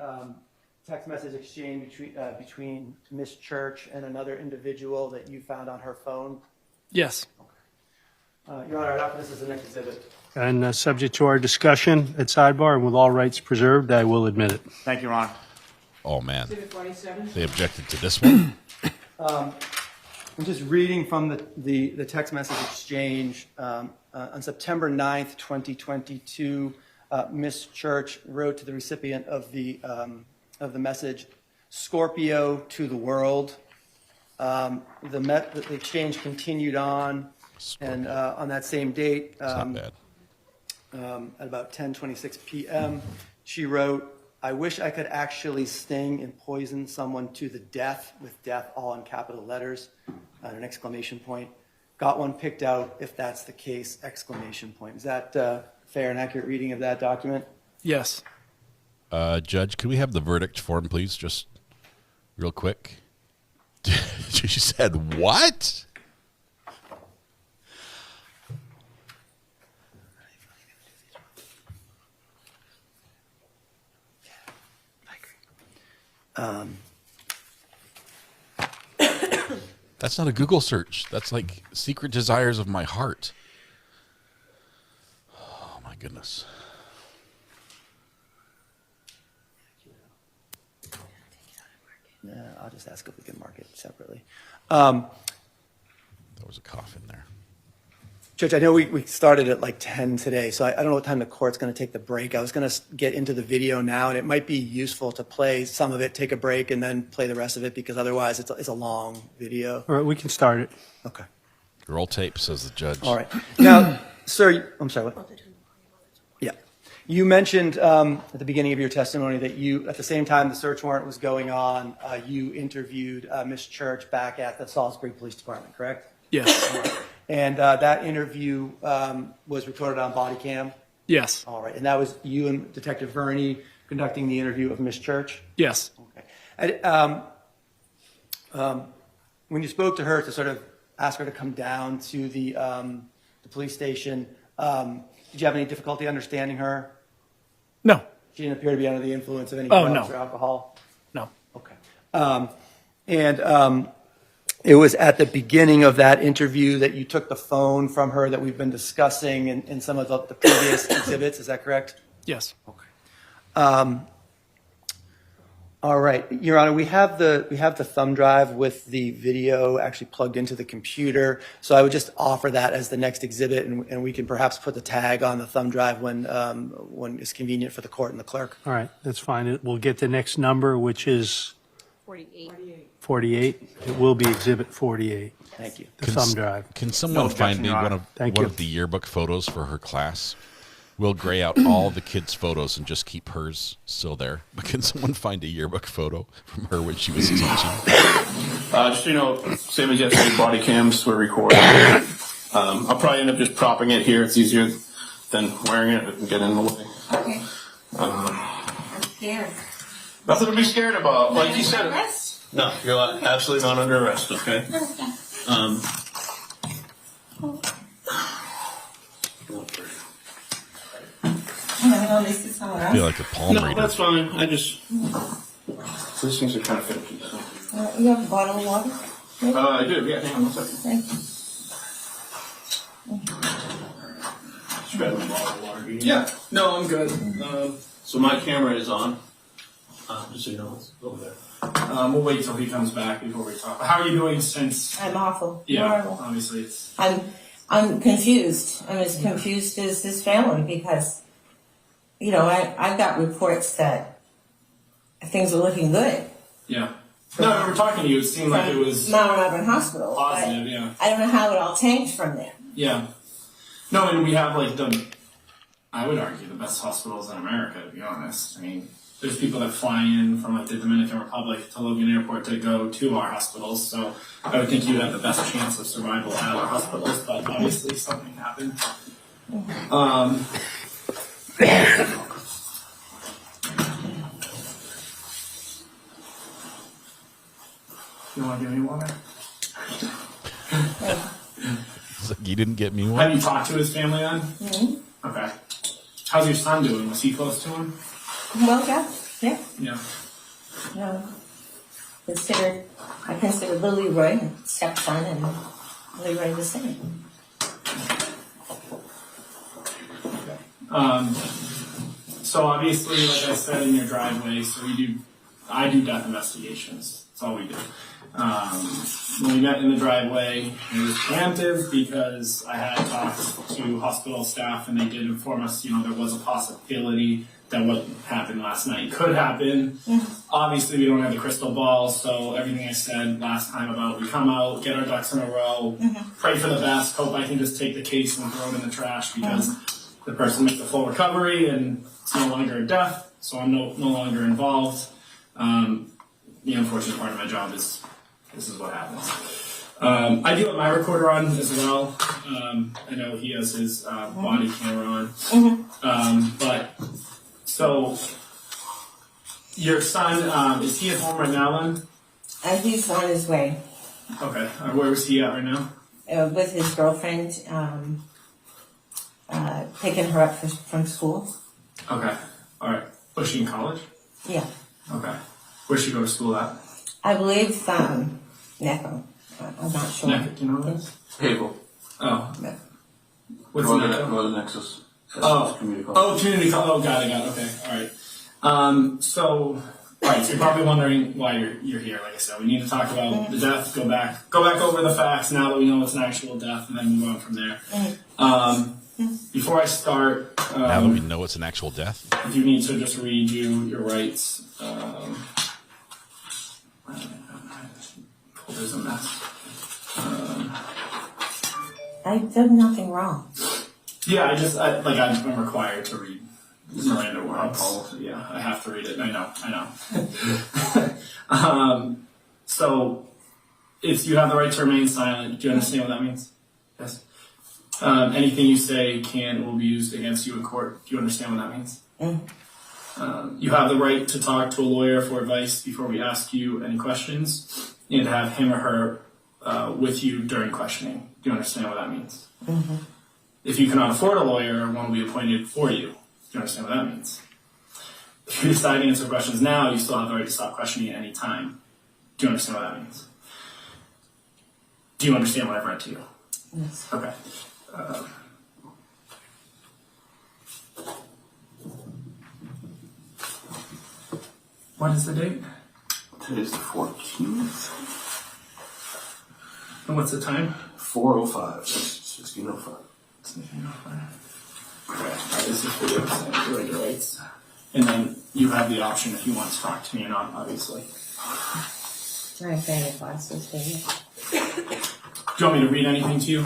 text message exchange between Miss Church and another individual that you found on her phone? Yes. Okay. Your Honor, I offer this as the next exhibit. And subject to our discussion at sidebar and with all rights preserved, I will admit it. Thank you, Your Honor. Oh, man. Exhibit 27. They objected to this one? I'm just reading from the text message exchange. On September 9th, 2022, Miss Church wrote to the recipient of the message, "Scorpio to the world." The exchange continued on, and on that same date, not bad. at about 10:26 p.m., she wrote, "I wish I could actually sting and poison someone to the death," with death all in capital letters, and an exclamation point. "Got one picked out if that's the case," exclamation point. Is that fair and accurate reading of that document? Yes. Judge, could we have the verdict form, please, just real quick? She said, what? That's not a Google search. That's like secret desires of my heart. Oh, my goodness. I'll just ask if we can mark it separately. There was a cough in there. Judge, I know we started at like 10 today, so I don't know what time the court's going to take the break. I was going to get into the video now, and it might be useful to play some of it, take a break, and then play the rest of it, because otherwise it's a long video. All right, we can start it. Okay. Roll tape, says the judge. All right. Now, sir, I'm sorry, what? Yeah. You mentioned at the beginning of your testimony that you, at the same time the search warrant was going on, you interviewed Ms. Church back at the Salisbury Police Department, correct? Yes. And that interview was recorded on body cam? Yes. All right. And that was you and Detective Verney conducting the interview of Ms. Church? Yes. Okay. And, when you spoke to her to sort of ask her to come down to the police station, did you have any difficulty understanding her? No. She didn't appear to be under the influence of any Oh, drugs no. or alcohol? No. Okay. It was at the beginning of that interview that you took the phone from her that we've been discussing in some of the previous exhibits. Is that correct? Yes. Okay. All right, Your Honor, we have the thumb drive with the video actually plugged into the computer. So I would just offer that as the next exhibit, and we can perhaps put the tag on the thumb drive when it's convenient for the court and the clerk. All right, that's fine. We'll get the next number, which is 48. It will be Exhibit 48. Thank you. The thumb drive. Can someone find me one of the yearbook photos for her class? We'll gray out all the kids' photos and just keep hers still there. But can someone find a yearbook photo from her when she was teaching? Just, same as yesterday, body cams were recorded. I'll probably end up just propping it here. It's easier than wearing it and getting in the way. Okay. I'm scared. Nothing to be scared about. Like you said. No, you're absolutely not under arrest, okay? I feel like a palm reader. No, that's fine. These things are kind of finicky. So. You have a bottle of water? I do, yeah. Hang on 1 second. Thank you. Just grab a bottle of water. Yeah, no, I'm good. So my camera is on. Just so you know, it's over there. We'll wait till he comes back before we talk. How are you doing since? I'm awful. Yeah, horrible. obviously it's. I'm confused. I'm as confused as this family because, I got reports that things were looking good. Yeah. No, when we were talking to you, it seemed like it was Mount Auburn Hospital. Positive, yeah. I don't know how it all changed from there. Yeah. No, and we have I would argue, the best hospitals in America, to be honest. I mean, there's people that fly in from the Dominican Republic to Logan Airport to go to our hospitals, so I would think you'd have the best chance of survival at our hospitals, but obviously something happened. You want to give me water? It's like, you didn't get me one? Have you talked to his family then? Mm-hmm. Okay. How's your son doing? Was he close to him? Well, yeah. Yeah. I consider Lily Roy stepson and Leroy the same. So obviously, like I said in your driveway, I do death investigations. That's all we do. When we met in the driveway, it was preemptive because I had talked to hospital staff and they did inform us, there was a possibility that what happened last night could happen. Obviously, we don't have the crystal ball, so everything I said last time about we come out, get our ducks in a row, pray for the best, hope I can just take the case and throw it in the trash because the person makes a full recovery and it's no longer a death, so I'm no longer involved. The unfortunate part of my job is this is what happens. I do have my recorder on as well. I know he has his body camera on. So your son, is he at home right now then? He's on his way. Okay. Where is he at right now? With his girlfriend, picking her up from school. Okay. All right. Was she in college? Yeah. Okay. Where'd she go to school at? I believe NECO. I'm not sure. NECO, do you know what it is? Havel. Oh. No. What's NECO? Northern Nexus. Community college. Oh, community college. Oh, got it. Okay. All right. So All right, so you're probably wondering why you're here. Like I said, we need to talk about the death. Go back over the facts now that we know it's an actual death, and then move on from there. Before I start, now that we know it's an actual death, I do need to just read you your rights. There's a mess. I've done nothing wrong. Yeah, I'm required to read Miranda words. Yeah, I have to read it. I know. So, you have the right to remain silent. Do you understand what that means? Yes. Anything you say can or will be used against you in court. Do you understand what that means? You have the right to talk to a lawyer for advice before we ask you any questions, and to have him or her with you during questioning. Do you understand what that means? If you cannot afford a lawyer, one will be appointed for you. Do you understand what that means? If you decide to answer questions now, you still have the right to stop questioning at any time. Do you understand what that means? Do you understand what I've read to you? Yes. Okay. What is the date? Today's the 14th. And what's the time? 4:05. 16:05. 16:05. Okay. Alright, this is for you. Rights. And then you have the option if you want to talk to me or not, obviously. My family classes, baby. Do you want me to read anything to you?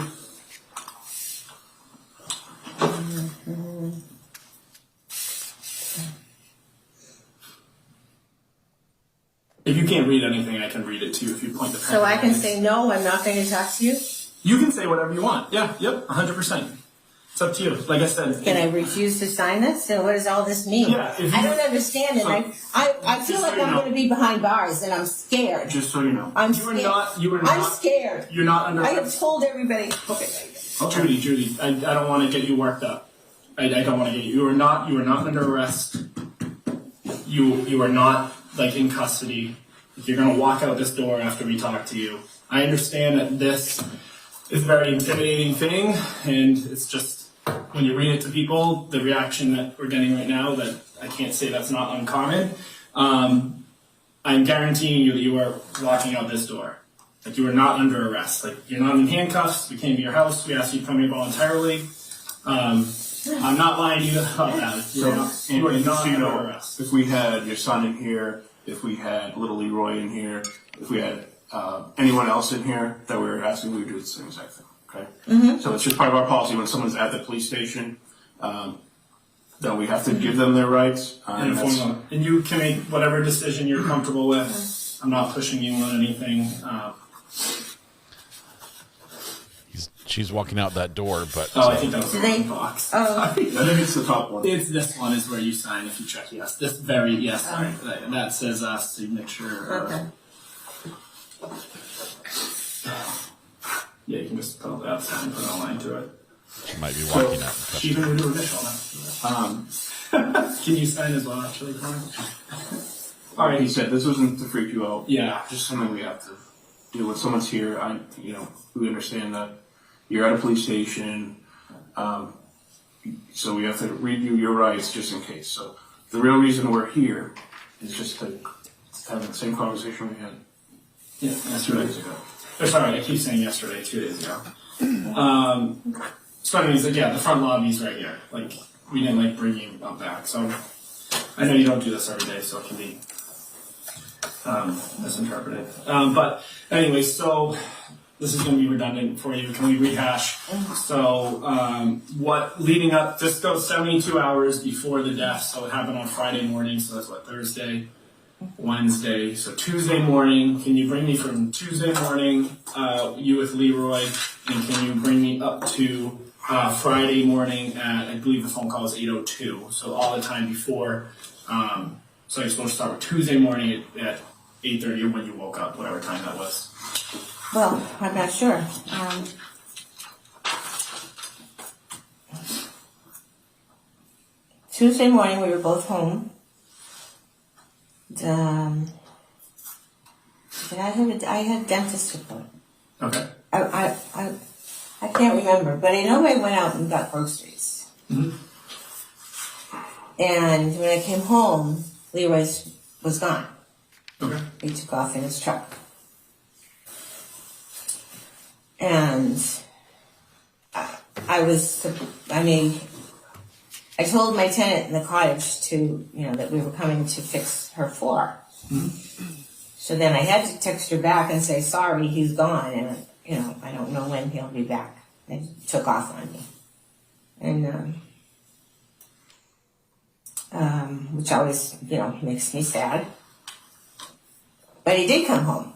If you can't read anything, I can read it to you if you point the pen. So I can say, no, I'm not going to talk to you? You can say whatever you want. Yeah, yep, 100%. It's up to you. Like I said. Can I refuse to sign this? And what does all this mean? Yeah, I don't understand it. I feel like I'm going to be behind bars and I'm scared. Just so you know. I'm scared. I'm scared. You're not under. I have told everybody. Okay. Judy, I don't want to get you worked up. I don't want to get you. You are not under arrest. You are not in custody. If you're going to walk out this door after we talk to you, I understand that this is a very intimidating thing, and it's just when you read it to people, the reaction that we're getting right now, that I can't say that's not uncommon. I'm guaranteeing you that you are walking out this door. You are not under arrest. You're not in handcuffs. We came to your house. We asked you to come here voluntarily. I'm not lying to you about that. You are not under arrest. If we had your son in here, if we had little Leroy in here, if we had anyone else in here that we were asking, we would do the same exact thing. Okay? So it's just part of our policy when someone's at the police station, that we have to give them their rights. And you can make whatever decision you're comfortable with. I'm not pushing you on anything. She's walking out that door, but... I think that was the wrong box. I think it's the top one. It's this one is where you sign if you check yes. Sorry. That says signature. Okay. Yeah, you can just put all that sign and put a line to it. She might be walking out. She can do initial now. Can you sign as well, actually, Brian? All right, he said this wasn't to freak you out. Yeah. Just something we have to do when someone's here. We understand that you're at a police station, so we have to read you your rights just in case. So the real reason we're here is just to have the same conversation we had. Yeah, 2 days ago. Sorry, I keep saying yesterday, 2 days ago. So anyways, the front lobby's right here. We didn't bring you up back. So I know you don't do this every day, so it can be misinterpreted. But anyway, so this is going to be redundant for you. Can we rehash? So leading up, this goes 72 hours before the death. So it happened on Friday morning. So that's Thursday, Wednesday. So Tuesday morning, can you bring me from Tuesday morning, you with Leroy, and can you bring me up to Friday morning at, I believe the phone call was 8:02. So all the time before. So you're supposed to start with Tuesday morning at 8:30 or when you woke up, whatever time that was. Well, I'm not sure. Tuesday morning, we were both home. I had dentist appointment. Okay. I can't remember, but I know I went out and got groceries. Mm-hmm. And when I came home, Leroy's was gone. Okay. He took off in his truck. And I told my tenant in the cottage that we were coming to fix her floor. So then I had to text her back and say, sorry, he's gone, and I don't know when he'll be back. It took off on me. And, which always, makes me sad. But he did come home.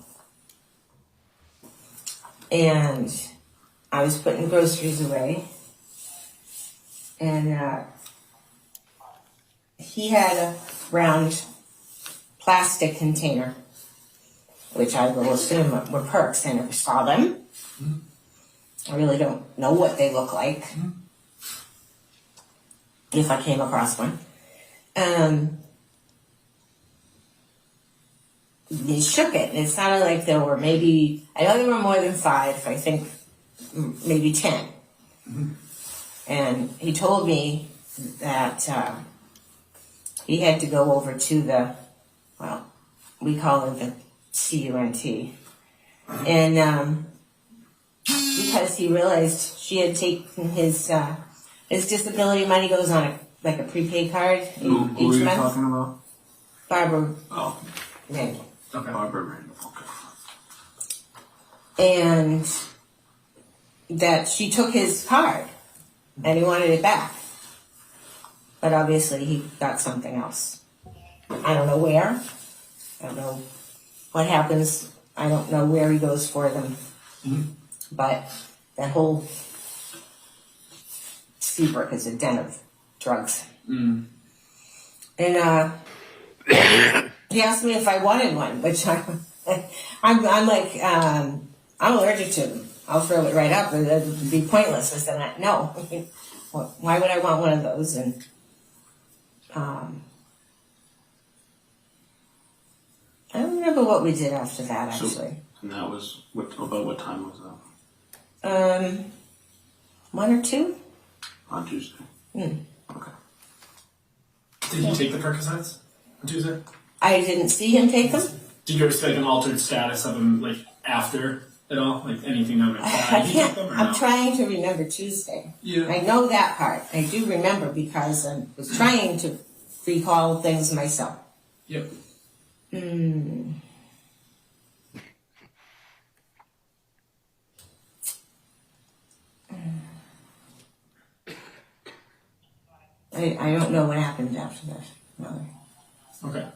And I was putting groceries away. And he had a round plastic container, which I will assume were perks. I never saw them. I really don't know what they look like, if I came across one. He shook it, and it sounded like there were I know there were more than 5, I think maybe 10. And he told me that he had to go over to we call it the CUNT. And because he realized she had taken his disability money goes on a prepaid card each month. Who are you talking about? Barbara. Oh. Randall. Okay. Barbara Randall. Okay. And that she took his card and he wanted it back. But obviously he got something else. I don't know where. I don't know what happens. I don't know where he goes for them. But that whole Seabrook is a den of drugs. And he asked me if I wanted one, which I'm like, I'm allergic to them. I'll throw it right up. It would be pointless. I said, no. Why would I want one of those? And I don't remember what we did after that, actually. And that was, about what time was that? 1 or 2? On Tuesday. Okay. Did he take the Percocets on Tuesday? I didn't see him take them. Did you ever see an altered status of him after at all? Anything of it? I'm trying to remember Tuesday. Yeah. I know that part. I do remember because I was trying to recall things myself. Yep. I don't know what happened after that. No. Okay.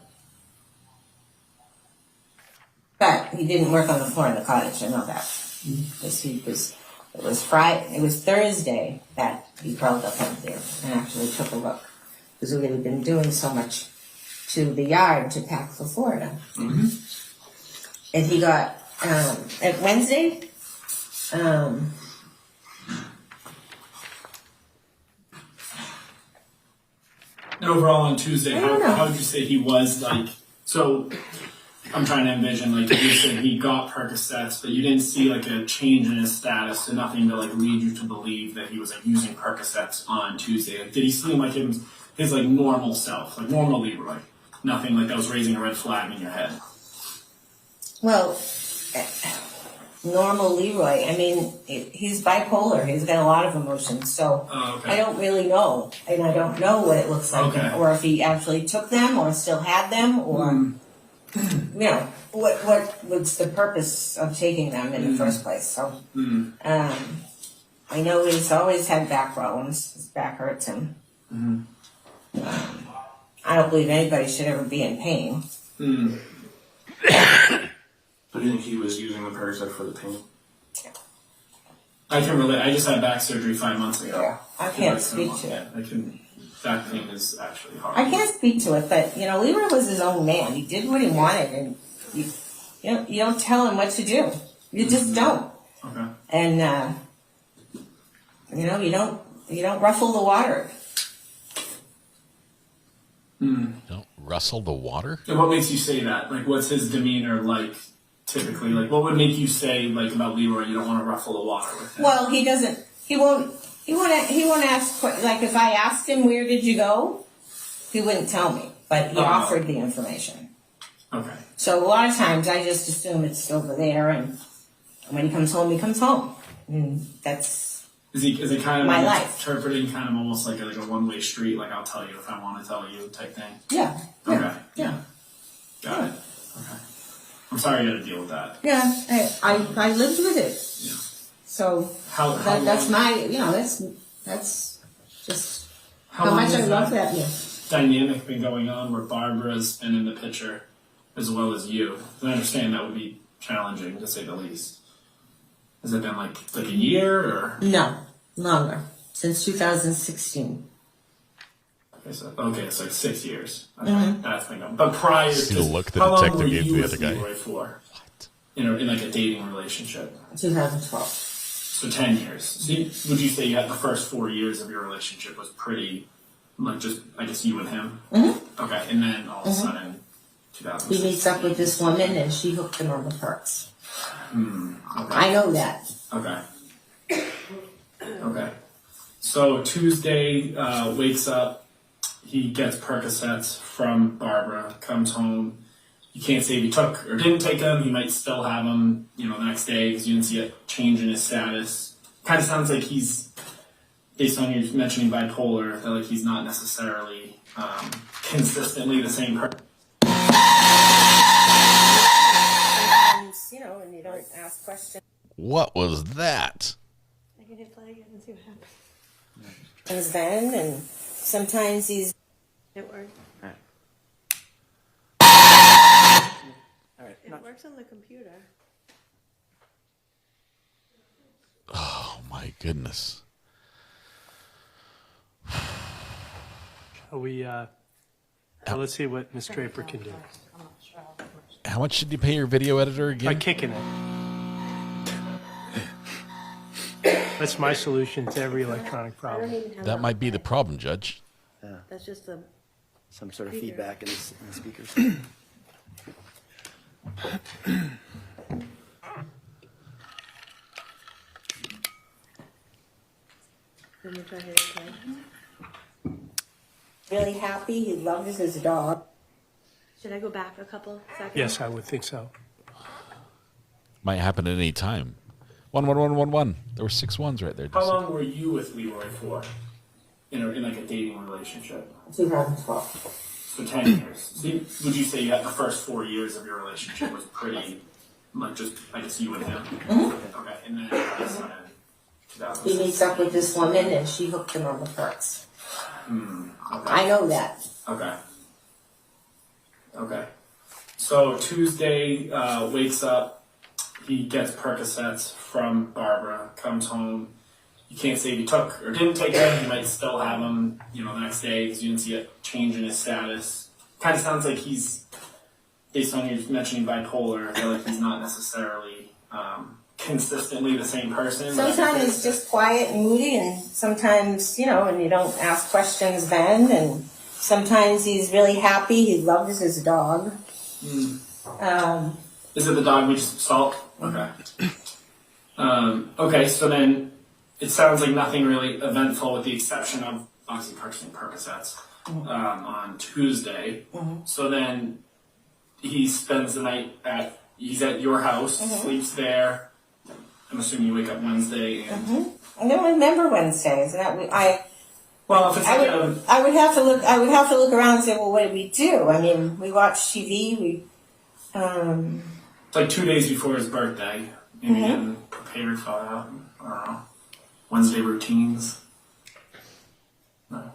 But he didn't work on the floor in the cottage. I know that. It was Thursday that he crawled up out there and actually took a look, because we had been doing so much to the yard to pack for Florida. And he got at Wednesday. And overall on Tuesday, how would you say he was so I'm trying to envision, you said he got Percocets, but you didn't see a change in his status, so nothing to lead you to believe that he was using Percocets on Tuesday. Did he seem like his normal self, normal Leroy? Nothing that was raising a red flag in your head? Well, normal Leroy, he's bipolar. He's got a lot of emotions, so I don't really know. And I don't know what it looks like, or if he actually took them or still had them, or, what was the purpose of taking them in the first place. So I know he's always had back problems. His back hurts him. I don't believe anybody should ever be in pain. But do you think he was using the Percocet for the pain? I can relate. I just had back surgery 5 months ago. Yeah, I can't speak to it. Back pain is actually hard. I can't speak to it, but Leroy was his own man. He did what he wanted, and you don't tell him what to do. You just don't. Okay. And you don't ruffle the water. Don't rustle the water? And what makes you say that? What's his demeanor like? Typically, what would make you say about Leroy? You don't want to ruffle the water with him. Well, he doesn't. He won't ask. If I asked him where did you go, he wouldn't tell me. But he offered the information. Okay. So a lot of times I just assume it's over there, and when he comes home, he comes home. And that's Is it kind of my like life. interpreting kind of almost like a one-way street, like I'll tell you if I want to tell you type thing? Yeah. Okay. Yeah. Got it. Okay. I'm sorry you had to deal with that. Yeah, I lived with it. Yeah. So How that's long- my, that's just How how long much I has love that that. Yeah. dynamic been going on where Barbara's been in the picture as well as you? I understand that would be challenging to say the least. Has it been like a year or? No, longer. Since 2016. Okay, it's like 6 years. Okay, Mhm. that's been going. But prior See to the look the how long detective were gave to you the with other guy. Leroy for? What? In like a dating relationship. 2012. So 10 years. So would you say you had the first 4 years of your relationship was pretty, like just I guess you and him? Mm-hmm. Okay, and then all of a Mhm. sudden, 2000. He meets up with this woman and she hooked him on the perks. Okay. I know that. Okay. Okay. So Tuesday, wakes up, he gets Percocets from Barbara, comes home. You can't say if he took or didn't take them. He might still have them, the next day because you didn't see a change in his status. Kind of sounds like he's, based on you mentioning bipolar, that like he's not necessarily consistently the same person. Sometimes, and you don't ask questions. What was that? I can hit play again and see what happens. Then, and sometimes he's. It works. All right. It works on the computer. Oh my goodness. Let's see what Ms. Draper can do. How much did you pay your video editor again? By kicking it. That's my solution to every electronic problem. That might be the problem, Judge. That's just a. Some sort of feedback in the speakers. Let me try to hit play. Really happy. He loves his dog. Should I go back a couple seconds? Yes, I would think so. Might happen at any time. 11111. There were 6 ones right there. How long were you with Leroy for? In like a dating relationship? 2012. So 10 years. So would you say you had the first 4 years of your relationship was pretty, like just, I guess you and him? Mm-hmm. Okay, and then all of a sudden, He 2006. meets up with this woman and she hooked him on the perks. Okay. I know that. Okay. Okay. So Tuesday, wakes up, he gets Percocets from Barbara, comes home. You can't say if he took or didn't take them. He might still have them, the next day because you didn't see a change in his status. Kind of sounds like he's, based on you mentioning bipolar, I feel like he's not necessarily consistently the same person. Sometimes he's just quiet and moody, and sometimes, and you don't ask questions then, and sometimes he's really happy. He loves his dog. Is it the dog we just salt? Okay. Okay, so then it sounds like nothing really eventful with the exception of obviously purchasing Percocets on Tuesday. So then he spends the night he's at your house, sleeps there. I'm assuming you wake up Wednesday and I don't remember Wednesdays. well, if it's I would have to look. I would have to look around and say, well, what did we do? I mean, we watched TV. It's like 2 days before his birthday. Maybe getting prepared for that. I don't know. Wednesday routines. No.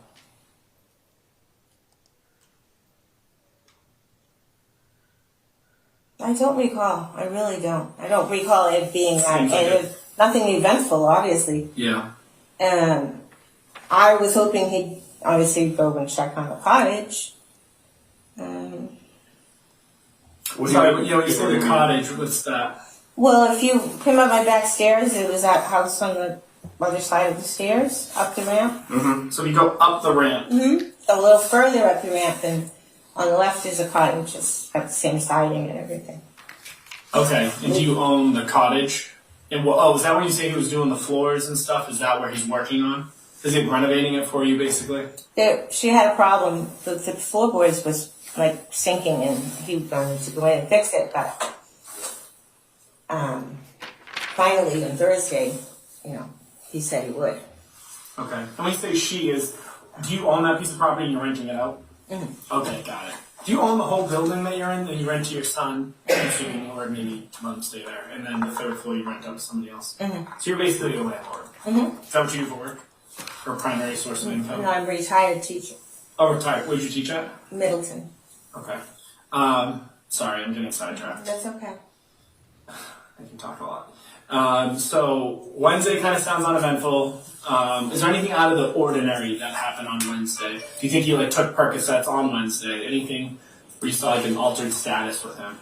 I don't recall. I really don't. I don't recall it being nothing eventful, obviously. Yeah. I was hoping he'd obviously go and check on the cottage. Sorry, you say the cottage. What's that? Well, if you came up my back stairs, it was that house on the other side of the stairs, up the ramp. So you go up the ramp. A little further up the ramp, and on the left is a cottage. It's got the same siding and everything. Okay. And do you own the cottage? And is that when you say he was doing the floors and stuff? Is that where he's working on? Is it renovating it for you, basically? She had a problem. The floorboards was like sinking, and he wanted to go in and fix it. But finally, on Thursday, he said he would. Okay. And when you say she is, do you own that piece of property and you're renting it out? Mm-hmm. Okay, got it. Do you own the whole building that you're in, and you rent to your son, or maybe let him stay there, and then the third floor you rent out to somebody else? Mm-hmm. So you're basically a landlord. Mm-hmm. Is that what you do for work? Or a primary source of income? No, I'm a retired teacher. Oh, retired. Where did you teach at? Middleton. Okay. Sorry, I'm getting sidetracked. That's okay. I can talk a lot. So Wednesday kind of sounds uneventful. Is there anything out of the ordinary that happened on Wednesday? Do you think you took Percocets on Wednesday? Anything where you saw an altered status with him?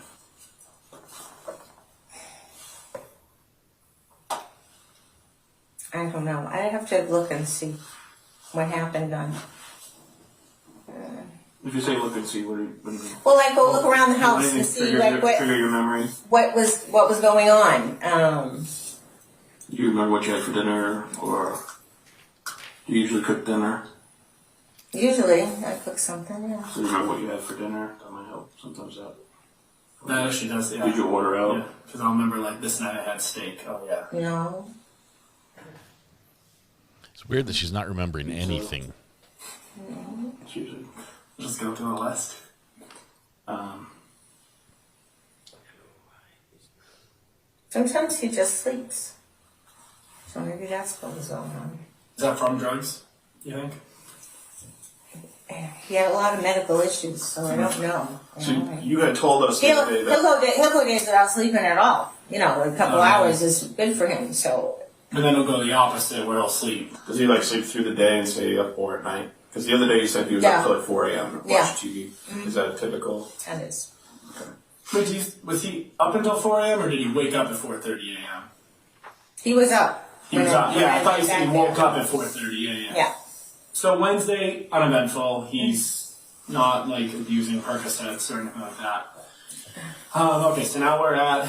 I don't know. I have to look and see what happened on. If you say look and see, what do you mean? Well, go look around the house and see trigger your memory. what was going on. Do you remember what you had for dinner, or do you usually cook dinner? Usually, I cook something. Yeah. So you remember what you had for dinner? That might help. Sometimes that. That actually does. Yeah. Did you order out? Yeah, because I'll remember this night I had steak. Oh yeah. No. It's weird that she's not remembering anything. Just go to a list. Sometimes he just sleeps. So maybe that's what was going on. Is that from drugs, you think? He had a lot of medical issues, so I don't know. So you had told us He'll the other day that... He'll go days without sleeping at all. A couple hours is good for him, so... And then he'll go the opposite, where he'll sleep. Does he sleep through the day and stay up more at night? Because the other day you said he was up till 4 a.m. to watch TV. Mm-hmm. Is that typical? That is. Okay. Wait, was he up until 4 a.m. or did he wake up at 4:30 a.m.? He was up. He was up. Yeah, I thought you said he woke up at 4:30 a.m. Yeah. So Wednesday, uneventful. He's not abusing Percocets or anything like that. Okay, so now we're at.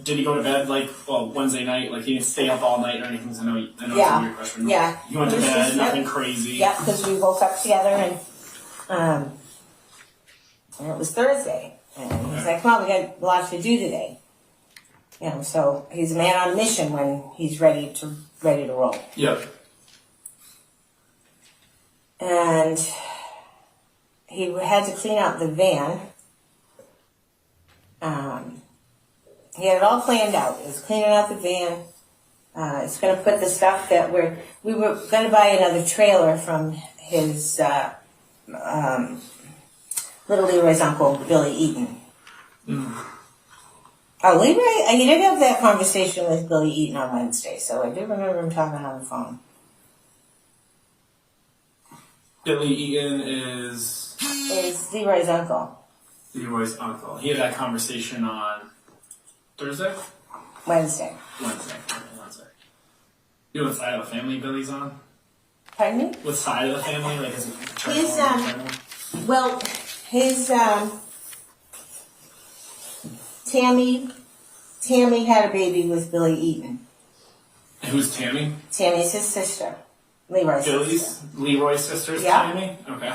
Did he go to bed Wednesday night? He didn't stay up all night or anything? I know it's a weird question. Yeah. He went to bed, nothing crazy. Yeah, because we woke up together and it was Thursday. And he's like, "Well, we got a lot to do today." So he's a man on a mission when he's ready to roll. Yep. And he had to clean out the van. He had it all planned out. He was cleaning out the van. He's going to put the stuff that we were going to buy another trailer from his little Leroy's uncle, Billy Eaton. Mm. Oh, Leroy, he did have that conversation with Billy Eaton on Wednesday, so I do remember him talking on the phone. Billy Eaton is Leroy's uncle. Leroy's uncle. He had that conversation on Thursday? Wednesday. Wednesday. You know what side of the family Billy's on? Pardon me? What side of the family? Is it He's, well, his, Tammy had a baby with Billy Eaton. And who's Tammy? Tammy's his sister. Leroy's sister. Leroy's sister's Tammy? Okay.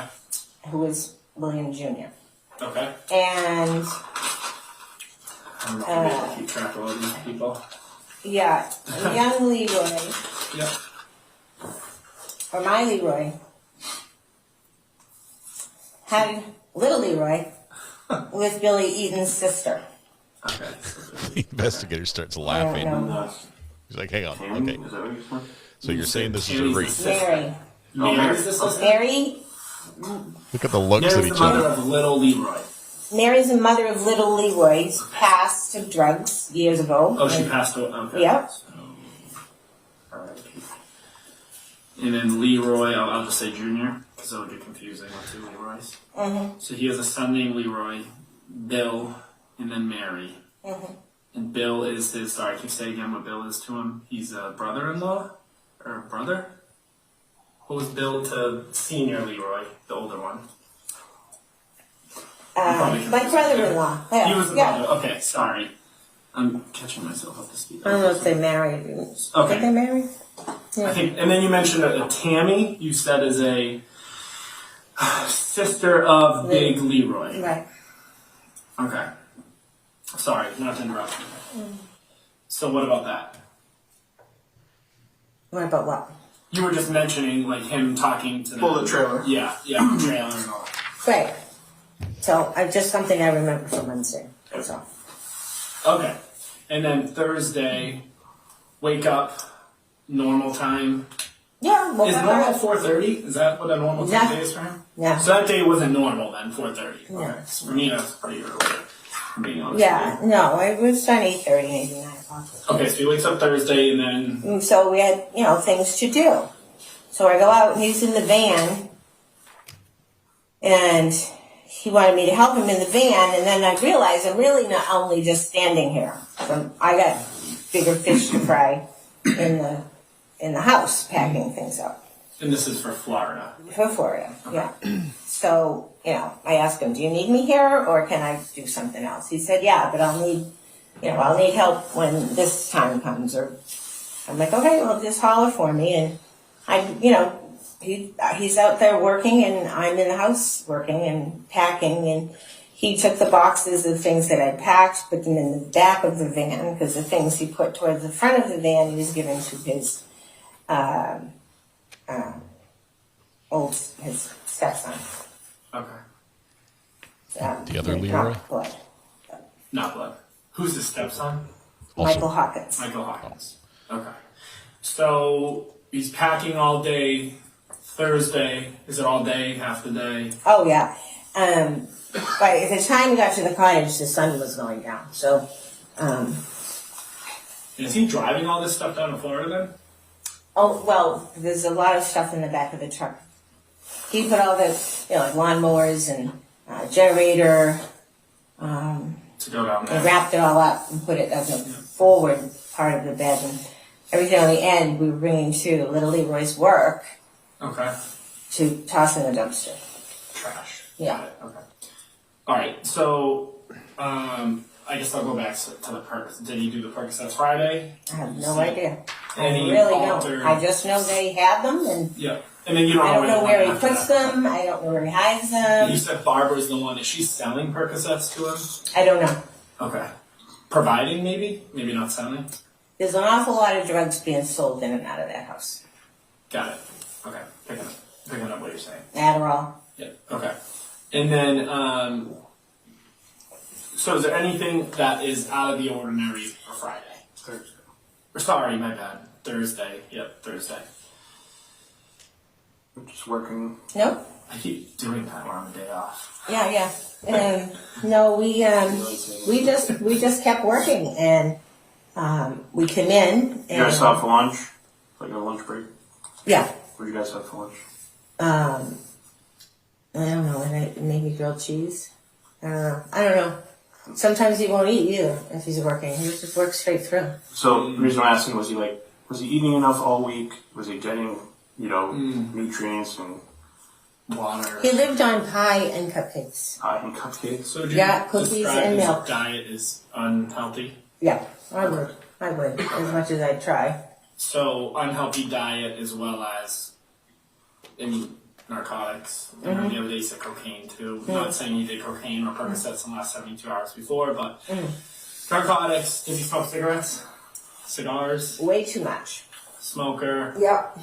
Who is William Jr. Okay. And... I don't know if I'll be able to keep track of all these people. Yeah, young Leroy. Yep. Or my Leroy. Had little Leroy with Billy Eaton's sister. Okay. The investigator starts laughing. He's like, hang on. Okay. So you're saying this is a race? Mary. Mary's the sister? Mary. Look at the looks of each other. Mary's the mother of little Leroy. Mary's the mother of little Leroy's, passed of drugs years ago. Oh, she passed away? Okay. Yep. And then Leroy, I'll just say Junior, because that would get confusing with two Leroys. Mm-hmm. So he has a son named Leroy, Bill, and then Mary. Mm-hmm. And Bill is his, sorry, can you say again what Bill is to him? He's a brother-in-law? Or a brother? What was Bill to senior Leroy, the older one? My brother-in-law. Yeah. He was the brother. Okay, sorry. I'm catching myself up to speed. I don't know if they married. Okay. Did they marry? I think, and then you mentioned that Tammy, you said, is a sister of Big Leroy. Right. Okay. Sorry, not to interrupt you. So what about that? What about what? You were just mentioning like him talking to Pull the trailer. Yeah, the trailer and all. Right. So just something I remember from Wednesday. That's all. Okay. And then Thursday, wake up, normal time. Yeah. Is normal 4:30? Is that what a normal day is for him? Yeah. So that day wasn't normal then, 4:30. Yeah. Okay. So for me, that's pretty early. I'm being honest. Yeah. No, it was done 8:30, maybe 9 o'clock. Okay, so he wakes up Thursday and then. So we had, things to do. So I go out and he's in the van, and he wanted me to help him in the van, and then I realized I'm really not only just standing here. I got bigger fish to fry in the house, packing things up. And this is for Florida. For Florida, yeah. So, I asked him, do you need me here or can I do something else? He said, yeah, but I'll need help when this time comes. Or I'm like, okay, well, just holler for me. And he's out there working and I'm in the house working and packing. And he took the boxes of things that I packed, put them in the back of the van, because the things he put towards the front of the van he was giving to his his stepson. Okay. The other Leroy? Not blood. Not blood. Who's the stepson? Michael Hawkins. Michael Hawkins. Okay. So he's packing all day. Thursday, is it all day, half the day? Oh, yeah. By the time we got to the cottage, the sun was going down. So, And is he driving all this stuff down to Florida then? oh, well, there's a lot of stuff in the back of the truck. He put all the, like lawnmowers and generator, to go down there. and wrapped it all up and put it as a forward part of the bed. And everything on the end we were bringing to Little Leroy's work. Okay. To toss in the dumpster. Trash. Yeah. Okay. All right. So, I guess I'll go back to the Percocets. Did he do the Percocets Friday? I have no idea. I Any really altered- don't. I just know they have them, and Yeah. And then you don't I don't know where he after puts that. them. I don't know where he hides them. You said Barbara's the one. Is she selling Percocets to him? I don't know. Okay. Providing, maybe? Maybe not selling? There's an awful lot of drugs being sold in and out of that house. Got it. Okay. Picking up what you're saying. Adderall. Yeah. Okay. And then, so is there anything that is out of the ordinary for Friday? Thursday. Or sorry, my bad. Thursday. Yep, Thursday. Just working. Nope. I keep doing that when I'm a day off. Yeah. No, we just kept working, and we came in. You guys and have for lunch? Like a lunch break? Yeah. What do you guys have for lunch? I don't know. Maybe grilled cheese. I don't know. Sometimes he won't eat either if he's working. He just works straight through. So the reason I'm asking was he eating enough all week? Was he getting, nutrients and water? He lived on pie and cupcakes. Pie and cupcakes? So do Yeah, you cookies describe and his milk. diet is unhealthy? Yeah, I would, as much as I try. So unhealthy diet as well as any narcotics. The other day you said cocaine too. I'm not saying you did cocaine or Percocets in the last 72 hours before, but narcotics. Does he smoke cigarettes? Cigars? Way too much. Smoker? Yep.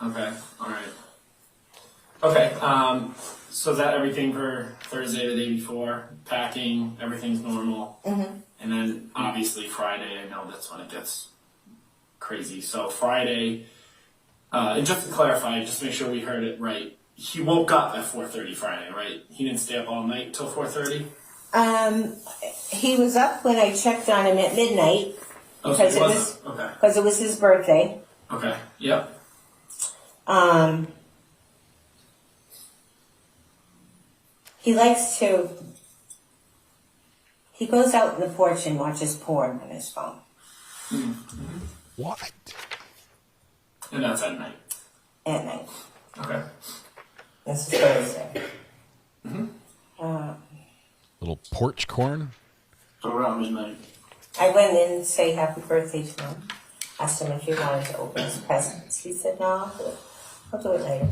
Okay, alright. Okay, so is that everything for Thursday, the day before? Packing, everything's normal. And then obviously Friday, I know that's when it gets crazy. So Friday, and just to clarify, just to make sure we heard it right, he woke up at 4:30 Friday, right? He didn't stay up all night till 4:30? He was up when I checked on him at midnight because it was okay. Because it was his birthday. Okay. Yep. He likes to. He goes out on the porch and watches porn on his phone. What? And that's at night. At night. Okay. This is Thursday. Little porch corn? So around midnight. I went in and say happy birthday to him. asked him if he wanted to open his presents. He said, no, I'll do it later.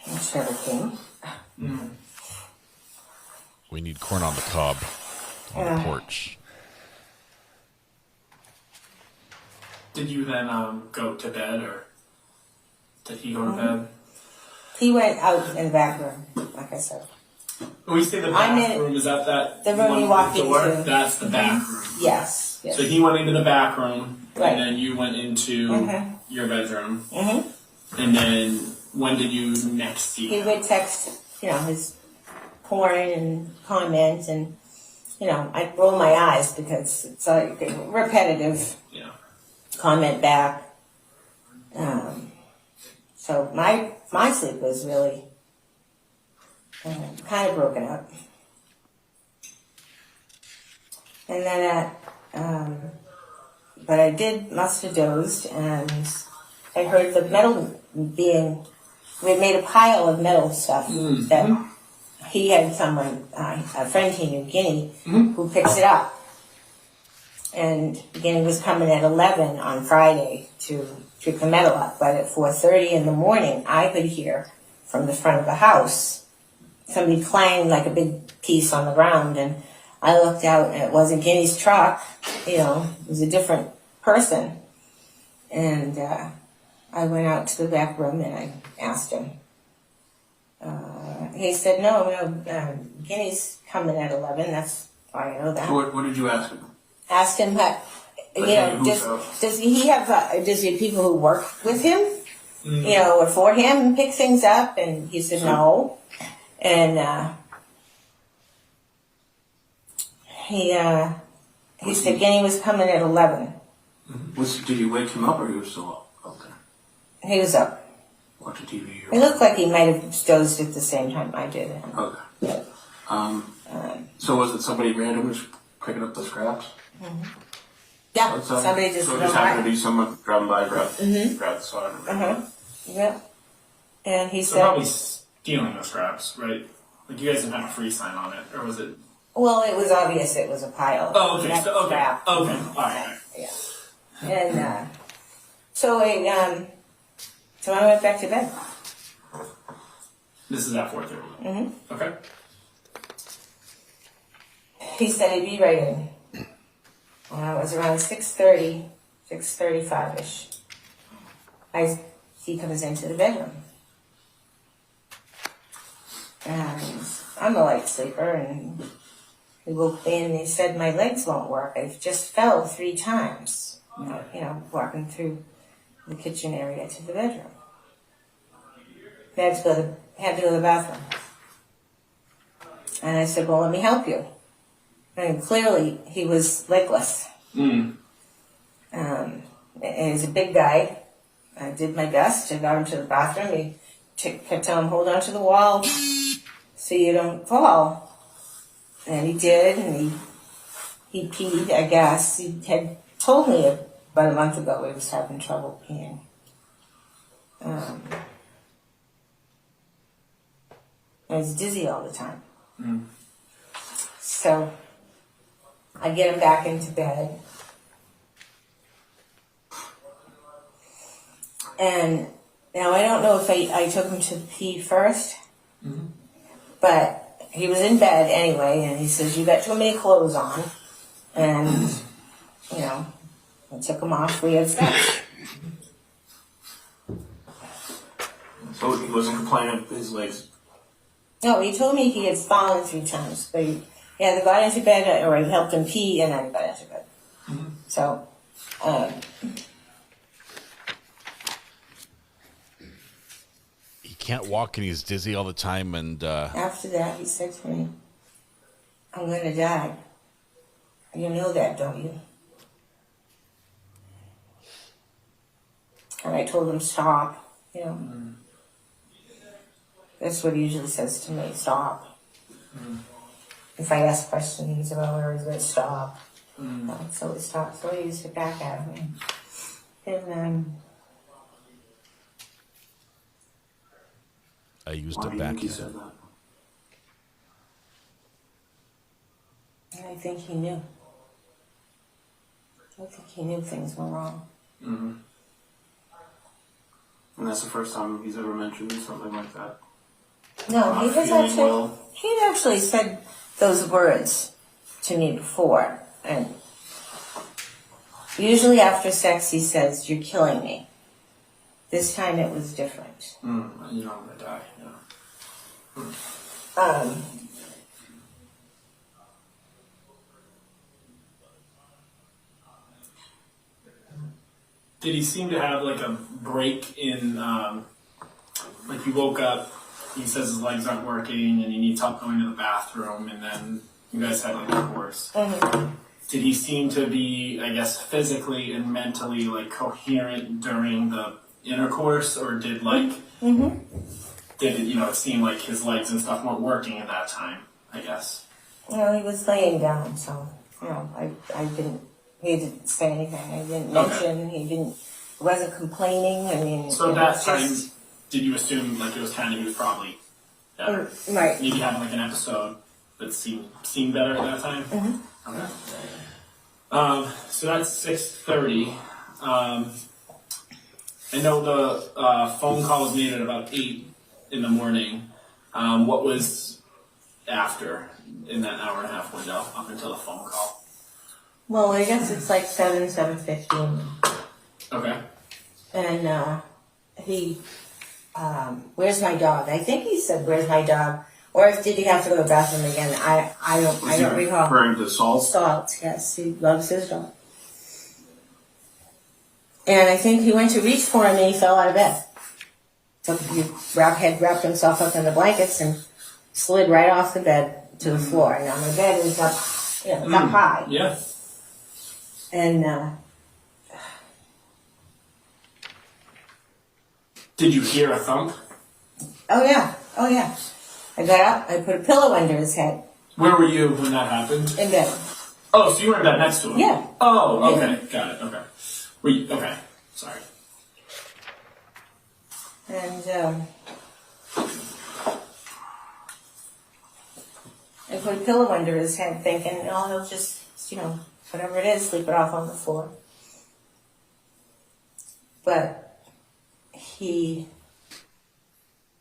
And Trevor came. We need corn on the cob on the porch. Did you then go to bed, or did he go to bed? He went out in the back room, like I said. When we say the bathroom, is that the room you walk into? That's the back room. Yes, yes. So he went into the back room, Right. and then you went into your bedroom. Mm-hmm. And then when did you next see He him? would text, his porn and comments, and, I'd roll my eyes because it's like repetitive comment back. So my sleep was really kind of broken up. And then but I must have dozed, and I heard the metal we had made a pile of metal stuff that he had someone, a friend he knew, Guinea, who picks it up. And Guinea was coming at 11 on Friday to pick the metal up, but at 4:30 in the morning, I could hear from the front of the house somebody clang like a big piece on the ground, and I looked out, and it wasn't Guinea's truck, it was a different person. And I went out to the back room and I asked him. He said, no, Guinea's coming at 11, that's why I know that. So what did you ask him? Asked him, does he have people who work with him, or for him and pick things up? And he said no. And he said Guinea was coming at 11. Did you wake him up, or he was still up there? He was up. Watching TV? It looked like he might have dozed at the same time I did. Okay. So was it somebody random who's picking up the scraps? Yeah, somebody just so it just happened to be someone driving by, grabbed the sign. Yeah. And he So said, probably stealing the scraps, right? Like you guys didn't have a free sign on it, or was it? well, it was obvious it was a pile. Oh, okay. Not So, okay. scrap. Okay. All right. Yeah. And so I went back to bed. This is at 4:30. Okay. He said he'd be right in. It was around 6:30, 6:35-ish. He comes into the bedroom. And I'm a light sleeper, and he woke me and he said, my legs won't work. I just fell 3 times, walking through the kitchen area to the bedroom. Had to go to the bathroom. And I said, well, let me help you. And clearly, he was legless. He's a big guy. I did my best. I got him to the bathroom. He kept telling him, hold on to the wall so you don't fall. And he did, and he peed, I guess. He had told me about a month ago he was having trouble peeing. I was dizzy all the time. So I get him back into bed. And now I don't know if I took him to pee first, but he was in bed anyway, and he says, you got too many clothes on. And, I took him off. We had sex. So he wasn't complaining of his legs? No, he told me he had fallen 3 times, but he either got into bed or I helped him pee and then he got into bed. So, He can't walk and he's dizzy all the time. And after that, he said to me, I'm going to die. You know that, don't you? And I told him, stop. That's what he usually says to me, stop. If I ask questions about where he's going to stop. So he stopped. So he used to back at me. And I used to back you. I think he knew. I think he knew things were wrong. Mm-hmm. And that's the first time he's ever mentioned something like that. No, he was feeling actually, well. he'd actually said those words to me before. And usually after sex he says, "You're killing me." This time it was different. You know I'm gonna die. Yeah. Did he seem to have like a break in, like he woke up, he says his legs aren't working and he needs help going to the bathroom, and then you guys had like a course. Mm-hmm. Did he seem to be, I guess, physically and mentally like coherent during the intercourse, or did like, did it, it seem like his legs and stuff weren't working at that time, I guess? Well, he was laying down, so, I didn't, he didn't say anything. I didn't mention, he wasn't complaining. I mean, so at that time, did you assume like it was kind of, he was probably better? Right. Maybe having like an episode that seemed better at that time? Mm-hmm. Okay. So that's 6:30. I know the phone call was made at about 8 in the morning. What was after in that hour and a half window up until the phone call? Well, I guess it's like 7:15. Okay. And he, where's my dog? I think he said, "Where's my dog?" Or did he have to go to the bathroom again? I don't recall. Referring to Salt? Salt, yes. He loves his dog. And I think he went to reach for him and he fell out of bed. So he had wrapped himself up in the blankets and slid right off the bed to the floor. Now my bed is up, up high. Yeah. And did you hear a thump? Oh yeah. I got up, I put a pillow under his head. Where were you when that happened? In bed. Oh, so you were in bed next to him? Yeah. Oh, okay. Got it. Okay. Were you, okay. Sorry. And I put a pillow under his head thinking, he'll just, whatever it is, sleep it off on the floor. But he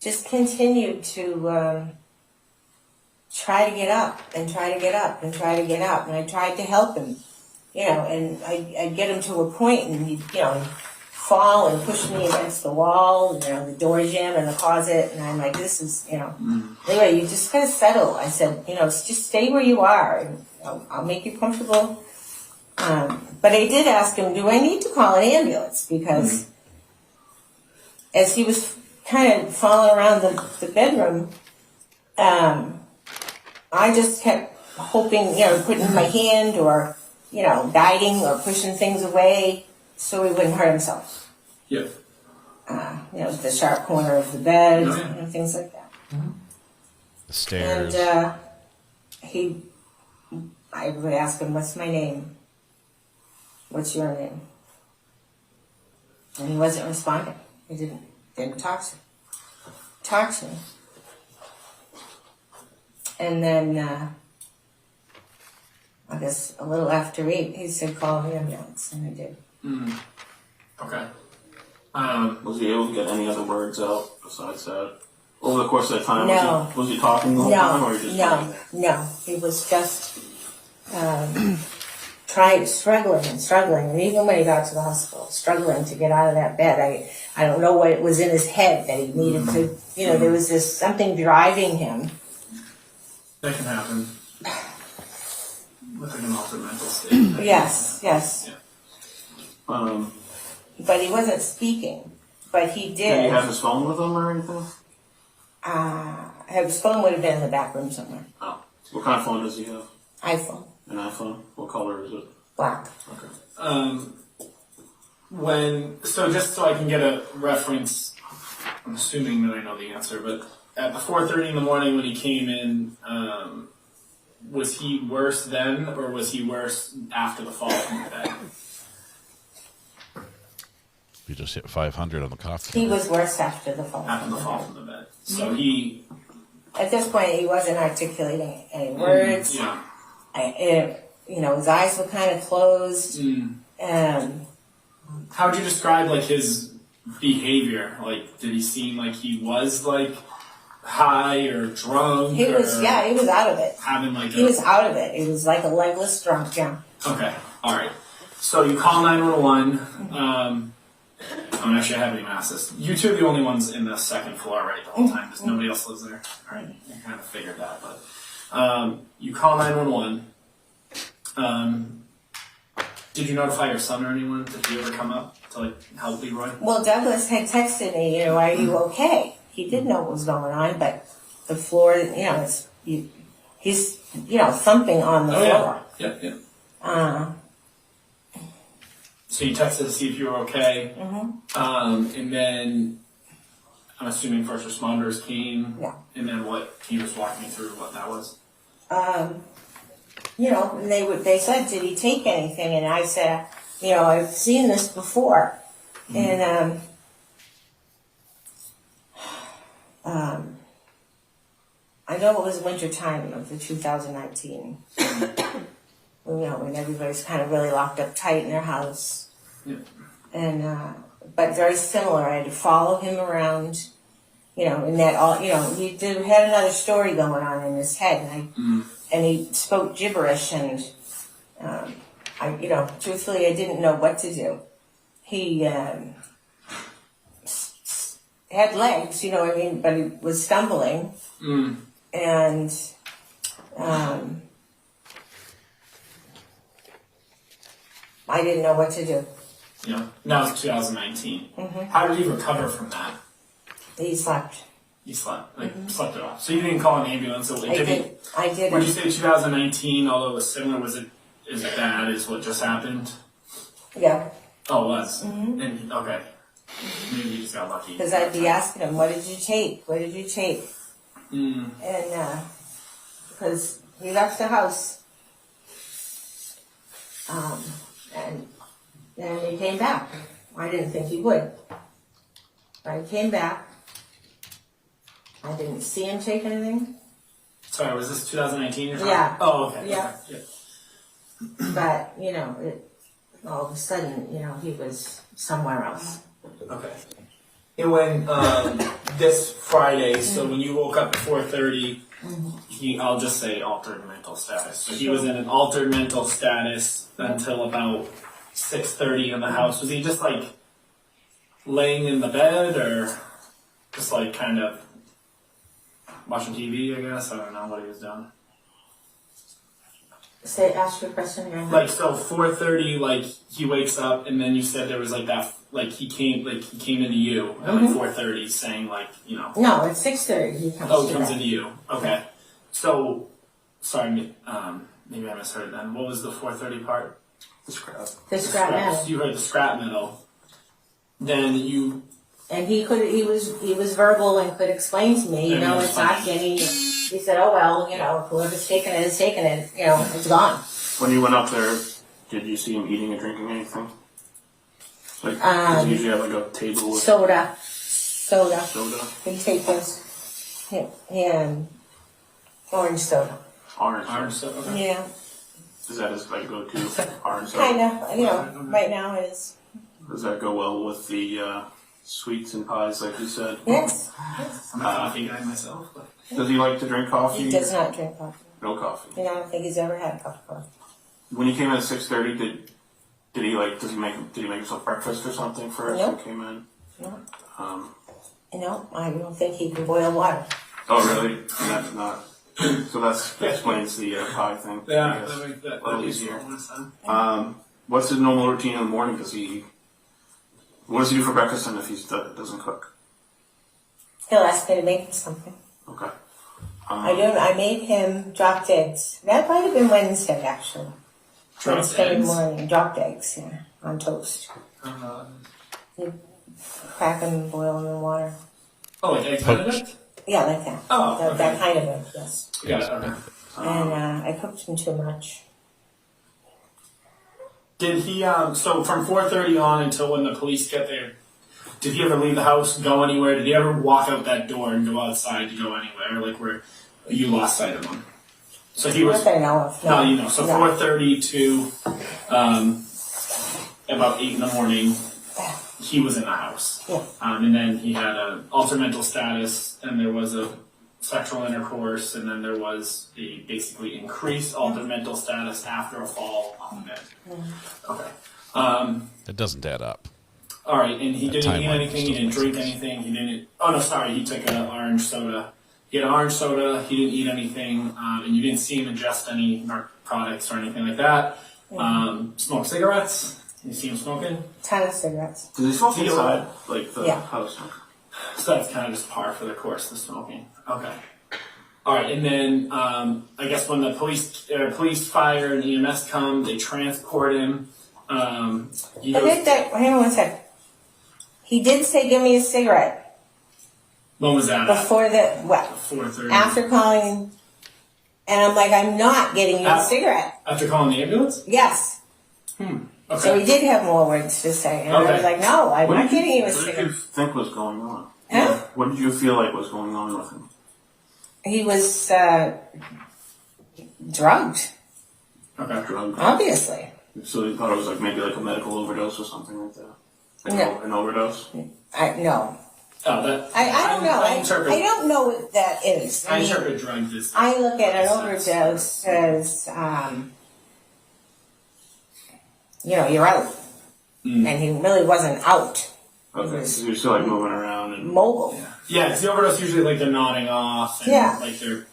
just continued to try to get up and try to get up and try to get up. And I tried to help him, and I'd get him to a point and he'd, fall and push me against the wall, the door jam in the closet. And I'm like, this is, anyway, you just gotta settle. I said, just stay where you are and I'll make you comfortable. But I did ask him, do I need to call an ambulance? Because as he was kind of falling around the bedroom, I just kept hoping, putting my hand or, guiding or pushing things away so he wouldn't hurt himself. Yeah. The sharp corner of the bed, things like that. The stairs. And I would ask him, what's my name? What's your name? And he wasn't responding. He didn't talk to me. And then, I guess a little after 8, he said, call the ambulance, and I did. Okay. Was he able to get any other words out besides that? Over the course of that time, No. was he talking the whole time, or he just No. He was just struggling. And even when he got to the hospital, struggling to get out of that bed. I don't know what it was in his head that he needed to, there was something driving him. That can happen. With like an altered mental state. Yes. Yeah. But he wasn't speaking. But he did. Did he have his phone with him or anything? His phone would have been in the back room somewhere. Oh. What kind of phone does he have? iPhone. An iPhone? What color is it? Black. Okay. So just so I can get a reference, I'm assuming that I know the answer, but at the 4:30 in the morning when he came in, was he worse then, or was he worse after the fall from the bed? You just hit 500 on the coffee. He was worse after the fall. After the fall from the bed. So he... At this point, he wasn't articulating any words. Yeah. His eyes were kind of closed. How would you describe like his behavior? Like, did he seem like he was like high or drunk? He was out of it. Having like he was out of it. It was like a legless drunk, yeah. Okay, all right. So you call 911. I haven't even asked this. You two are the only ones in the second floor, right, the whole time, because nobody else lives there. All right, I kind of figured that, but you call 911. Did you notify your son or anyone? Did he ever come up to like help Leroy? Well, Douglas had texted me, are you okay? He did know what was going on, but the floor, he's thumping on the floor. Yeah. So you texted to see if you were okay. And then I'm assuming first responders came. Yeah. And then what? Can you just walk me through what that was? And they said, did he take anything? And I said, I've seen this before. And I know it was winter time of the 2019. When everybody's kind of really locked up tight in their house. Yeah. And, but very similar. I had to follow him around, and that all, he had another story going on in his head. And he spoke gibberish, and, truthfully, I didn't know what to do. He, had legs, but he was stumbling. And, I didn't know what to do. Yeah. Now it's 2019. How did he recover from that? He slept. He slept. Slept it off. So you didn't call an ambulance? I did. Would you say 2019, although it was similar, was it as bad as what just happened? Yeah. Oh, it was? And, okay. Maybe you just got lucky. Because I'd be asking him, what did you take? What did you take? And, because he left the house. And then he came back. I didn't think he would. But he came back. I didn't see him take anything. Sorry, was this 2019 you're talking? Yeah. Oh, okay. Yeah. Okay. But, all of a sudden, he was somewhere else. Okay. And when, this Friday, so when you woke up at 4:30, I'll just say altered mental status. So he was in an altered mental status until about 6:30 in the house. Was he just like laying in the bed or just like kind of watching TV, I guess? I don't know what he was doing. Ask your question again. Like, so 4:30, like he wakes up and then you said there was like that, like he came into you at like 4:30 saying like, No, it's 6:30 he comes he comes into you. Okay. So, sorry, maybe I misheard then. What was the 4:30 part? The scrap metal. You heard the scrap metal. Then you... And he was verbal and could explain to me, it's not getting, he said, oh well, whoever's taken it is taking it, it's gone. When you went up there, did you see him eating or drinking anything? Like, does he usually have like a table with... Soda. He take this, orange soda. Orange soda? Okay. Yeah. Is that his like go-to orange soda? Kind of, right now it is. Does that go well with the sweets and pies, like you said? Yes. I'm a coffee guy myself. But... Does he like to drink coffee? He does not drink coffee. No coffee. I don't think he's ever had a cup of coffee. When you came in at 6:30, did he make himself breakfast or something first? No. When he came in? No. I don't think he can boil water. Oh really? And that's not. So that explains the pie thing. Yeah, that makes that a little easier. What's his normal routine in the morning? What does he do for breakfast and if he doesn't cook? He'll ask me to make him something. Okay. I made him dropped eggs. That might have been Wednesday, actually. Wednesday morning, dropped eggs, on toast. You crack them and boil them in water. Oh, like eggs Benedict? Yeah, like that. Oh, that kind of egg, yes. Yeah, okay. And I cooked them too much. Did he, so from 4:30 on until when the police get there, did he ever leave the house, go anywhere? Did he ever walk out that door and go outside to go anywhere? Like where you lost sight of him? So he was... Not that I know of. No, So 4:30 to about 8 in the morning, he was in the house. Yeah. And then he had an altered mental status, and there was a sexual intercourse, and then there was a basically increased altered mental status after a fall on the bed. Okay. That doesn't add up. All right, and he didn't eat timeline anything, he didn't drink anything, he didn't... Oh, no, sorry, he took an orange soda. He had an orange soda, he didn't eat anything, and you didn't see him ingest any narcotics or anything like that. Smoke cigarettes? You see him smoking? Ton of cigarettes. Does he smoke inside, like the house? So that's kind of just par for the course, the smoking. Okay. All right, and then I guess when the police, fire, and EMS come, they transport him. Hang on one sec. He did say, "Give me a cigarette." When was that? Before the what? 4:30. After calling, and I'm like, "I'm not getting you a cigarette." After calling the ambulance? Yes. Okay. So he did have more words to say, and I was like, "No, I'm not getting you a What cigarette." did you think was going on? Huh? What did you feel like was going on with him? He was drugged. Okay. Drugged. Obviously. So you thought it was like maybe like a medical overdose or something like that? Like No. an overdose? No. Oh, that... I don't know. I don't know what that is. I interpret drugs as... I look at an overdose as, you're out. And he really wasn't out. Okay, so you're still like moving around and... Mobile. Yeah, because the overdose usually like they're nodding off and like they're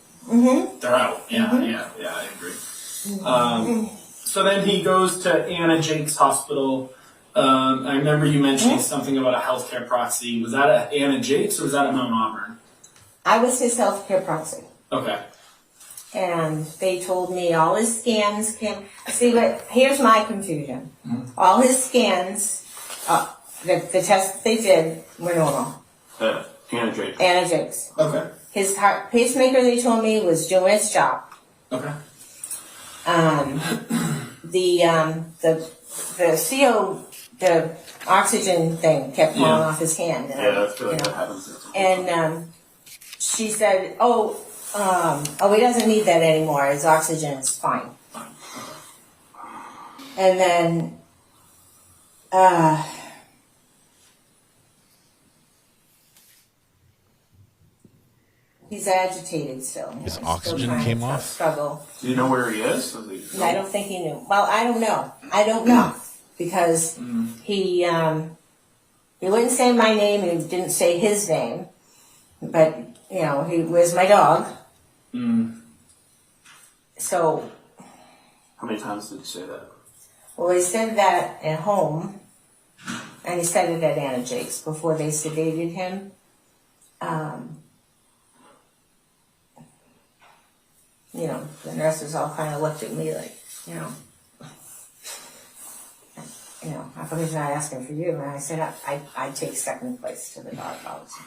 out. Yeah, I agree. So then he goes to Anna Jake's hospital. I remember you mentioning something about a healthcare proxy. Was that at Anna Jake's or was that at Mount Auburn? I was his healthcare proxy. Okay. And they told me all his scans came. See, but here's my confusion. All his scans, the tests they did were normal. Anna Jake's. Anna Jake's. Okay. His heart pacemaker, they told me, was doing its job. Okay. The oxygen thing kept falling off his hand. Yeah, I feel like that happens. And she said, he doesn't need that anymore. His oxygen is fine. And then, he's agitated still. His oxygen came off? Struggle. Do you know where he is? I don't think he knew. Well, I don't know. Because he wouldn't say my name, he didn't say his name. But, where's my dog? So. How many times did he say that? Well, he said that at home, and he said it at Anna Jake's before they sedated him. The nurses all kind of looked at me like, how come he's not asking for you? And I said, I take second place to the dog policy.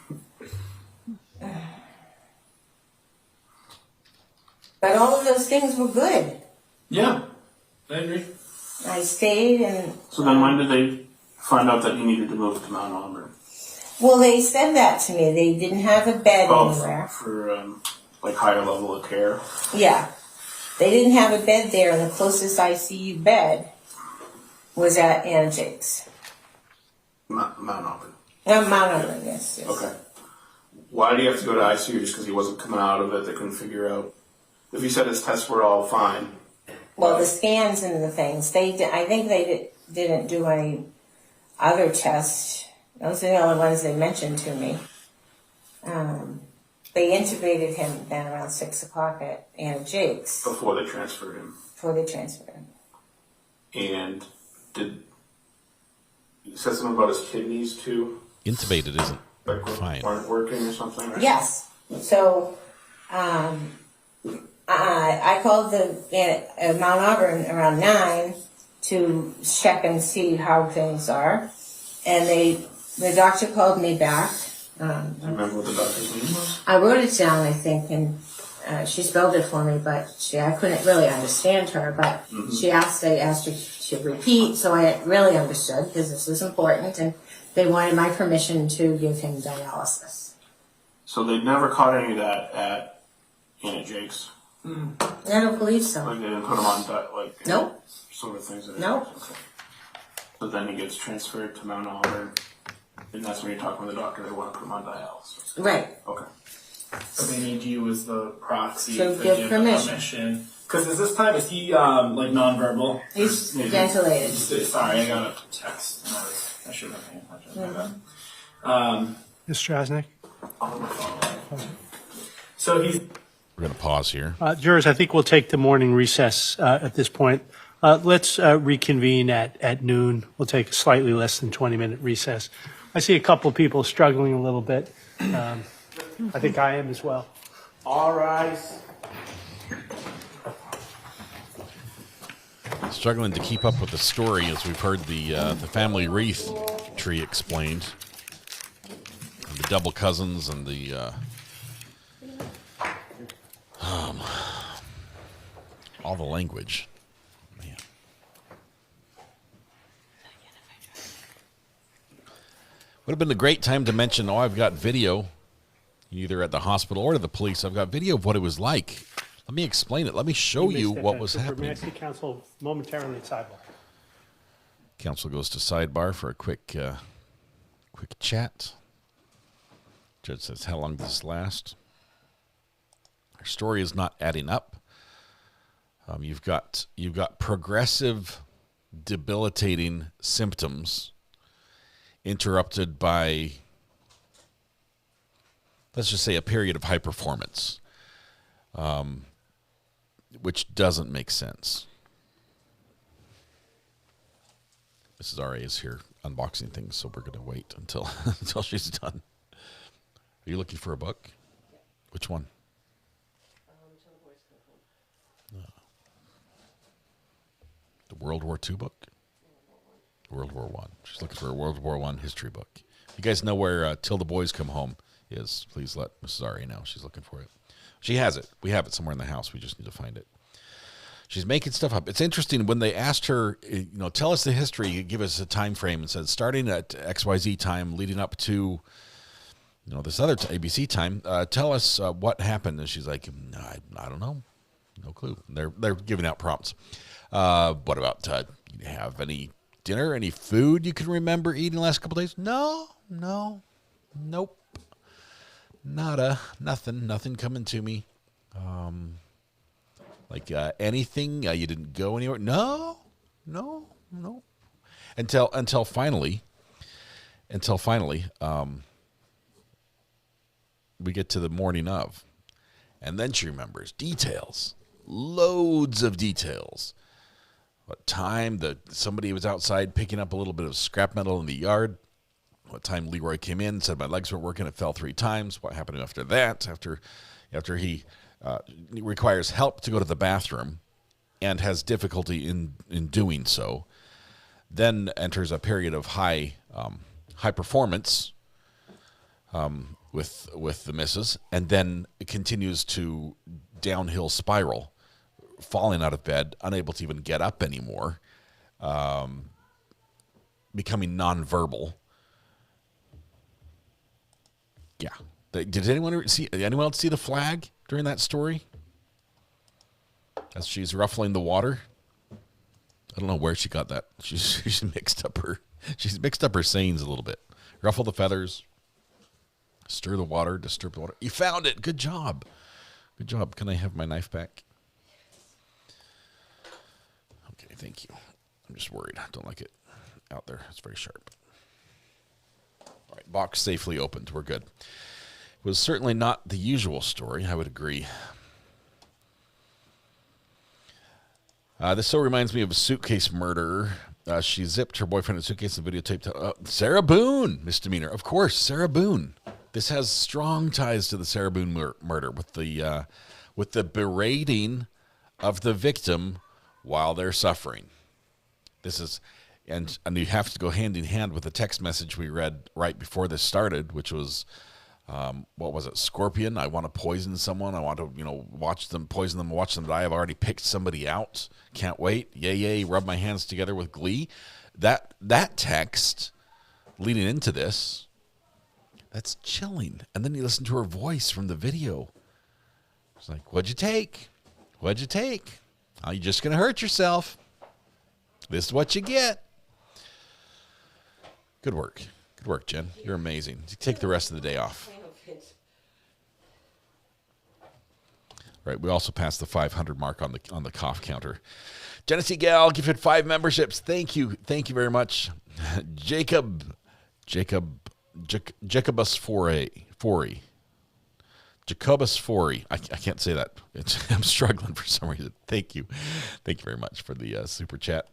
But all of those things were good. Yeah, I agree. I stayed and... So then when did they find out that he needed to move to Mount Auburn? Well, they said that to me. They didn't have a bed anywhere. For like higher level of care? Yeah. They didn't have a bed there, and the closest ICU bed was at Anna Jake's. Mount Auburn? Mount Auburn, yes. Okay. Why did he have to go to ICU? Just because he wasn't coming out of it? They couldn't figure out? If he said his tests were all fine. Well, the scans and the things, I think they didn't do any other tests. Those are the only ones they mentioned to me. They intubated him then around 6 o'clock at Anna Jake's. Before they transferred him? And you said something about his kidneys too? Intubated isn't fine. Aren't working or something? Right? Yes. So, I called the Mount Auburn around 9 to check and see how things are. And the doctor called me back. Do you remember what the doctor's name was? I wrote it down, I think, and she spelled it for me, but I couldn't really understand her. But I asked her to repeat, so I really understood, because this was important, and they wanted my permission to give him dialysis. So they never caught any of that at Anna Jake's? I don't believe so. Like they didn't put him on, nope. Sort of things? Nope. Okay. So then he gets transferred to Mount Auburn, and that's when you're talking with the doctor. They want to put him on dialysis. Right. Okay. So they need you as the proxy So to give give permission. Because is he like nonverbal? He's Maybe- ventilated. Sorry, I got a text. I should have been paying attention. Mr. Strasnick? So he's. We're going to pause here. Jurors, I think we'll take the morning recess at this point. Let's reconvene at noon. We'll take a slightly less than 20-minute recess. I see a couple people struggling a little bit. I think I am as well. All rise. Struggling to keep up with the story as we've heard the family wreath tree explained. And the double cousins and the all the language. Man. Would have been a great time to mention, I've got video, either at the hospital or to the police. I've got video of what it was like. Let me explain it. Let me show you what was happening. May I see counsel momentarily at sidebar? Counsel goes to sidebar for a quick chat. Judge says, how long does this last? Our story is not adding up. You've got progressive, debilitating symptoms interrupted by, let's just say, a period of high performance, which doesn't make sense. Mrs. R.A. is here unboxing things, so we're going to wait until until she's done. Are you looking for a book? Which one? The World War II book? World War I. She's looking for a World War I history book. If you guys know where Till the Boys Come Home is, please let Mrs. R.A. know. She's looking for it. She has it. We have it somewhere in the house. We just need to find it. She's making stuff up. It's interesting when they asked her, tell us the history, give us a time frame, and said starting at XYZ time, leading up to this other ABC time, tell us what happened. And she's like, I don't know. No clue. They're giving out prompts. What about, you have any dinner, any food you can remember eating the last couple of days? No, nope. Nothing coming to me. Anything, you didn't go anywhere? No. Until finally, we get to the morning of, and then she remembers details, loads of details. What time somebody was outside picking up a little bit of scrap metal in the yard. What time Leroy came in, said my legs weren't working, it fell 3 times. What happened after that? After he requires help to go to the bathroom and has difficulty in doing so, then enters a period of high performance with the missus, and then it continues to downhill spiral, falling out of bed, unable to even get up anymore, becoming nonverbal. Yeah. Did anyone else see the flag during that story? As she's ruffling the water? I don't know where she got that. She's mixed up her sayings a little bit. Ruffle the feathers, stir the water, disturb the water. You found it. Good job. Good job. Can I have my knife back? Okay, thank you. I'm just worried. I don't like it out there. It's very sharp. All right, box safely opened. We're good. It was certainly not the usual story, I would agree. This so reminds me of a suitcase murder. She zipped her boyfriend in a suitcase and videotaped. Sarah Boone, misdemeanor. Of course, Sarah Boone. This has strong ties to the Sarah Boone murder with the berating of the victim while they're suffering. This is, and you have to go hand in hand with the text message we read right before this started, which was, what was it? Scorpion. I want to poison someone. I want to, watch them poison them, watch them die. I've already picked somebody out. Can't wait. Yay. Rub my hands together with glee. That text leading into this, that's chilling. And then you listen to her voice from the video. It's like, what'd you take? What'd you take? Are you just going to hurt yourself? This is what you get. Good work. Good work, Jen. You're amazing. Take the rest of the day off. Right. We also passed the 500 mark on the cough counter. Genesee Gal gifted 5 memberships. Thank you. Thank you very much. Jacobus Forey. Jacobus Forey. I can't say that. I'm struggling for some reason. Thank you. Thank you very much for the super chat.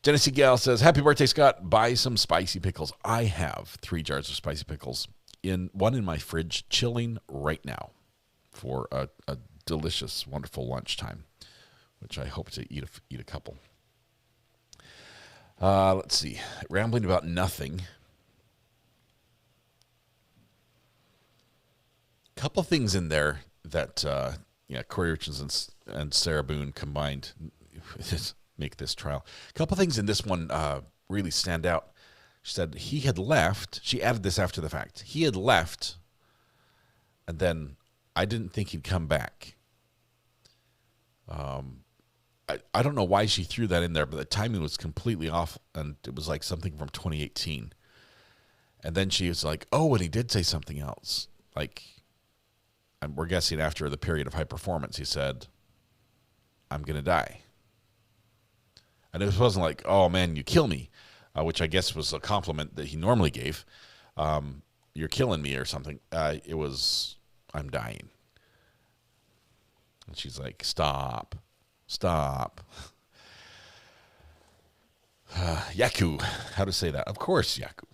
Genesee Gal says, happy birthday, Scott. Buy some spicy pickles. I have 3 jars of spicy pickles, one in my fridge, chilling right now for a delicious, wonderful lunchtime, which I hope to eat a couple. Let's see. Rambling about nothing. Couple things in there that Corey Richards and Sarah Boone combined make this trial. A couple things in this one really stand out. She said he had left. She added this after the fact. He had left, and then I didn't think he'd come back. I don't know why she threw that in there, but the timing was completely off, and it was like something from 2018. And then she was like, oh, and he did say something else. Like, we're guessing after the period of high performance, he said, I'm going to die. And it wasn't like, oh, man, you kill me, which I guess was a compliment that he normally gave. You're killing me or something. It was, I'm dying. And she's like, stop. Yaku. How to say that? Of course, Yaku.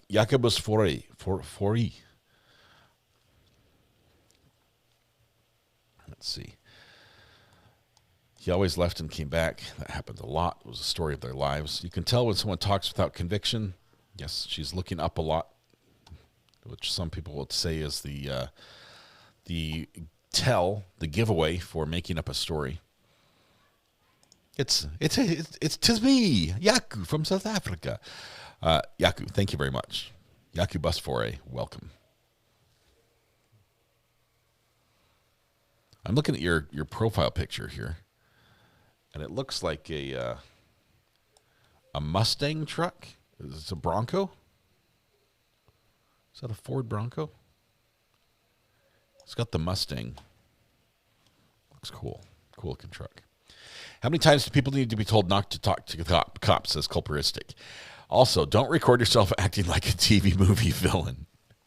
Jacobus Forey. Let's see. He always left and came back. That happened a lot. It was a story of their lives. You can tell when someone talks without conviction. Yes, she's looking up a lot, which some people would say is the giveaway for making up a story. It's tis me, Yaku from South Africa. Yaku, thank you very much. Yaku Busfore, welcome. I'm looking at your profile picture here, and it looks like a Mustang truck. Is it a Bronco? Is that a Ford Bronco? It's got the Mustang. Looks cool. Cool looking truck. How many times do people need to be told not to talk to cops, says Culperistic. Also, don't record yourself acting like a TV movie villain.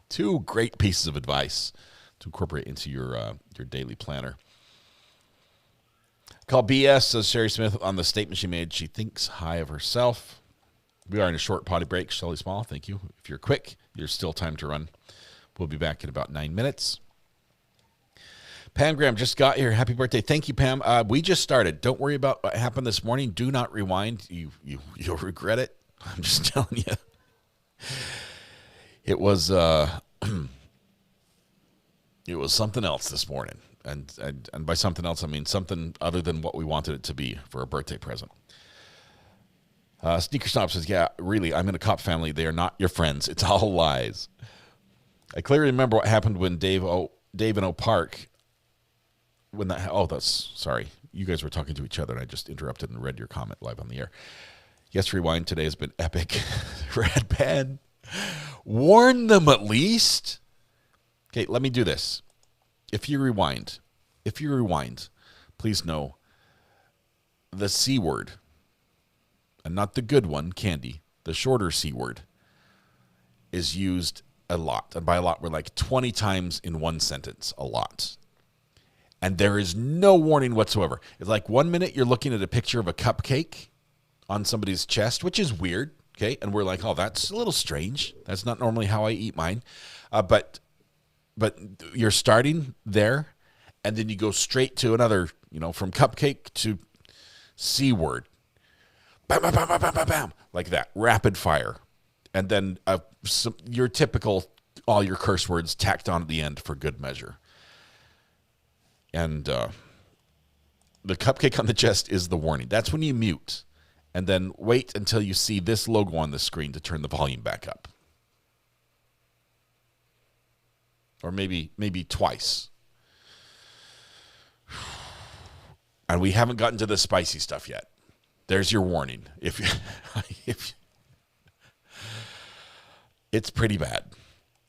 2 great pieces of advice to incorporate into your daily planner. Call BS, says Sherry Smith, on the statement she made. She thinks high of herself. We are in a short potty break. Shelley Small, thank you. If you're quick, there's still time to run. We'll be back in about 9 minutes. Pam Graham just got here. Happy birthday. Thank you, Pam. We just started. Don't worry about what happened this morning. Do not rewind. You'll regret it. I'm just telling you. It was it was something else this morning. And by something else, I mean something other than what we wanted it to be for a birthday present. Sneaker Snob says, yeah, really, I'm in a cop family. They are not your friends. It's all lies. I clearly remember what happened when Dave and O Park, sorry. You guys were talking to each other, and I just interrupted and read your comment live on the air. Yes, Rewind today has been epic. Red Pen. Warn them at least. Okay, let me do this. If you rewind, please know the C word, and not the good one, candy, the shorter C word, is used a lot. And by a lot, we're like 20 times in one sentence, a lot. And there is no warning whatsoever. It's like 1 minute you're looking at a picture of a cupcake on somebody's chest, which is weird, okay? And we're like, oh, that's a little strange. That's not normally how I eat mine. But you're starting there, and then you go straight to another, from cupcake to C word. Bam, bam, bam, bam, bam, bam, bam, like that, rapid fire. And then your typical, all your curse words tacked on at the end for good measure. And the cupcake on the chest is the warning. That's when you mute. And then wait until you see this logo on the screen to turn the volume back up. Or maybe twice. And we haven't gotten to the spicy stuff yet. There's your warning. It's pretty bad.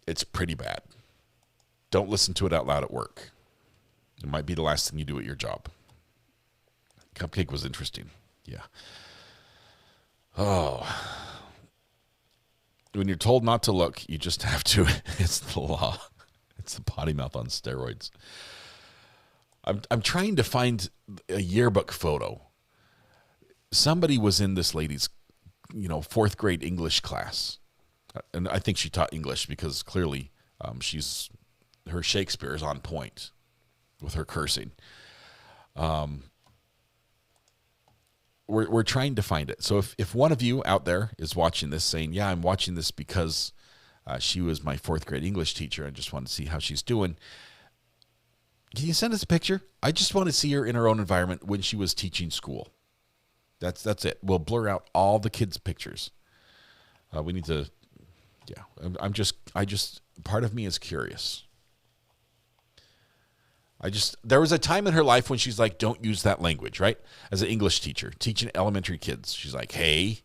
It's pretty bad. Don't listen to it out loud at work. It might be the last thing you do at your job. Cupcake was interesting. Yeah. Oh. When you're told not to look, you just have to. It's the law. It's the potty mouth on steroids. I'm trying to find a yearbook photo. Somebody was in this lady's, fourth grade English class. And I think she taught English because clearly her Shakespeare is on point with her cursing. We're trying to find it. So if one of you out there is watching this saying, yeah, I'm watching this because she was my fourth grade English teacher, I just want to see how she's doing. Can you send us a picture? I just want to see her in her own environment when she was teaching school. That's it. We'll blur out all the kids' pictures. We need to, part of me is curious. There was a time in her life when she's like, don't use that language, right? As an English teacher, teaching elementary kids. She's like, hey,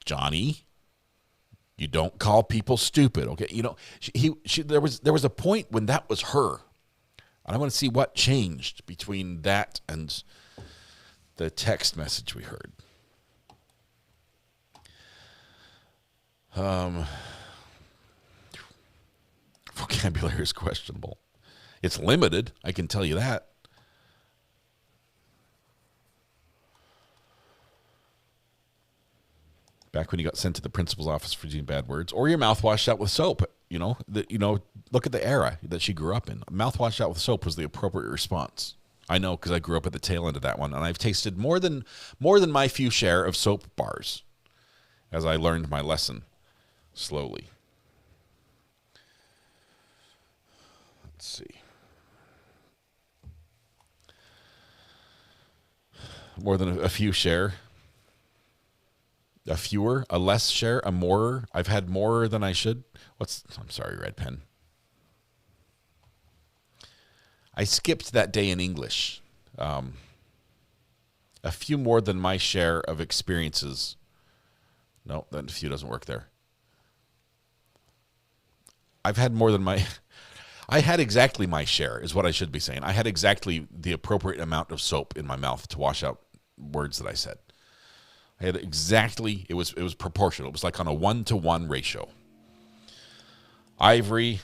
Johnny, you don't call people stupid, okay? There was a point when that was her. And I want to see what changed between that and the text message we heard. Vocabulary is questionable. It's limited, I can tell you that. Back when you got sent to the principal's office for using bad words, or your mouth washed out with soap. Look at the era that she grew up in. Mouth washed out with soap was the appropriate response. I know because I grew up at the tail end of that one, and I've tasted more than my few share of soap bars as I learned my lesson slowly. Let's see. More than a few share. A fewer, a less share, a more. I've had more than I should. I'm sorry, red pen. I skipped that day in English. A few more than my share of experiences. No, that few doesn't work there. I've had more than I had exactly my share, is what I should be saying. I had exactly the appropriate amount of soap in my mouth to wash out words that I said. I had exactly, it was proportional. It was like on a 1-to-1 ratio. Ivory's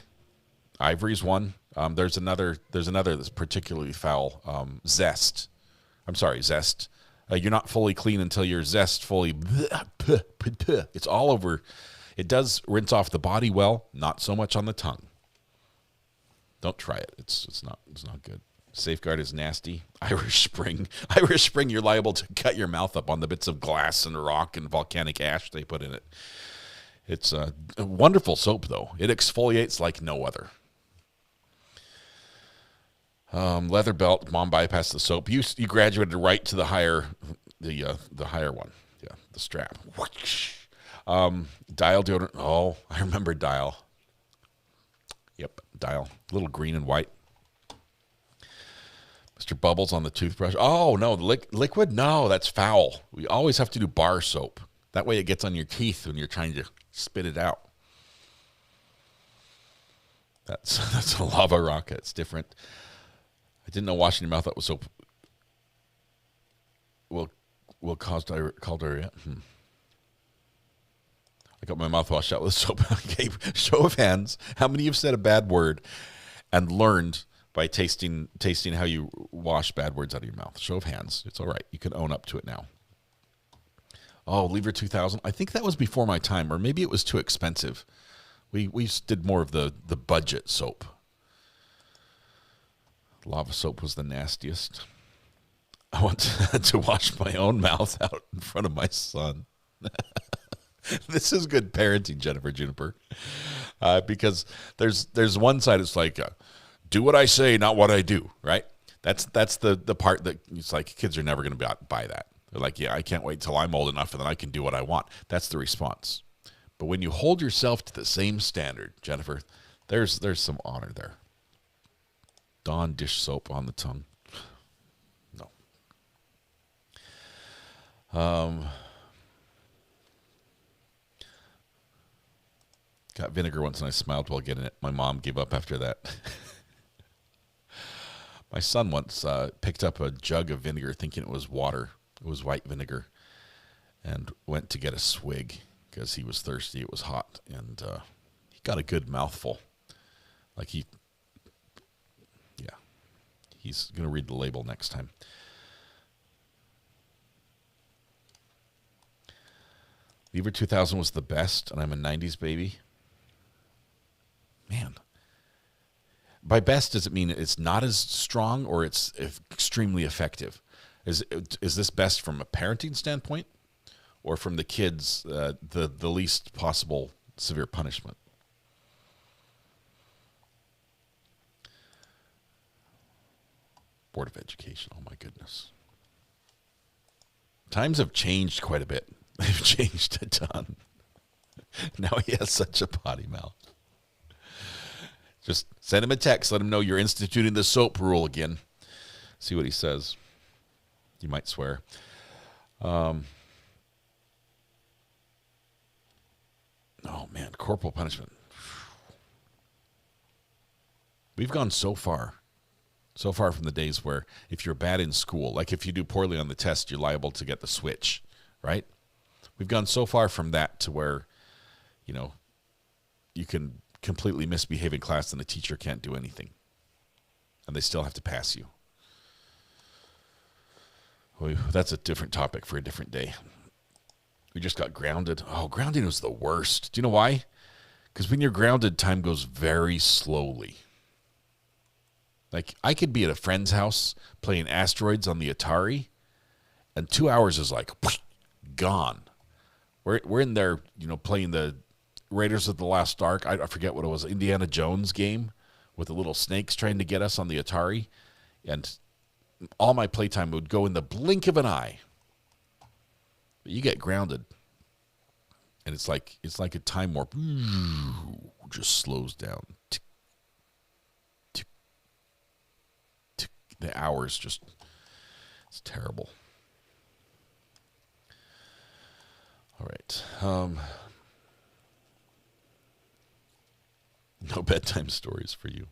one. There's another that's particularly foul. Zest. I'm sorry, zest. You're not fully clean until you're zest fully. It's all over. It does rinse off the body well, not so much on the tongue. Don't try it. It's not good. Safeguard is nasty. Irish Spring, you're liable to cut your mouth up on the bits of glass and rock and volcanic ash they put in it. It's a wonderful soap, though. It exfoliates like no other. Leather belt, mom bypassed the soap. You graduated right to the higher one. Yeah, the strap. Dial deodorant. Oh, I remember Dial. Yep, Dial. A little green and white. Mr. Bubbles on the toothbrush. Oh, no, liquid? No, that's foul. We always have to do bar soap. That way it gets on your teeth when you're trying to spit it out. That's a lava rocket. It's different. I didn't know washing your mouth out with soap will cause diarrhea. I got my mouth washed out with soap. Okay, show of hands. How many of you have said a bad word and learned by tasting how you wash bad words out of your mouth? Show of hands. It's all right. You can own up to it now. Oh, Lever 2000. I think that was before my time, or maybe it was too expensive. We did more of the budget soap. Lava soap was the nastiest. I want to wash my own mouth out in front of my son. This is good parenting, Jennifer Juniper, because there's one side it's like, do what I say, not what I do, right? That's the part that it's like kids are never going to buy that. They're like, yeah, I can't wait till I'm old enough and then I can do what I want. That's the response. But when you hold yourself to the same standard, Jennifer, there's some honor there. Dawn dish soap on the tongue. No. Got vinegar once and I smiled while getting it. My mom gave up after that. My son once picked up a jug of vinegar thinking it was water. It was white vinegar. And went to get a swig because he was thirsty. It was hot. And he got a good mouthful. He's going to read the label next time. Lever 2000 was the best, and I'm a 90s baby. Man. By best, does it mean it's not as strong or it's extremely effective? Is this best from a parenting standpoint or from the kids, the least possible severe punishment? Board of Education, oh my goodness. Times have changed quite a bit. They've changed a ton. Now he has such a potty mouth. Just send him a text. Let him know you're instituting the soap rule again. See what he says. You might swear. Oh, man. Corporal punishment. We've gone so far from the days where if you're bad in school, like if you do poorly on the test, you're liable to get the switch, right? We've gone so far from that to where, you can completely misbehave in class and the teacher can't do anything. And they still have to pass you. Well, that's a different topic for a different day. We just got grounded. Oh, grounding was the worst. Do you know why? Because when you're grounded, time goes very slowly. Like, I could be at a friend's house playing Asteroids on the Atari, and 2 hours is like, gone. We're in there, playing the Raiders of the Lost Ark. I forget what it was, Indiana Jones game with the little snakes trying to get us on the Atari. And all my playtime would go in the blink of an eye. But you get grounded, and it's like a time warp. Just slows down. The hours just, it's terrible. All right. No bedtime stories for you.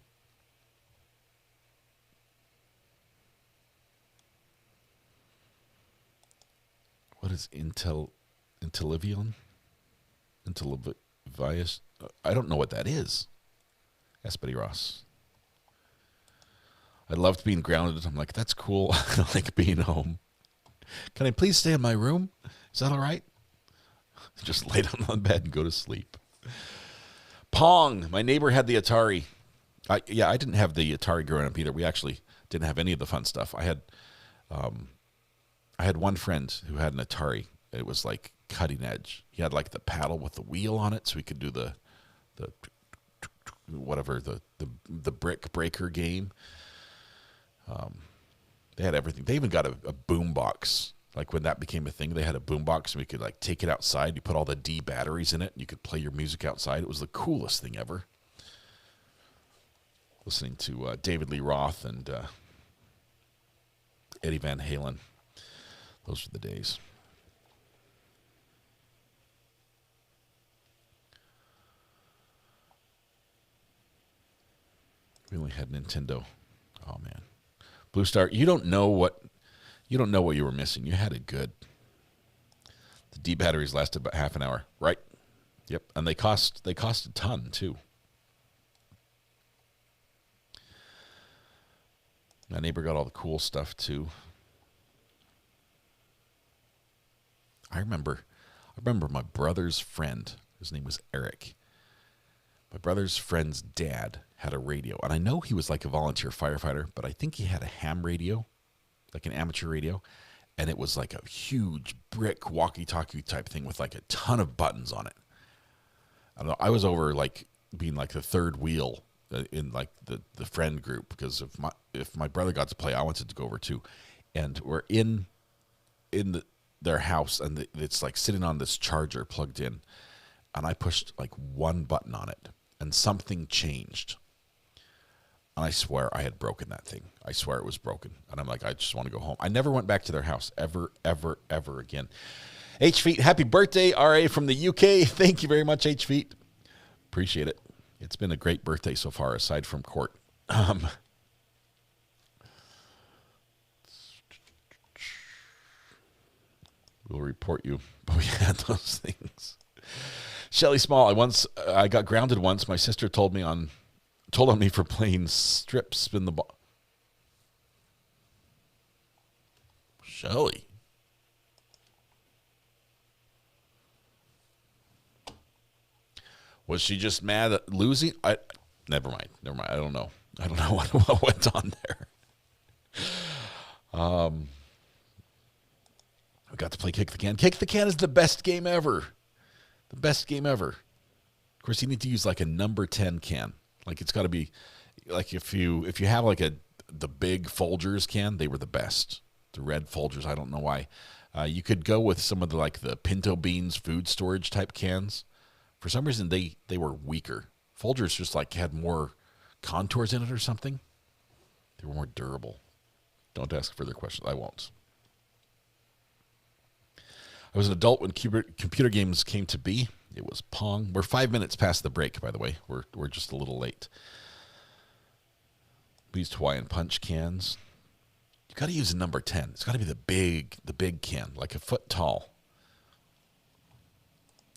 What is Intellivion? Intellivius? I don't know what that is. Ask Betty Ross. I loved being grounded. I'm like, that's cool. I like being home. Can I please stay in my room? Is that all right? Just lay down on the bed and go to sleep. Pong. My neighbor had the Atari. I didn't have the Atari growing up either. We actually didn't have any of the fun stuff. I had one friend who had an Atari. It was like cutting edge. He had like the paddle with the wheel on it, so we could do the brick breaker game. They had everything. They even got a boom box. Like when that became a thing, they had a boom box and we could like take it outside. You put all the D batteries in it and you could play your music outside. It was the coolest thing ever. Listening to David Lee Roth and Eddie Van Halen. Those were the days. We only had Nintendo. Oh man. Blue Star, you don't know what you were missing. You had it good. The D batteries lasted about half an hour, right? Yep, and they cost a ton too. My neighbor got all the cool stuff too. I remember my brother's friend. His name was Eric. My brother's friend's dad had a radio, and I know he was like a volunteer firefighter, but I think he had a ham radio, like an amateur radio, and it was like a huge brick walkie-talkie type thing with like a ton of buttons on it. I don't know. I was over like being like the third wheel in like the friend group because if my brother got to play, I wanted to go over too, and we're in their house, and it's like sitting on this charger plugged in, and I pushed like one button on it, and something changed. And I swear I had broken that thing. I swear it was broken. And I'm like, I just want to go home. I never went back to their house ever, ever, ever again. H Feet, happy birthday, RA from the UK. Thank you very much, H Feet. Appreciate it. It's been a great birthday so far, aside from court. We'll report you. But we had those things. Shelly Small, I got grounded once. My sister told on me for playing strip spin the ball. Shelly. Was she just mad at losing? Never mind. I don't know. I don't know what went on there. I got to play Kick the Can. Kick the Can is the best game ever. The best game ever. Of course, you need to use like a number 10 can. Like it's got to be like if you have like the big Folgers can, they were the best. The red Folgers, I don't know why. You could go with some of the Pinto Beans food storage type cans. For some reason, they were weaker. Folgers just like had more contours in it or something. They were more durable. Don't ask further questions. I won't. I was an adult when computer games came to be. It was Pong. We're 5 minutes past the break, by the way. We're just a little late. We used Hawaiian Punch cans. You got to use a number 10. It's got to be the big can, like a foot tall.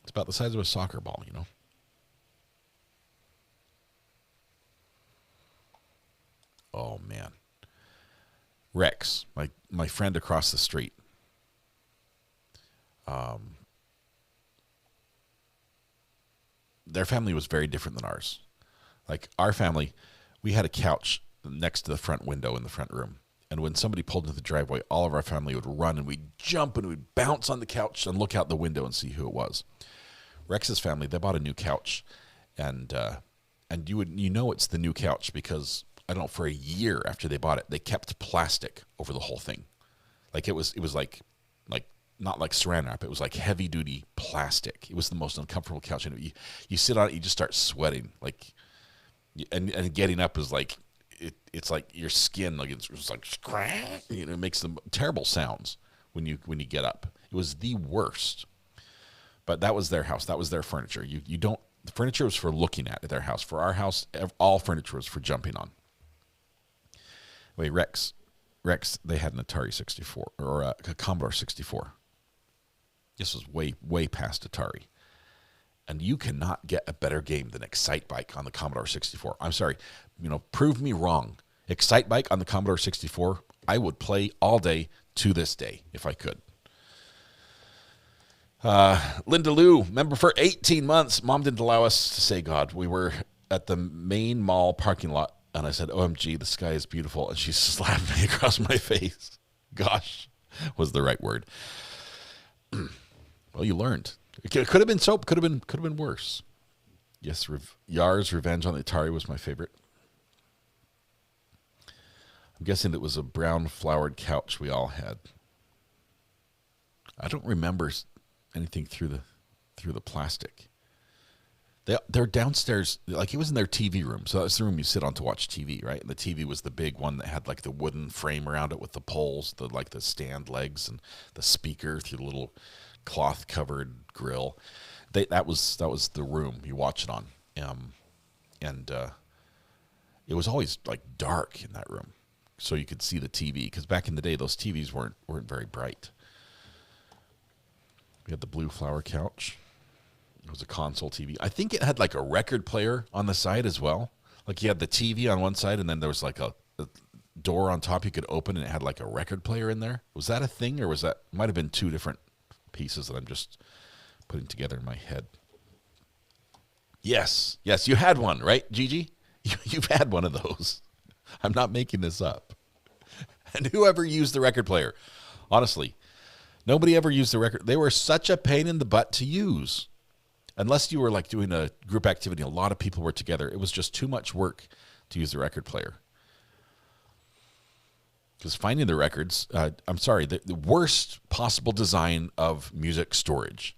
It's about the size of a soccer ball, you know. Oh man, Rex, my friend across the street. Their family was very different than ours. Like our family, we had a couch next to the front window in the front room. And when somebody pulled into the driveway, all of our family would run and we'd jump and we'd bounce on the couch and look out the window and see who it was. Rex's family, they bought a new couch, and you know it's the new couch because I don't know, for a year after they bought it, they kept plastic over the whole thing. Like it was like not like saran wrap. It was like heavy duty plastic. It was the most uncomfortable couch. And you sit on it, you just start sweating. Like, and getting up is like it's like your skin, like it's like, you know, it makes them terrible sounds when you get up. It was the worst. But that was their house. That was their furniture. The furniture was for looking at their house. For our house, all furniture was for jumping on. Wait, Rex, they had an Atari 64 or a Commodore 64. This was way past Atari. And you cannot get a better game than Excite Bike on the Commodore 64. I'm sorry, prove me wrong. Excite Bike on the Commodore 64, I would play all day to this day if I could. Linda Lou, member for 18 months. Mom didn't allow us to say God. We were at the main mall parking lot, and I said, OMG, the sky is beautiful. And she slapped me across my face. Gosh, was the right word. Well, you learned. It could have been soap. Could have been worse. Yes, Yar's Revenge on the Atari was my favorite. I'm guessing it was a brown flowered couch we all had. I don't remember anything through the plastic. They're downstairs, like it was in their TV room. So that's the room you sit on to watch TV, right? And the TV was the big one that had like the wooden frame around it with the poles, the stand legs and the speaker through the little cloth covered grill. That was the room you watch it on. And it was always like dark in that room, so you could see the TV, because back in the day those TVs weren't very bright. We had the blue flower couch. It was a console TV. I think it had like a record player on the side as well. Like you had the TV on one side, and then there was like a door on top you could open, and it had like a record player in there. Was that a thing, or was that might have been two different pieces that I'm just putting together in my head? Yes, you had one, right, Gigi? You've had one of those. I'm not making this up. And whoever used the record player, honestly, nobody ever used the record. They were such a pain in the butt to use. Unless you were like doing a group activity, a lot of people were together. It was just too much work to use the record player. Because finding the records, the worst possible design of music storage.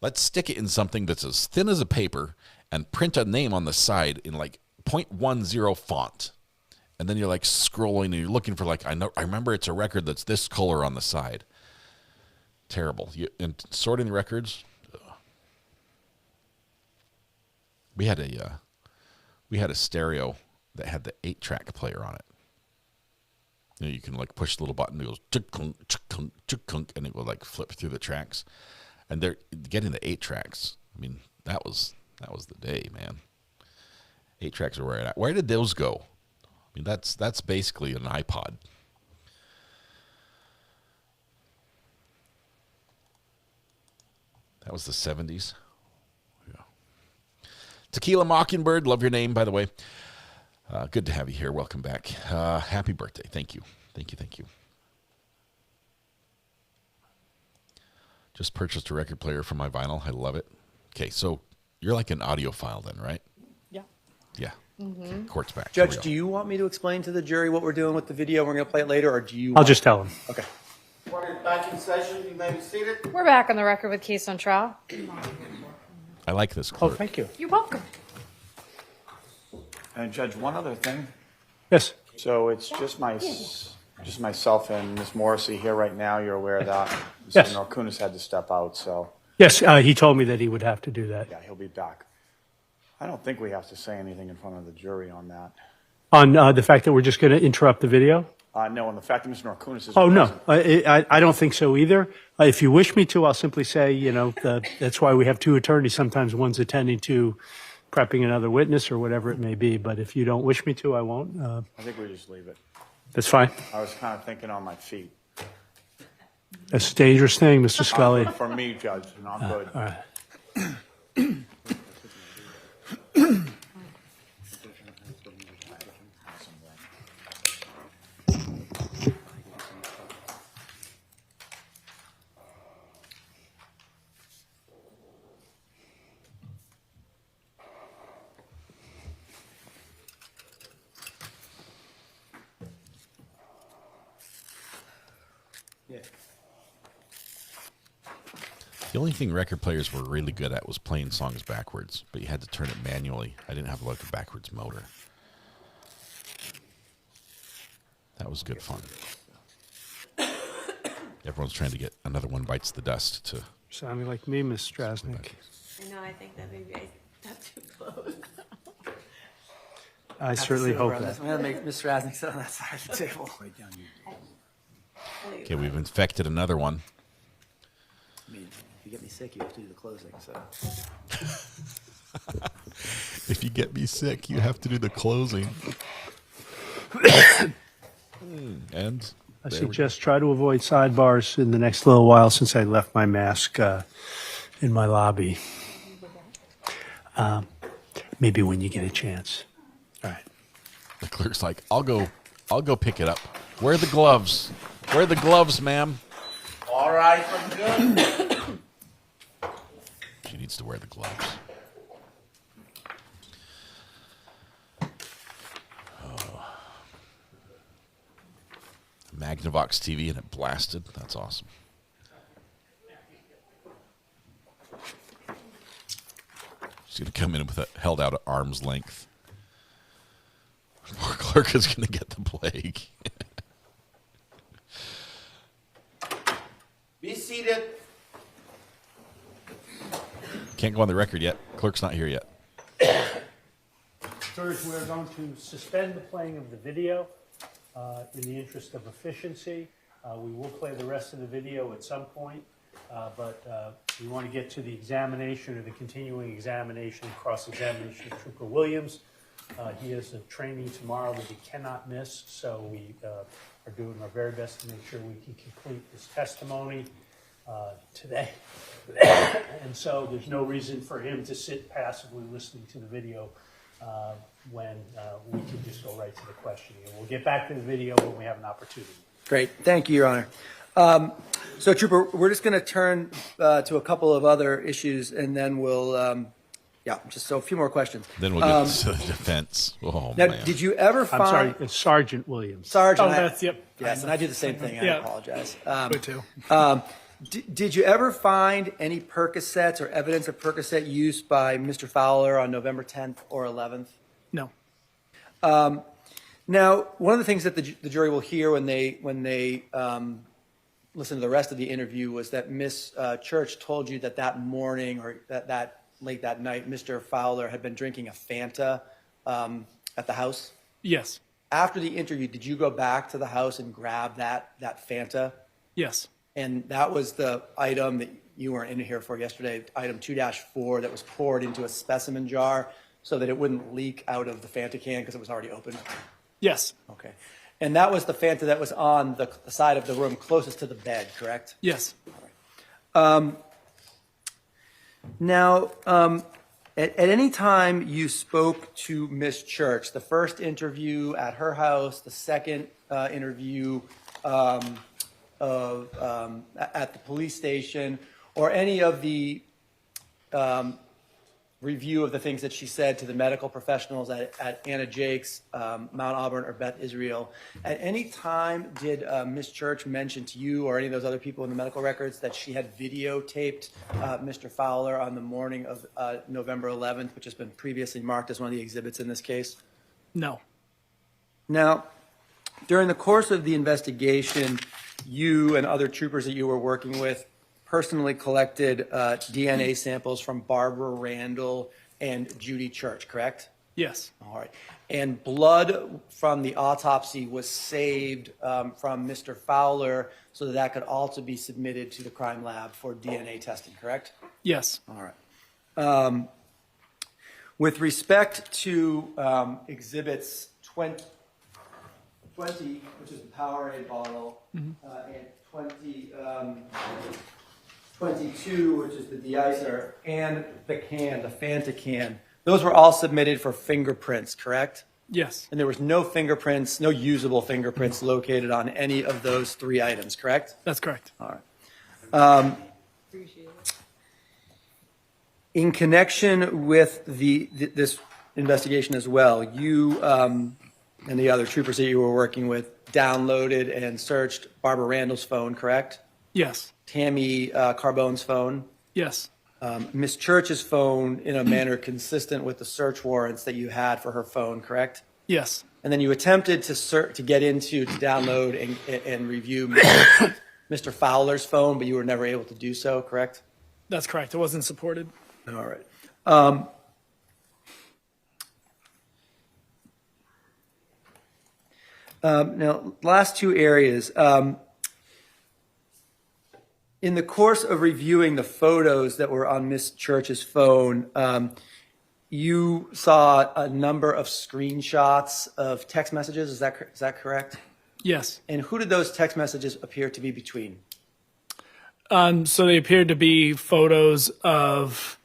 Let's stick it in something that's as thin as a paper and print a name on the side in like 0.10 font. And then you're like scrolling and you're looking for like, I remember it's a record that's this color on the side. Terrible. And sorting the records. We had a stereo that had the 8-track player on it. You know, you can like push the little button, it goes chuk-kunk, chuk-kunk, chuk-kunk, and it will like flip through the tracks. And they're getting the 8 tracks. I mean, that was the day, man. 8 tracks are where where did those go? I mean, that's basically an iPod. That was the 70s. Yeah. Tequila Mockingbird, love your name, by the way. Good to have you here. Welcome back. Happy birthday. Thank you. Thank you. Thank you. Just purchased a record player for my vinyl. I love it. Okay, so you're like an audiophile then, right? Yeah. Yeah. Mm-hmm. Court's back. Judge, do you want me to explain to the jury what we're doing with the video? We're going to play it later, or do you? I'll just tell them. Okay. Court is back in session. You may be seated. We're back on the record with case on trial. I like this. Oh, thank you. You're welcome. And Judge, one other thing. Yes. So it's just myself and Ms. Morrissey here right now. You're aware that Mr. Yes. Norkunis had to step out, so Yes, he told me that he would have to do that. yeah, he'll be back. I don't think we have to say anything in front of the jury on that. On the fact that we're just going to interrupt the video? No, and the fact that Mr. Norkunis is Oh, no. present. I don't think so either. If you wish me to, I'll simply say, that's why we have 2 attorneys. Sometimes one's attending to prepping another witness or whatever it may be. But if you don't wish me to, I won't. I think we just leave it. That's fine. I was kind of thinking on my feet. That's a dangerous thing, Mr. Scully. For me, Judge, not good. All right. The only thing record players were really good at was playing songs backwards, but you had to turn it manually. I didn't have like a backwards motor. That was good fun. Everyone's trying to get another one bites the dust to. Sounding like me, Miss Strasnick. I know, I think that maybe I got too close. I certainly hope I'm that. going to make Mr. Rasnick sit on that side of the table. Right down Okay, we've infected another one. I mean, if you get me sick, you have to do the closing. So. If you get me sick, you have to do the closing. And I suggest try to avoid sidebars in the next little while since I left my mask in my lobby. Maybe when you get a chance. All right. The clerk's like, I'll go pick it up. Where are the gloves? Where are the gloves, ma'am? All right, I'm good. She needs to wear the gloves. Oh. Magnavox TV and it blasted. That's awesome. She's going to come in with it held out at arm's length. Poor clerk is going to get the plague. Be seated. Can't go on the record yet. Clerk's not here yet. Jurors, we're going to suspend the playing of the video in the interest of efficiency. We will play the rest of the video at some point, but we want to get to the examination or the continuing examination and cross-examination of Trooper Williams. He has a training tomorrow that he cannot miss, so we are doing our very best to make sure we can complete his testimony today. And so there's no reason for him to sit passively listening to the video when we can just go right to the questioning. And we'll get back to the video when we have an opportunity. Great. Thank you, Your Honor. So, Trooper, we're just going to turn to a couple of other issues, and then we'll, just a few more questions. Then we'll get to the defense. Oh, now, man. did you ever find... I'm sorry, it's Sergeant Williams. Sergeant. Oh, that's, yep. Yes, and I do the same thing. Yeah. I apologize. Me too. Did you ever find any Percocets or evidence of Percocet use by Mr. Fowler on November 10th or 11th? No. Now, one of the things that the jury will hear when they listen to the rest of the interview was that Miss Church told you that morning or that late that night, Mr. Fowler had been drinking a Fanta at the house? Yes. After the interview, did you go back to the house and grab that Fanta? Yes. And that was the item that you weren't in here for yesterday, item 2-4, that was poured into a specimen jar so that it wouldn't leak out of the Fanta can because it was already open? Yes. Okay. And that was the Fanta that was on the side of the room closest to the bed, correct? Yes. Now, at any time you spoke to Miss Church, the first interview at her house, the second interview at the police station, or any of the review of the things that she said to the medical professionals at Anna Jake's, Mount Auburn, or Beth Israel, at any time did Miss Church mention to you or any of those other people in the medical records that she had videotaped Mr. Fowler on the morning of November 11th, which has been previously marked as one of the exhibits in this case? No. Now, during the course of the investigation, you and other troopers that you were working with personally collected DNA samples from Barbara Randall and Judy Church, correct? Yes. All right. And blood from the autopsy was saved from Mr. Fowler so that that could also be submitted to the crime lab for DNA testing, correct? Yes. All right. With respect to exhibits 20, which is the Powerade bottle, and 22, which is the de-icer, and the can, the Fanta can, those were all submitted for fingerprints, correct? Yes. And there was no fingerprints, no usable fingerprints located on any of those 3 items, correct? That's correct. All right. In connection with this investigation as well, you and the other troopers that you were working with downloaded and searched Barbara Randall's phone, correct? Yes. Tammy Carbone's phone? Yes. Miss Church's phone in a manner consistent with the search warrants that you had for her phone, correct? Yes. And then you attempted to download and review Mr. Fowler's phone, but you were never able to do so, correct? That's correct. It wasn't supported. All right. Now, last 2 areas. In the course of reviewing the photos that were on Miss Church's phone, you saw a number of screenshots of text messages. Is that correct? Yes. And who did those text messages appear to be between? So they appeared to be photos of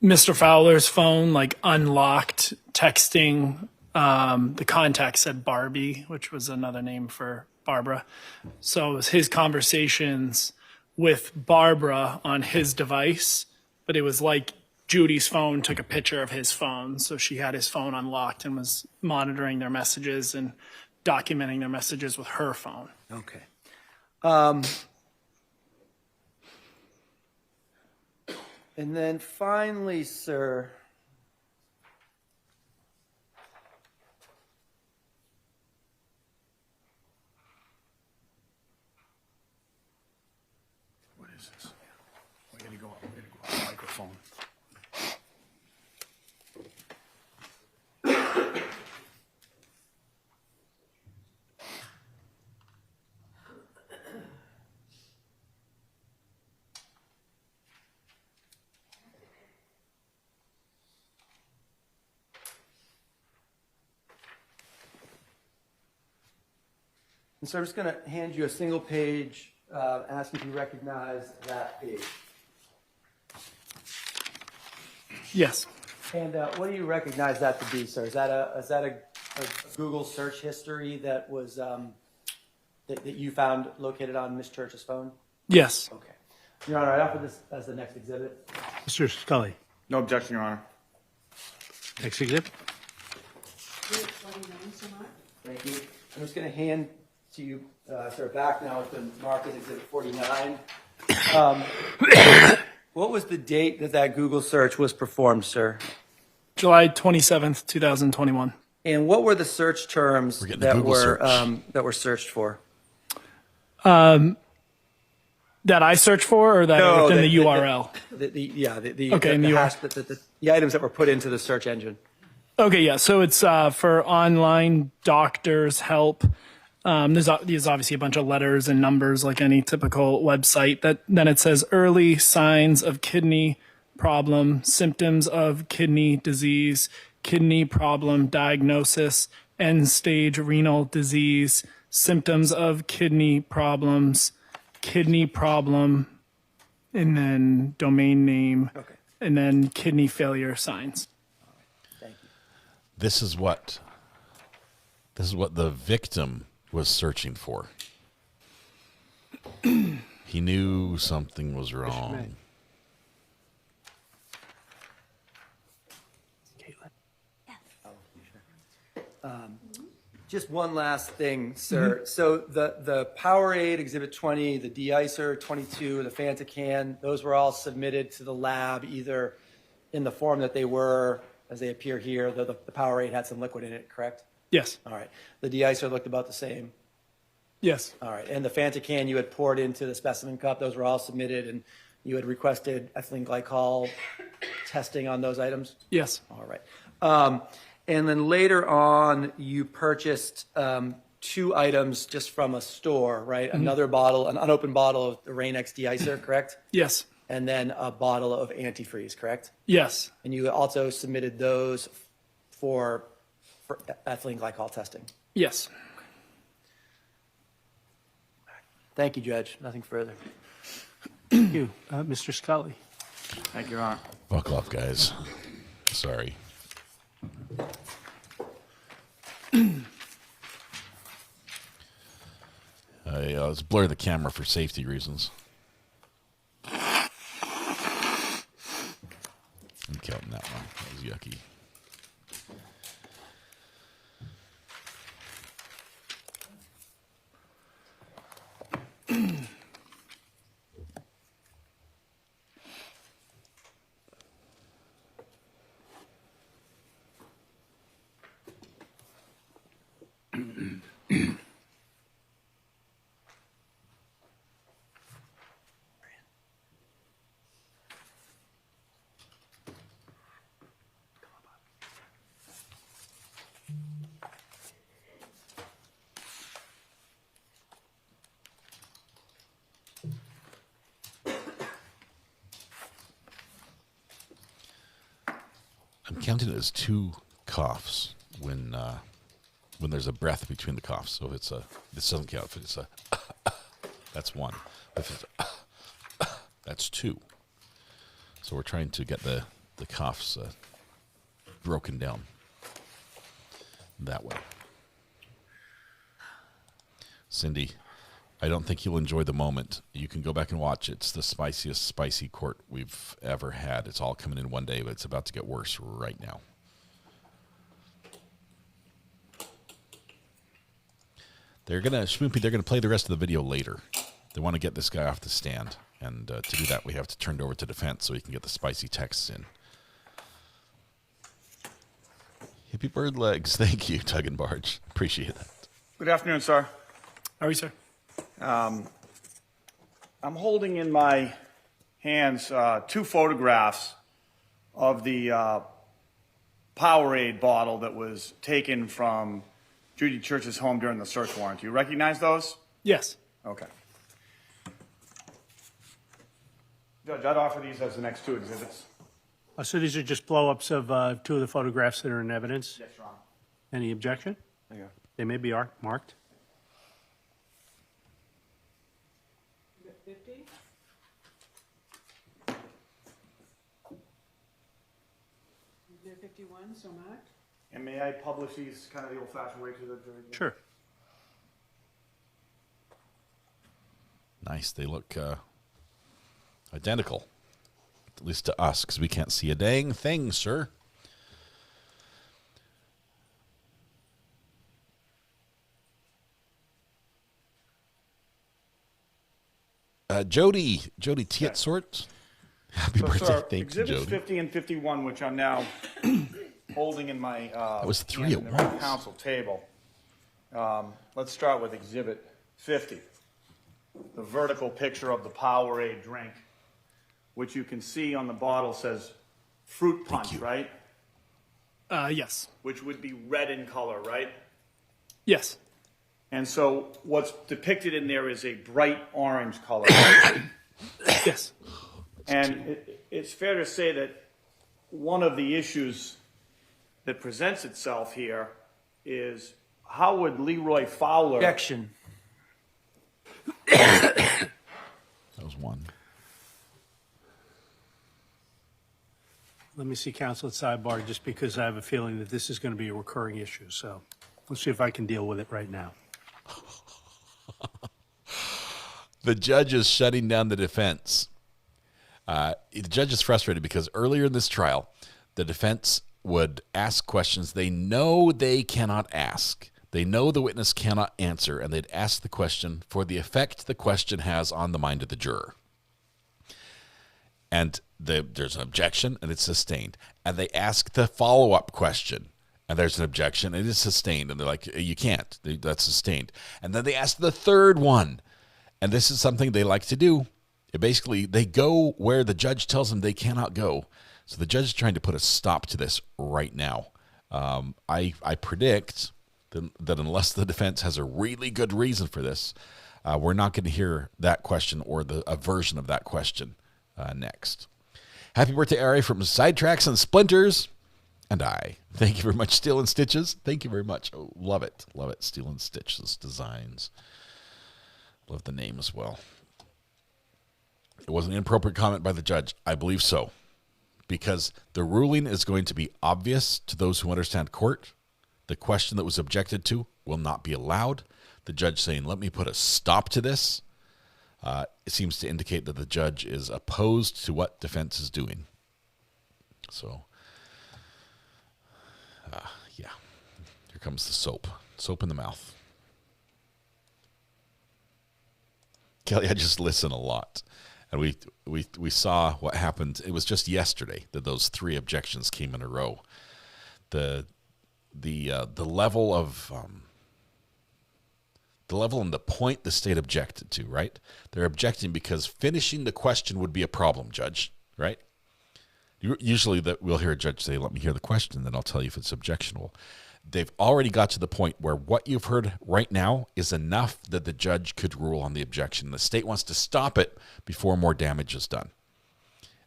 Mr. Fowler's phone, like unlocked, texting. The contact said Barbie, which was another name for Barbara. So it was his conversations with Barbara on his device, but it was like Judy's phone took a picture of his phone. So she had his phone unlocked and was monitoring their messages and documenting their messages with her phone. Okay. And then finally, sir, What is this? We're going to go up the microphone. and so I'm just going to hand you a single page, asking if you recognize that page. Yes. And what do you recognize that to be, sir? Is that a Google search history that was that you found located on Miss Church's phone? Yes. Okay. Your Honor, I offer this as the next exhibit. Mr. Scully. No objection, Your Honor. Next exhibit. Thank you. I'm just going to hand to you, sir, back now. It's been marked as Exhibit 49. What was the date that Google search was performed, sir? July 27th, 2021. And what were the search terms that were searched for? That I search for, or that are within the URL? The items that were put into the search engine. Okay, yeah. So it's for online doctors help. There's obviously a bunch of letters and numbers like any typical website. Then it says early signs of kidney problem, symptoms of kidney disease, kidney problem diagnosis, end stage renal disease, symptoms of kidney problems, kidney problem, and then domain name, and then kidney failure signs. Thank you. This is what the victim was searching for. He knew something was wrong. Just one last thing, sir. So the Powerade Exhibit 20, the de-icer 22, the Fanta can, those were all submitted to the lab either in the form that they were as they appear here, though the Powerade had some liquid in it, correct? Yes. All right. The de-icer looked about the same. Yes. All right. And the Fanta can you had poured into the specimen cup, those were all submitted, and you had requested ethylene glycol testing on those items? Yes. All right. And then later on, you purchased 2 items just from a store, right? Mm-hmm. Another bottle, an unopened bottle of the Rain-X de-icer, correct? Yes. And then a bottle of antifreeze, correct? Yes. And you also submitted those for ethylene glycol testing? Yes. Thank you, Judge. Nothing further. Thank you. Mr. Scully. Thank you, Your Honor. Buckle up, guys. Sorry. Let's blur the camera for safety reasons. I'm counting that one. That was yucky. I'm counting it as 2 coughs when there's a breath between the coughs. So if it's this doesn't count. If it's that's 1. If it's that's 2. So we're trying to get the coughs broken down that way. Cindy, I don't think you'll enjoy the moment. You can go back and watch. It's the spiciest spicy court we've ever had. It's all coming in one day, but it's about to get worse right now. They're gonna play the rest of the video later. They want to get this guy off the stand, and to do that, we have to turn it over to defense so he can get the spicy texts in. Hippie bird legs. Thank you, Tug and Barge. Appreciate that. Good afternoon, sir. How are you, sir? I'm holding in my hands 2 photographs of the Powerade bottle that was taken from Judy Church's home during the search warrant. Do you recognize those? Yes. Okay. Judge, I'd offer these as the next 2 exhibits. So these are just blow-ups of 2 of the photographs that are in evidence? Yes, Your Honor. Any objection? There you go. They may be marked. Exhibit 50. Exhibit 51, so marked. And may I publish these kind of the old-fashioned way to the jury? Sure. Nice. They look identical, at least to us, because we can't see a dang thing, sir. Jody Tietsort. Happy birthday. Sir, Thank you, exhibits Jody. 50 and 51, which I'm now holding in my That was 3 hand at in the once. counsel table. Let's start with exhibit 50. the vertical picture of the Powerade drink, which you can see on the bottle says fruit punch, right? Yes. Which would be red in color, right? Yes. And so what's depicted in there is a bright orange color. Yes. And it's fair to say that one of the issues that presents itself here is how would Leroy Fowler... Objection. That was one. Let me see counsel at sidebar, just because I have a feeling that this is going to be a recurring issue. So let's see if I can deal with it right now. The judge is shutting down the defense. The judge is frustrated because earlier in this trial, the defense would ask questions they know they cannot ask. They know the witness cannot answer, and they'd ask the question for the effect the question has on the mind of the juror. And there's an objection, and it's sustained. And they ask the follow-up question, and there's an objection, and it's sustained. And they're like, you can't. That's sustained. And then they ask the third one, and this is something they like to do. Basically, they go where the judge tells them they cannot go. So the judge is trying to put a stop to this right now. I predict that unless the defense has a really good reason for this, we're not going to hear that question or a version of that question next. Happy birthday, Ari, from Sidetracks and Splinters. And I. Thank you very much, Steel and Stitches. Thank you very much. Oh, love it. Love it. Steel and Stitches designs. Love the name as well. It was an inappropriate comment by the judge. I believe so. Because the ruling is going to be obvious to those who understand court. The question that was objected to will not be allowed. The judge saying, let me put a stop to this. It seems to indicate that the judge is opposed to what defense is doing. So, yeah. Here comes the soap. Soap in the mouth. Kelly, I just listen a lot. And we saw what happened. It was just yesterday that those three objections came in a row. The level of the level and the point the state objected to, right? They're objecting because finishing the question would be a problem, Judge, right? Usually we'll hear a judge say, let me hear the question, then I'll tell you if it's objectionable. They've already got to the point where what you've heard right now is enough that the judge could rule on the objection. The state wants to stop it before more damage is done.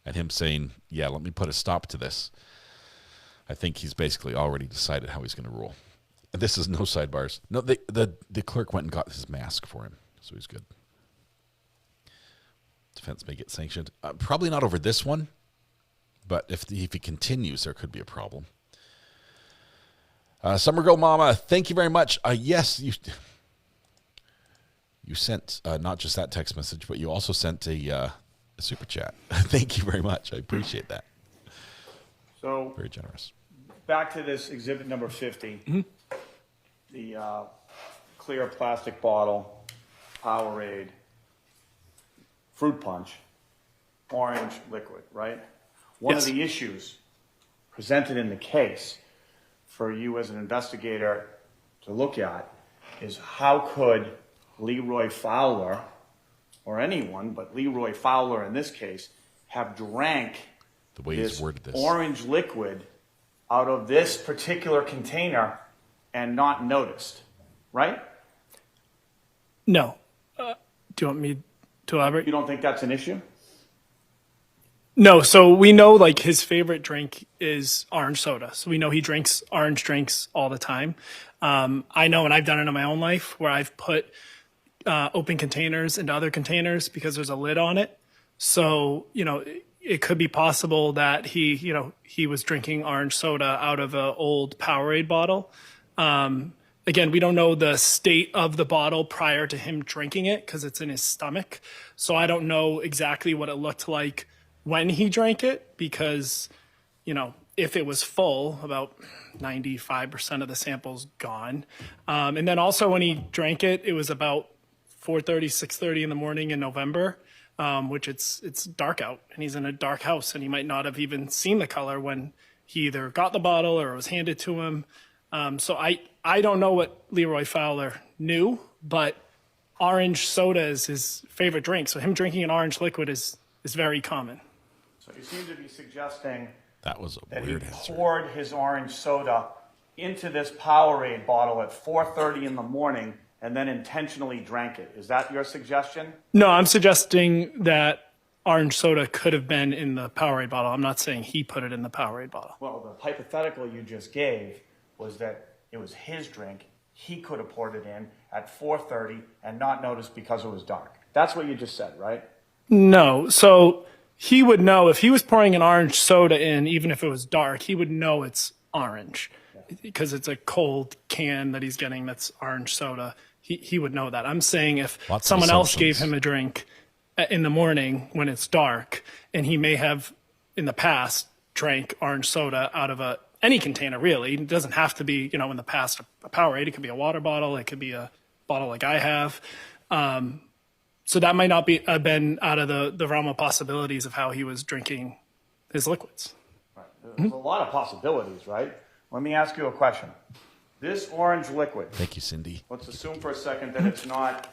And him saying, yeah, let me put a stop to this. I think he's basically already decided how he's going to rule. And this is no sidebars. No, the clerk went and got his mask for him, so he's good. Defense may get sanctioned. Probably not over this one, but if he continues, there could be a problem. Summer Girl Mama, thank you very much. Yes, you sent not just that text message, but you also sent a super chat. Thank you very much. I appreciate that. So very generous. Back to this exhibit number 50, the clear plastic bottle, Powerade, fruit punch, orange liquid, right? One of the issues presented in the case for you as an investigator to look at is how could Leroy Fowler, or anyone, but Leroy Fowler in this case, have drank the way this he's worded this orange liquid out of this particular container and not noticed, right? No. Do you want me to elaborate? You don't think that's an issue? No, so we know like his favorite drink is orange soda. So we know he drinks orange drinks all the time. I know, and I've done it in my own life where I've put open containers into other containers because there's a lid on it. So, it could be possible that he was drinking orange soda out of an old Powerade bottle. Again, we don't know the state of the bottle prior to him drinking it because it's in his stomach. So I don't know exactly what it looked like when he drank it because, if it was full, about 95% of the sample's gone. And then also when he drank it, it was about 4:30, 6:30 in the morning in November, which it's dark out and he's in a dark house and he might not have even seen the color when he either got the bottle or it was handed to him. So I don't know what Leroy Fowler knew, but orange soda is his favorite drink. So him drinking an orange liquid is very common. So you seem to be suggesting That was a that weird he answer. poured his orange soda into this Powerade bottle at 4:30 in the morning and then intentionally drank it. Is that your suggestion? No, I'm suggesting that orange soda could have been in the Powerade bottle. I'm not saying he put it in the Powerade bottle. Well, the hypothetical you just gave was that it was his drink. He could have poured it in at 4:30 and not noticed because it was dark. That's what you just said, right? No. So he would know if he was pouring an orange soda in, even if it was dark, he would know it's orange because it's a cold can that he's getting that's orange soda. He would know that. I'm saying if Lots of someone else assumptions. gave him a drink in the morning when it's dark, and he may have in the past drank orange soda out of any container, really. It doesn't have to be, in the past a Powerade. It could be a water bottle. It could be a bottle like I have. So that might not be been out of the realm of possibilities of how he was drinking his liquids. There's a lot of possibilities, right? Let me ask you a question. This orange liquid, Thank you, Cindy. let's assume for a second that it's not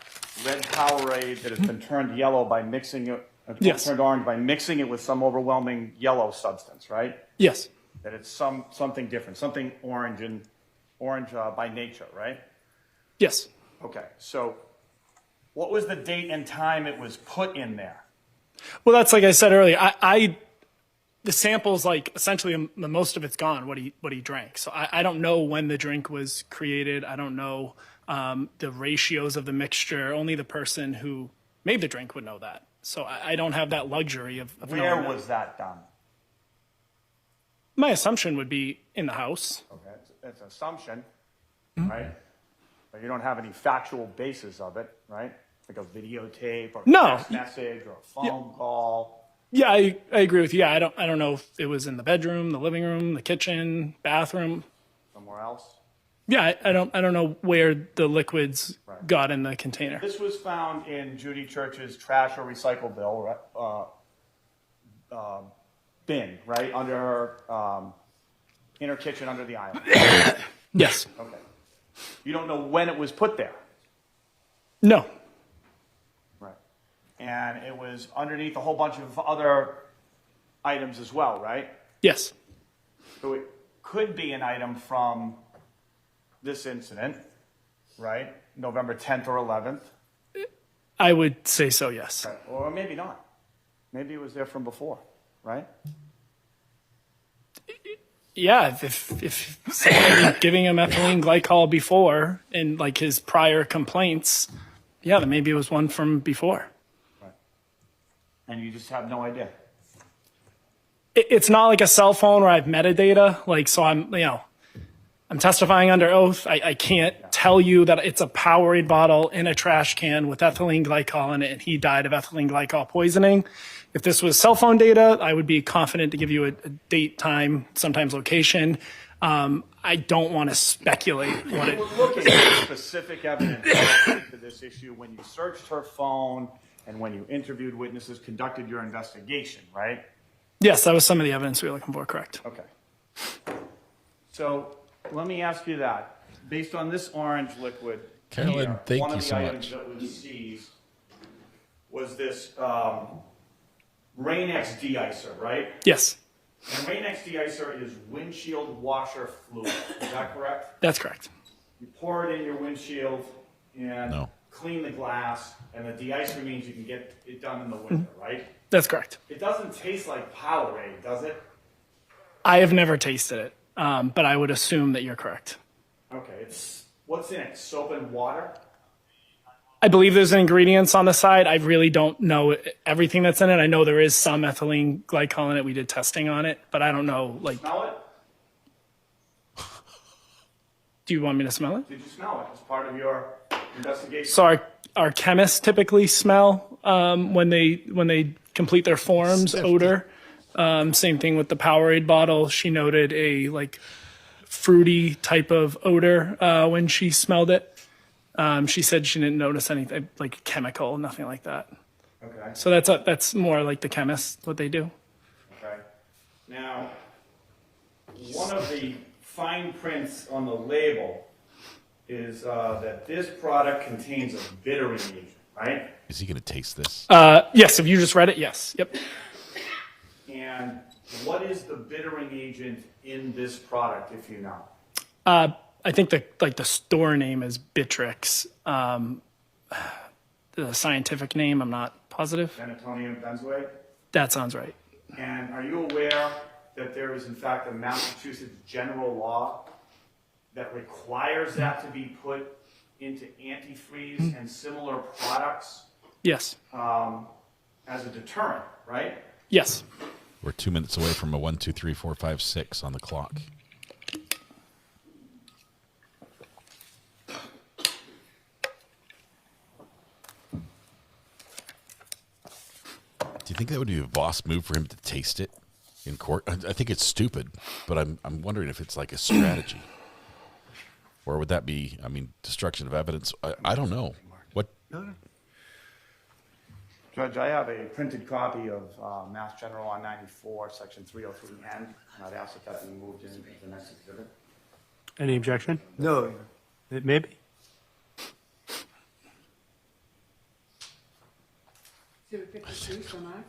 red Powerade that has been turned yellow by mixing it, Yes. turned orange by mixing it with some overwhelming yellow substance, right? Yes. That it's something different, something orange by nature, right? Yes. Okay, so what was the date and time it was put in there? Well, that's like I said earlier. The sample's like essentially most of it's gone. What he drank. So I don't know when the drink was created. I don't know the ratios of the mixture. Only the person who made the drink would know that. So I don't have that luxury of Where knowing was that done? My assumption would be in the house. Okay, it's an assumption, right? But you don't have any factual basis of it, right? Like a videotape or a No. text message or a phone call. Yeah, I agree with you. Yeah, I don't know if it was in the bedroom, the living room, the kitchen, bathroom. Somewhere else. Yeah, I don't know where the liquids got in the container. This was found in Judy Church's trash or recycle bill bin, right under her inner kitchen under the island. Yes. Okay. You don't know when it was put there. No. Right. And it was underneath a whole bunch of other items as well, right? Yes. So it could be an item from this incident, right? November 10th or 11th. I would say so, yes. Right. Or maybe not. Maybe it was there from before, right? Yeah, if someone had been giving him ethylene glycol before in like his prior complaints, yeah, then maybe it was one from before. And you just have no idea. It's not like a cell phone where I have metadata. Like, so I'm testifying under oath. I can't tell you that it's a Powerade bottle in a trash can with ethylene glycol in it, and he died of ethylene glycol poisoning. If this was cell phone data, I would be confident to give you a date, time, sometimes location. I don't want to speculate what it. You were looking at specific evidence to this issue when you searched her phone and when you interviewed witnesses, conducted your investigation, right? Yes, that was some of the evidence we were looking for, correct. Okay. So let me ask you that. Based on this orange liquid, Carolyn, here, thank one you of the so items much. that was seized was this Rain-X de-icer, right? Yes, And Rain-X de-icer is windshield washer fluid. Is that correct? that's correct. You pour it in your windshield and clean the glass, and the de-icer means you can get it done in the winter, right? That's correct. It doesn't taste like Powerade, does it? I have never tasted it, but I would assume that you're correct. Okay, what's in it? Soap and water? I believe there's ingredients on the side. I really don't know everything that's in it. I know there is some ethylene glycol in it. We did testing on it, but I don't know. Like, Smell it? do you want me to smell it? Did you smell it as part of your investigation? So our chemists typically smell when they complete their forms odor. Same thing with the Powerade bottle. She noted a like fruity type of odor when she smelled it. She said she didn't notice anything like chemical, nothing like that. Okay. So that's more like the chemists, what they do. Okay. Now, one of the fine prints on the label is that this product contains a bittering agent, right? Is he going to taste this? Yes, if you just read it, yes. Yep. And what is the bittering agent in this product, if you know? I think the store name is Bittrex. The scientific name, I'm not positive. Denatonium benzoate? That sounds right. And are you aware that there is, in fact, a Massachusetts general law that requires that to be put into antifreeze and similar products? Yes. As a deterrent, right? Yes. We're 2 minutes away from a 1, 2, 3, 4, 5, 6 on the clock. Do you think that would be a boss move for him to taste it in court? I think it's stupid, but I'm wondering if it's like a strategy. Or would that be, destruction of evidence? I don't know. What? Judge, I have a printed copy of Mass General Law 94, Section 303N, and I'd ask that that be moved into the next exhibit. Any objection? No. Maybe. Exhibit 53, so Mark.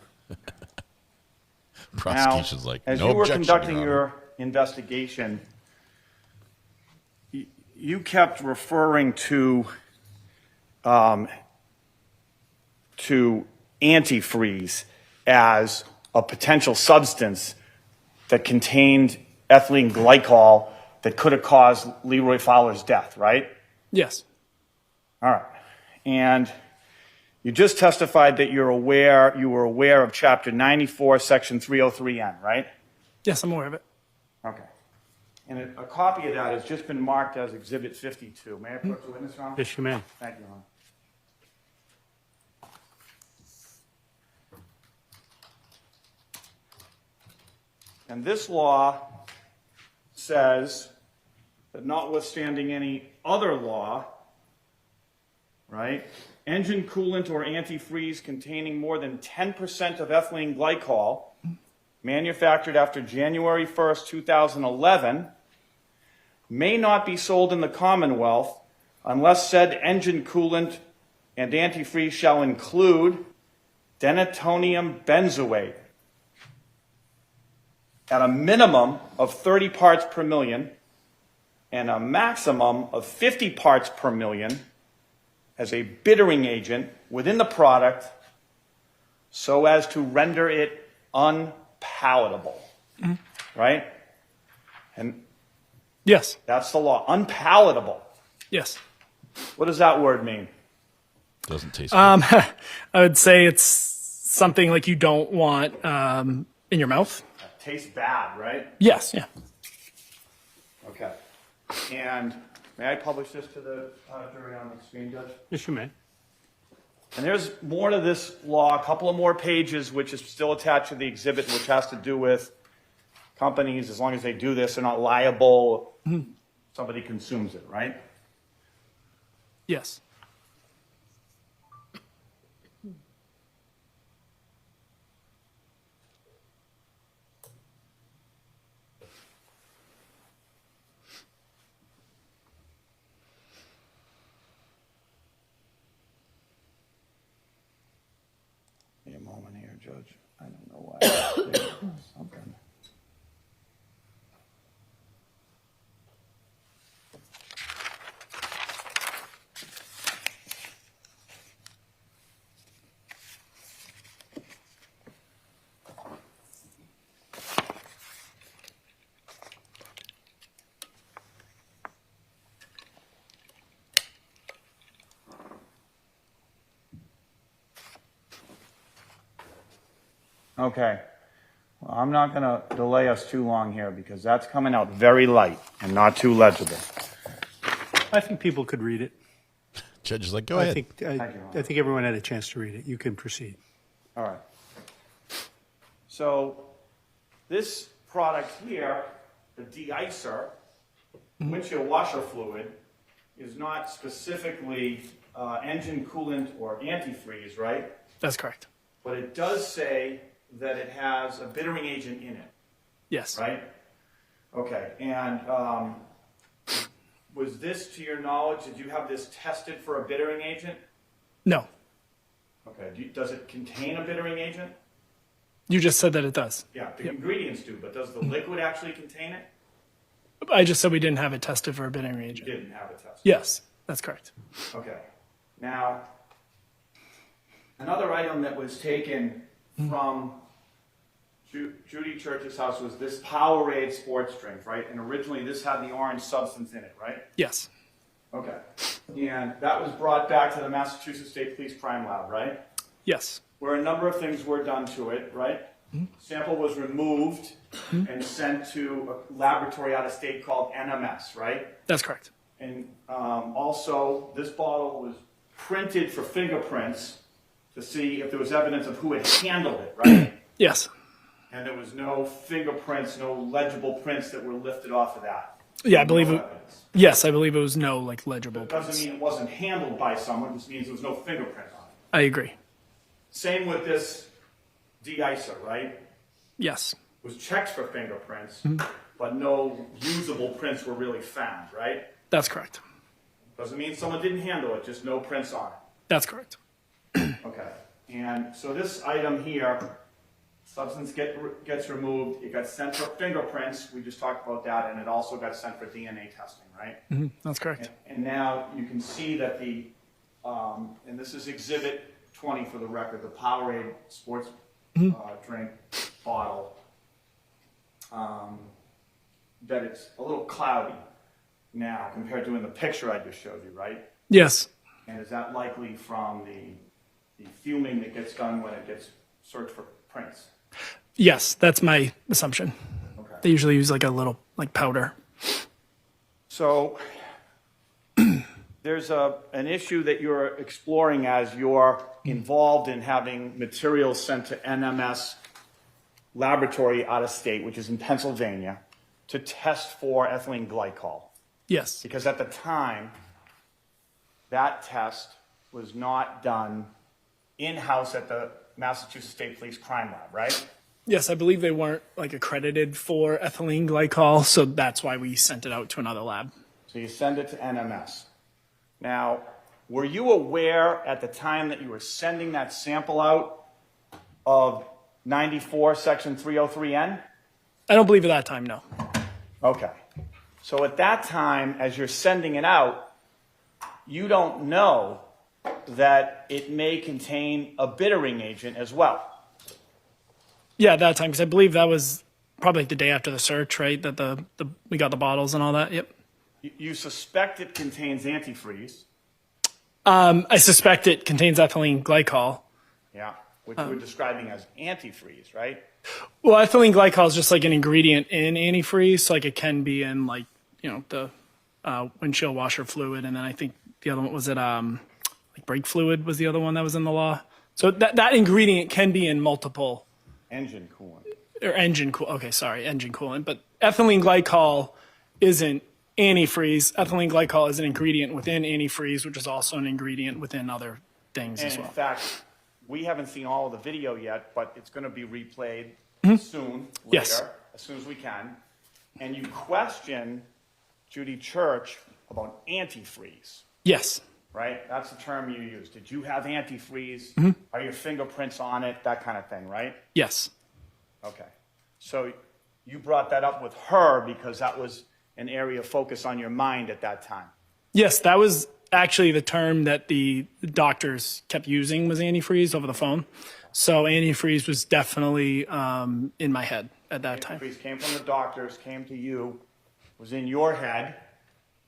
Prosecution's now, like, as no you were objection, conducting Your your investigation, you kept referring to antifreeze as a potential substance that contained ethylene glycol that could have caused Leroy Fowler's death, right? Yes. All right. And you just testified that you were aware of Chapter 94, Section 303N, right? Yes, I'm aware of it. Okay. And a copy of that has just been marked as Exhibit 52. May I approach the witness, Your Honor? Yes, you may. Thank you, Your Honor. And this law says that notwithstanding any other law, right, engine coolant or antifreeze containing more than 10% of ethylene glycol manufactured after January 1st, 2011 may not be sold in the Commonwealth unless said engine coolant and antifreeze shall include denatonium benzoate at a minimum of 30 parts per million and a maximum of 50 parts per million as a bittering agent within the product so as to render it unpalatable. Right? And yes, that's the law. Unpalatable. Yes. What does that word mean? Doesn't taste good. I would say it's something like you don't want in your mouth. Tastes bad, right? Yes, yeah. Okay. And may I publish this to the jury on the screen, Judge? Yes, you may. And there's more to this law, a couple of more pages, which is still attached to the exhibit, which has to do with companies, as long as they do this, they're not liable. Somebody consumes it, right? Yes. Give me a moment here, Judge. I don't know why. There's something. Okay. Well, I'm not going to delay us too long here because that's coming out very light and not too legible. I think people could read it. Judge is like, go ahead. I think everyone had a chance to read it. You can proceed. All right. So this product here, the de-icer, windshield washer fluid, is not specifically engine coolant or antifreeze, right? That's correct. But it does say that it has a bittering agent in it. Yes. Right? Okay. And Was this, to your knowledge, did you have this tested for a bittering agent? No. Okay. Does it contain a bittering agent? You just said that it does. Yeah, the ingredients do, but does the liquid actually contain it? I just said we didn't have it tested for a bittering You agent. didn't have it tested. Yes, that's correct. Okay. Now, another item that was taken from Judy Church's house was this Powerade sports drink, right? And originally this had the orange substance in it, right? Yes. Okay. And that was brought back to the Massachusetts State Police Crime Lab, right? Yes. Where a number of things were done to it, right? Sample was removed and sent to a laboratory out of state called NMS, right? That's correct. And also, this bottle was printed for fingerprints to see if there was evidence of who had handled it, right? Yes. And there was no fingerprints, no legible prints that were lifted off of that. Yeah, I believe No it. evidence. Yes, I believe it was no like legible. It doesn't prints. mean it wasn't handled by someone, it just means there was no fingerprint on it. I agree. Same with this de-icer, right? Yes. It was checked for fingerprints, but no usable prints were really found, right? That's correct. Doesn't mean someone didn't handle it, just no prints on it. That's correct. Okay. And so this item here, substance gets removed, it got sent for fingerprints, we just talked about that, and it also got sent for DNA testing, right? That's correct. And now you can see that the, and this is Exhibit 20 for the record, the Powerade sports drink bottle, that it's a little cloudy now compared to in the picture I just showed you, right? Yes. And is that likely from the fuming that gets done when it gets searched for prints? Yes, that's my assumption. Okay. They usually use like a little like powder. So there's an issue that you're exploring as you're involved in having materials sent to NMS laboratory out of state, which is in Pennsylvania, to test for ethylene glycol. Yes. Because at the time, that test was not done in-house at the Massachusetts State Police Crime Lab, right? Yes, I believe they weren't like accredited for ethylene glycol, so that's why we sent it out to another lab. So you send it to NMS. Now, were you aware at the time that you were sending that sample out of 94 section 303N? I don't believe at that time, no. Okay. So at that time, as you're sending it out, you don't know that it may contain a bittering agent as well. Yeah, at that time, because I believe that was probably like the day after the search, right? That we got the bottles and all that. Yep. You suspect it contains antifreeze. I suspect it contains ethylene glycol. Yeah, which we're describing as antifreeze, right? Well, ethylene glycol is just like an ingredient in antifreeze, so like it can be in like, you know, the windshield washer fluid, and then I think the other one was like brake fluid was the other one that was in the law. So that ingredient can be in multiple. Engine coolant. Or engine coolant. But ethylene glycol isn't antifreeze. Ethylene glycol is an ingredient within antifreeze, which is also an ingredient within other things And as well. in fact, we haven't seen all of the video yet, but it's going to be replayed soon, later, Yes. as soon as we can. And you question Judy Church about antifreeze. Yes. Right? That's the term you use. Did you have antifreeze? Are your fingerprints on it? That kind of thing, right? Yes. Okay. So you brought that up with her because that was an area of focus on your mind at that time. Yes, that was actually the term that the doctors kept using was antifreeze over the phone. So antifreeze was definitely in my head at that time. Antifreeze came from the doctors, came to you, was in your head,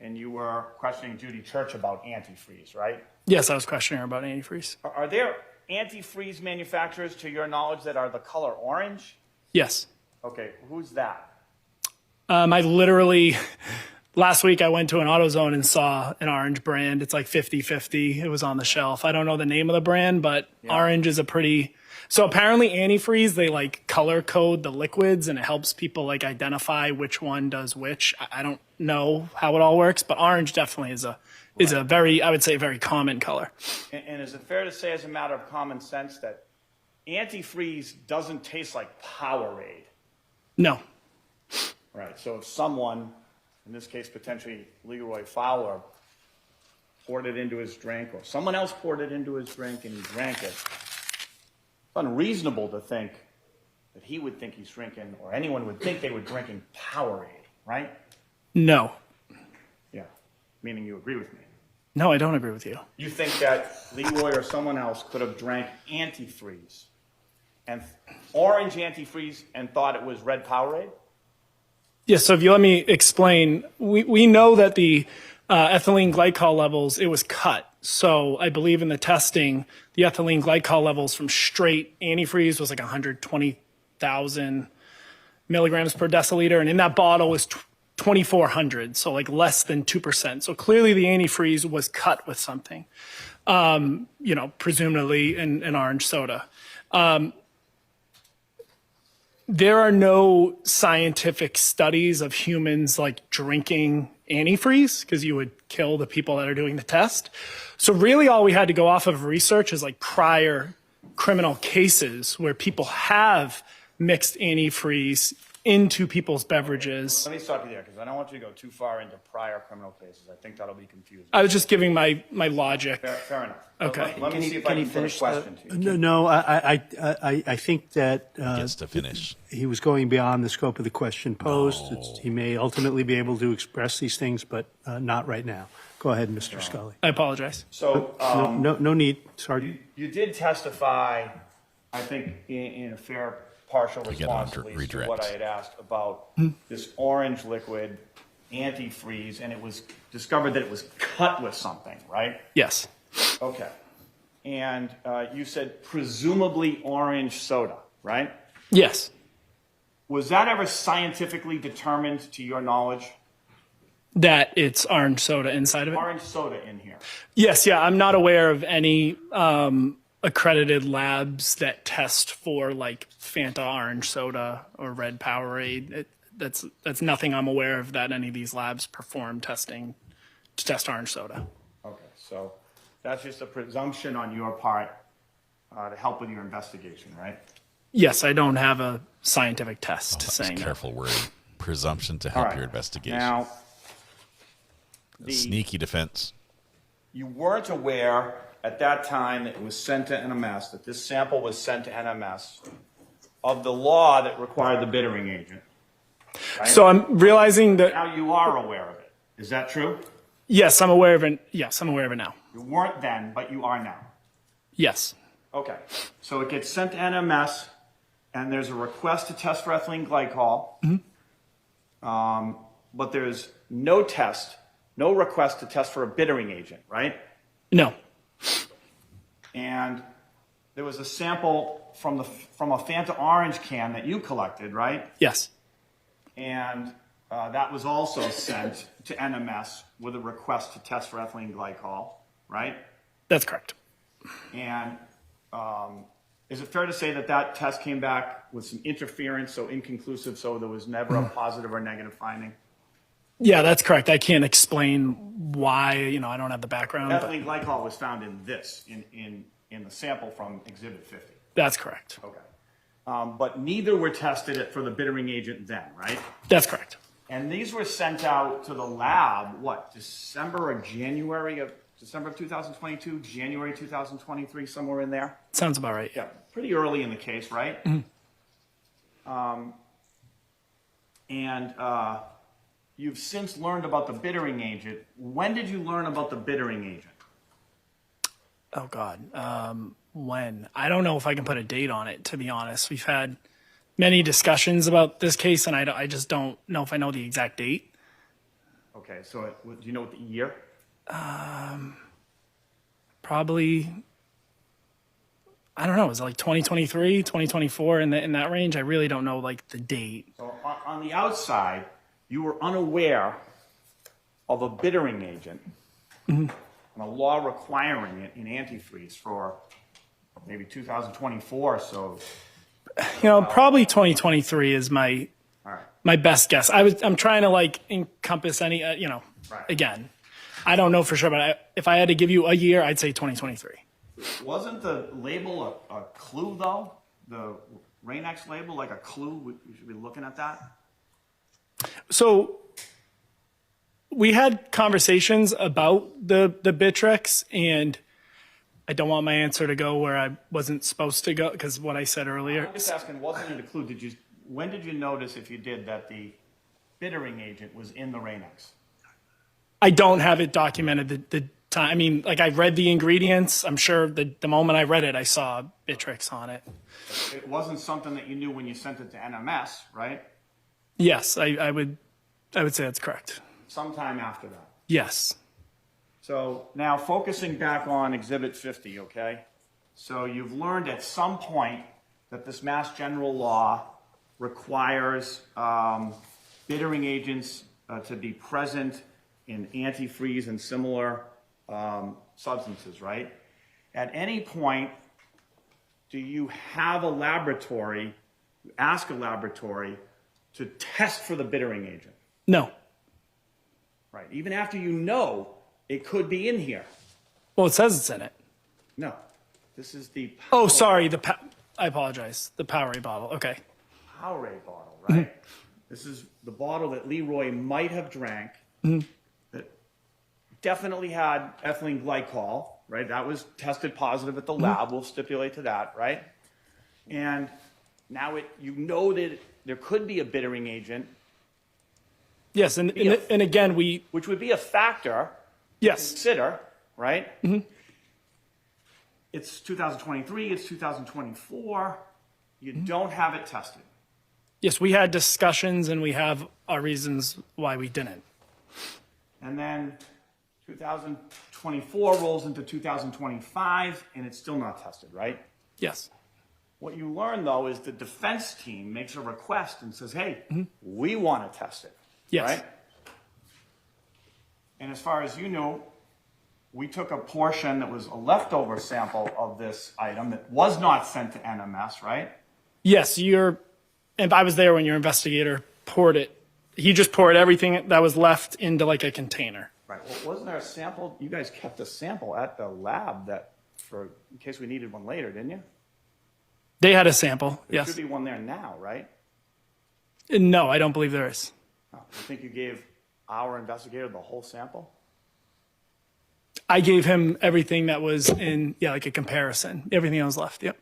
and you were questioning Judy Church about antifreeze, right? Yes, I was questioning her about antifreeze. Are there antifreeze manufacturers, to your knowledge, that are the color orange? Yes. Okay, who's that? I literally, last week I went to an AutoZone and saw an orange brand. It's like 50-50. It was on the shelf. I don't know the name of the brand, but orange is a pretty, so apparently antifreeze, they like color code the liquids and it helps people like identify which one does which. I don't know how it all works, but orange definitely is a very, I would say, very common color. And is it fair to say, as a matter of common sense, that antifreeze doesn't taste like Powerade? No. Right. So if someone in this case potentially Leroy Fowler, poured it into his drink, or someone else poured it into his drink and he drank it, it's unreasonable to think that he would think he's drinking, or anyone would think they were drinking Powerade, right? No. Yeah, meaning you agree with me. No, I don't agree with you. You think that Leroy or someone else could have drank antifreeze, and orange antifreeze, and thought it was red Powerade? Yeah, so if you let me explain, we know that the ethylene glycol levels, it was cut. So I believe in the testing, the ethylene glycol levels from straight antifreeze was like 120,000 milligrams per deciliter. And in that bottle was 2,400, so like less than 2%. So clearly the antifreeze was cut with something, presumably an orange soda. There are no scientific studies of humans like drinking antifreeze, because you would kill the people that are doing the test. So really all we had to go off of research is like prior criminal cases where people have mixed antifreeze into people's beverages. Let me stop you there, because I don't want you to go too far into prior criminal cases. I think that'll be confusing. I was just giving my logic. Fair enough. Okay. Let me see if I can finish a question to you. No, I think that Gets to finish. he was going beyond the scope of the question posed. He may ultimately be able to express these things, but not right now. Go ahead, Mr. Scully. I apologize. So, no need. Sorry. You did testify, I think, in a fair partial We get response on at least to redirect. what I had asked about this orange liquid antifreeze, and it was discovered that it was cut with something, right? Yes. Okay. And you said presumably orange soda, right? Yes. Was that ever scientifically determined to your knowledge? That it's orange soda inside of it? Orange soda in here. Yes, yeah. I'm not aware of any accredited labs that test for like Fanta orange soda or red Powerade. That's nothing I'm aware of that any of these labs perform testing to test orange soda. Okay, so that's just a presumption on your part to help with your investigation, right? Yes, I don't have a scientific test saying Careful word. Presumption to help All right. your investigation. Now, Sneaky defense. you weren't aware at that time that it was sent to NMS, that this sample was sent to NMS, of the law that required the bittering agent. Right? So I'm realizing that. Now you are aware of it. Is that true? Yes, I'm aware of it. Yes, I'm aware of it now. You weren't then, but you are now. Yes. Okay. So it gets sent to NMS, and there's a request to test for ethylene glycol. But there's no request to test for a bittering agent, right? No. And there was a sample from a Fanta orange can that you collected, right? Yes. And that was also sent to NMS with a request to test for ethylene glycol, right? That's correct. And is it fair to say that that test came back with some interference, so inconclusive, so there was never a positive or negative finding? Yeah, that's correct. I can't explain why, I don't have the background. But Ethylene glycol was found in this, in the sample from Exhibit 50. that's correct. Okay. But neither were tested for the bittering agent then, right? That's correct. And these were sent out to the lab, December of 2022, January 2023, somewhere in there? Sounds about right. Yeah, pretty early in the case, right? And you've since learned about the bittering agent. When did you learn about the bittering agent? Oh, God. When? I don't know if I can put a date on it, to be honest. We've had many discussions about this case, and I just don't know if I know the exact date. Okay, so do you know what the year? Probably, I don't know, is it like 2023, 2024, in that range? I really don't know, like, the date. So on the outside, you were unaware of a bittering agent and a law requiring it in antifreeze for maybe 2024 or so. Probably 2023 is my best guess. I'm trying to like encompass any, again, I don't know for sure, but if I had to give you a year, I'd say 2023. Wasn't the label a clue though? The Rain-X label, like a clue? We should be looking at that. So we had conversations about the Bittrex, and I don't want my answer to go where I wasn't supposed to go because what I said earlier. I'm just asking, wasn't it a clue? When did you notice, if you did, that the bittering agent was in the Rain-X? I don't have it documented the time. I mean, like I read the ingredients. I'm sure the moment I read it, I saw Bittrex on it. It wasn't something that you knew when you sent it to NMS, right? Yes, I would say that's correct. Sometime after that. Yes. So now focusing back on Exhibit 50, okay? So you've learned at some point that this Mass General Law requires bittering agents to be present in antifreeze and similar substances, right? At any point, do you have a laboratory, ask a laboratory to test for the bittering agent? No. Right, even after you know it could be in here. Well, it says it's in it. No, this is the Oh, sorry. I apologize. The Powerade bottle. Okay. Powerade bottle, right? This is the bottle that Leroy might have drank. That definitely had ethylene glycol, right? That was tested positive at the lab. We'll stipulate to that, right? And now you know that there could be a bittering agent. Yes, and again, which would be a factor. Yes. To consider, right? It's 2023. It's 2024. You don't have it tested. Yes, we had discussions, and we have our reasons why we didn't. And then 2024 rolls into 2025, and it's still not tested, right? Yes. What you learn, though, is the defense team makes a request and says, hey, we want to test it. Yes. Right? And as far as you know, we took a portion that was a leftover sample of this item that was not sent to NMS, right? Yes, and I was there when your investigator poured it. He just poured everything that was left into like a container. Right. Well, wasn't there a sample? You guys kept a sample at the lab in case we needed one later, didn't you? They had a sample, There yes. should be one there now, right? No, I don't believe there is. Oh, you think you gave our investigator the whole sample? I gave him everything that was in, like a comparison. Everything that was left, yep.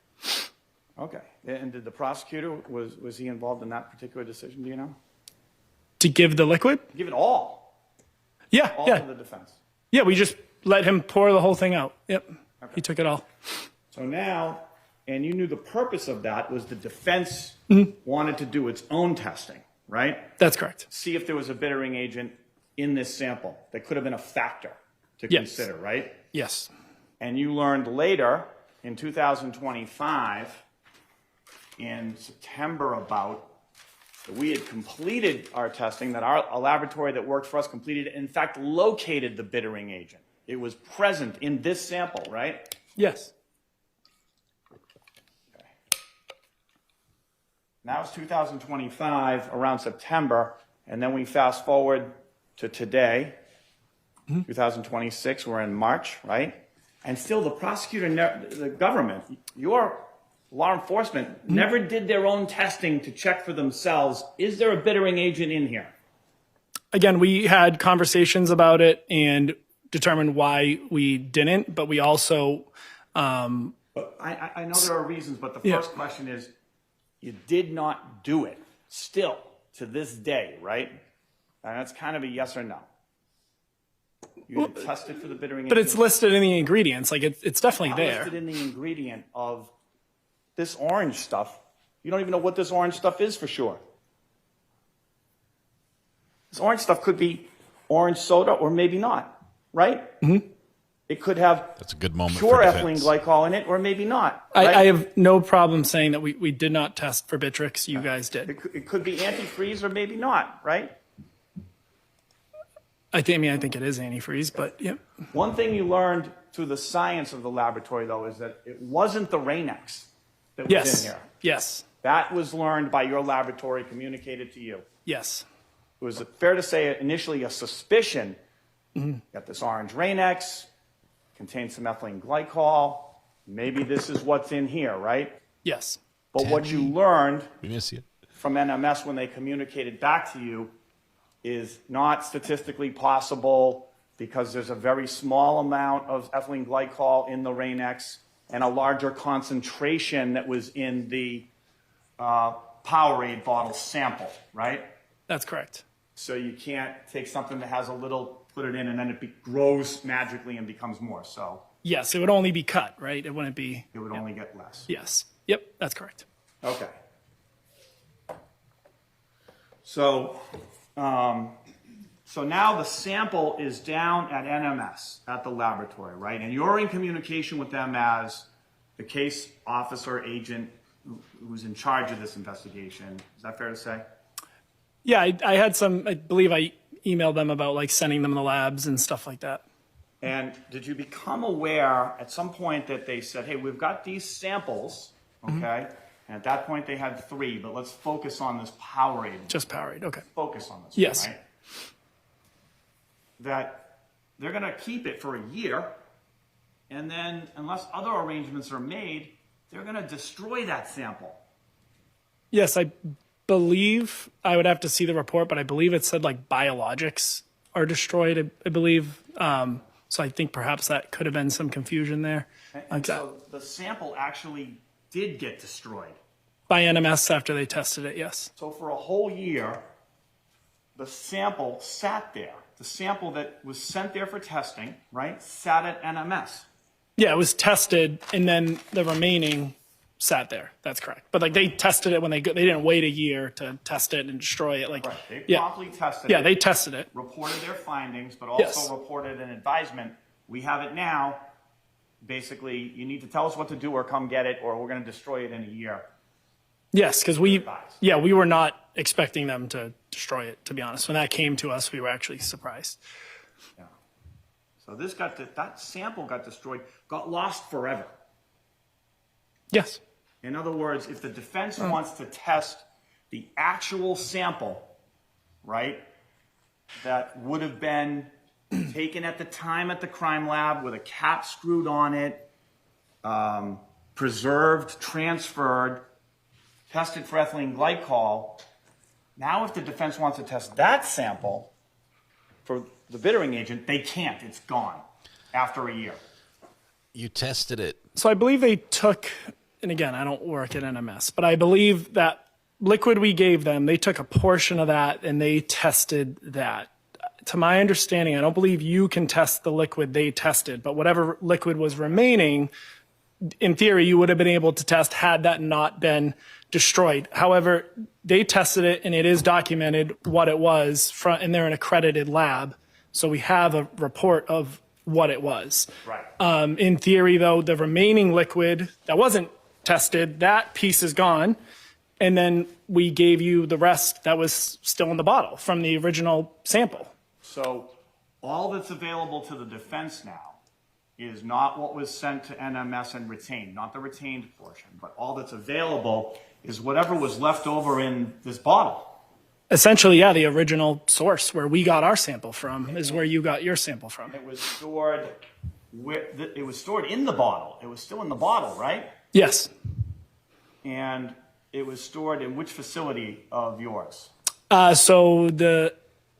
Okay. And did the prosecutor, was he involved in that particular decision, do you know? To give the liquid? Give it all. Yeah, all to the defense. Yeah, we just let him pour the whole thing out. Yep. Okay. He took it all. So now, and you knew the purpose of that was the defense wanted to do its own testing, right? That's correct. See if there was a bittering agent in this sample that could have been a factor to Yes. consider, right? Yes. And you learned later, in 2025, in September about, that we had completed our testing, that a laboratory that worked for us completed, in fact, located the bittering agent. It was present in this sample, right? Yes. Okay. Now it's 2025, around September, and then we fast forward to today, 2026, we're in March, right? And still the prosecutor, the government, your law enforcement never did their own testing to check for themselves. Is there a bittering agent in here? Again, we had conversations about it and determined why we didn't, but we also... But I know there are reasons, but the first question is, you did not do it still to this day, right? And that's kind of a yes or no. You had tested for the bittering agent. But it's listed in the ingredients. Like it's definitely Not there. listed in the ingredient of this orange stuff. You don't even know what this orange stuff is for sure. This orange stuff could be orange soda or maybe not, right? It could have That's a good moment pure for ethylene defense. glycol in it or maybe not. Right? I have no problem saying that we did not test for Bittrex. You guys did. It could be antifreeze or maybe not, right? I think it is antifreeze, but yep. One thing you learned through the science of the laboratory, though, is that it wasn't the Rain-X that was in here. Yes. That was learned by your laboratory, communicated to you. Yes. It was fair to say initially a suspicion that this orange Rain-X contains some ethylene glycol. Maybe this is what's in here, right? Yes. But what you learned We miss you. from NMS when they communicated back to you is not statistically possible because there's a very small amount of ethylene glycol in the Rain-X and a larger concentration that was in the Powerade bottle sample, right? That's correct. So you can't take something that has a little, put it in, and then it grows magically and becomes more. So Yes, it would only be cut, right? It wouldn't be. it would only get less. Yes. Yep, that's correct. Okay. So, so now the sample is down at NMS at the laboratory, right? And you're in communication with them as the case officer, agent who's in charge of this investigation. Is that fair to say? Yeah, I had some. I believe I emailed them about like sending them the labs and stuff like that. And did you become aware at some point that they said, "Hey, we've got these samples, okay?" And at that point, they had 3, but let's focus on this Powerade. Just Powerade, okay. Focus on this. Yes. Right? That they're going to keep it for a year, and then, unless other arrangements are made, they're going to destroy that sample. Yes, I believe, I would have to see the report, but I believe it said like biologics are destroyed, I believe. So I think perhaps that could have been some confusion there. And so the sample actually did get destroyed. By NMS after they tested it, yes. So for a whole year, the sample sat there. The sample that was sent there for testing, right, sat at NMS. Yeah, it was tested, and then the remaining sat there. That's correct. But like they tested it when they didn't wait a year to test it and destroy it. Like, right. They promptly tested it. Yeah, they tested it. Reported their findings, but also reported an advisement. We have it now. Basically, you need to tell us what to do or come get it, or we're going to destroy it in a year. Yes, because we were not expecting them to destroy it, to be honest. When that came to us, we were actually surprised. Yeah. So this that sample got destroyed, got lost forever. Yes. In other words, if the defense wants to test the actual sample, right, that would have been taken at the time at the crime lab with a cap screwed on it, preserved, transferred, tested for ethylene glycol. Now if the defense wants to test that sample for the bittering agent, they can't. It's gone after a year. You tested it. So I believe they took, and again, I don't work at NMS, but I believe that liquid we gave them, they took a portion of that and they tested that. To my understanding, I don't believe you can test the liquid they tested, but whatever liquid was remaining, in theory, you would have been able to test had that not been destroyed. However, they tested it and it is documented what it was, and they're an accredited lab. So we have a report of what it was. Right. In theory, though, the remaining liquid that wasn't tested, that piece is gone. And then we gave you the rest that was still in the bottle from the original sample. So all that's available to the defense now is not what was sent to NMS and retained, not the retained portion, but all that's available is whatever was left over in this bottle. Essentially, yeah, the original source where we got our sample from is where you got your sample from. It was stored in the bottle. It was still in the bottle, right? Yes. And it was stored in which facility of yours? So the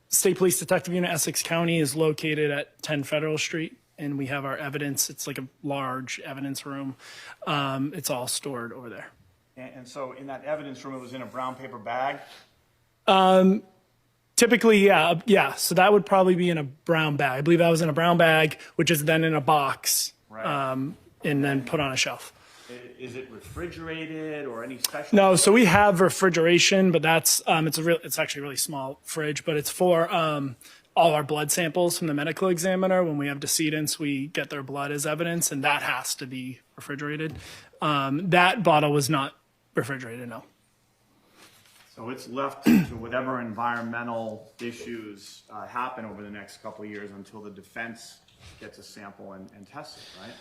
State Police Detective Unit, Essex County, is located at 10 Federal Street, and we have our evidence. It's like a large evidence room. It's all stored over there. And so in that evidence room, it was in a brown paper bag? Typically, yeah. So that would probably be in a brown bag. I believe that was in a brown bag, which is then in a box, and then put on a shelf. Is it refrigerated or any special? No, so we have refrigeration, but that's it's actually a really small fridge, but it's for all our blood samples from the medical examiner. When we have decedents, we get their blood as evidence, and that has to be refrigerated. That bottle was not refrigerated, no. So it's left to whatever environmental issues happen over the next couple of years until the defense gets a sample and tests it, right?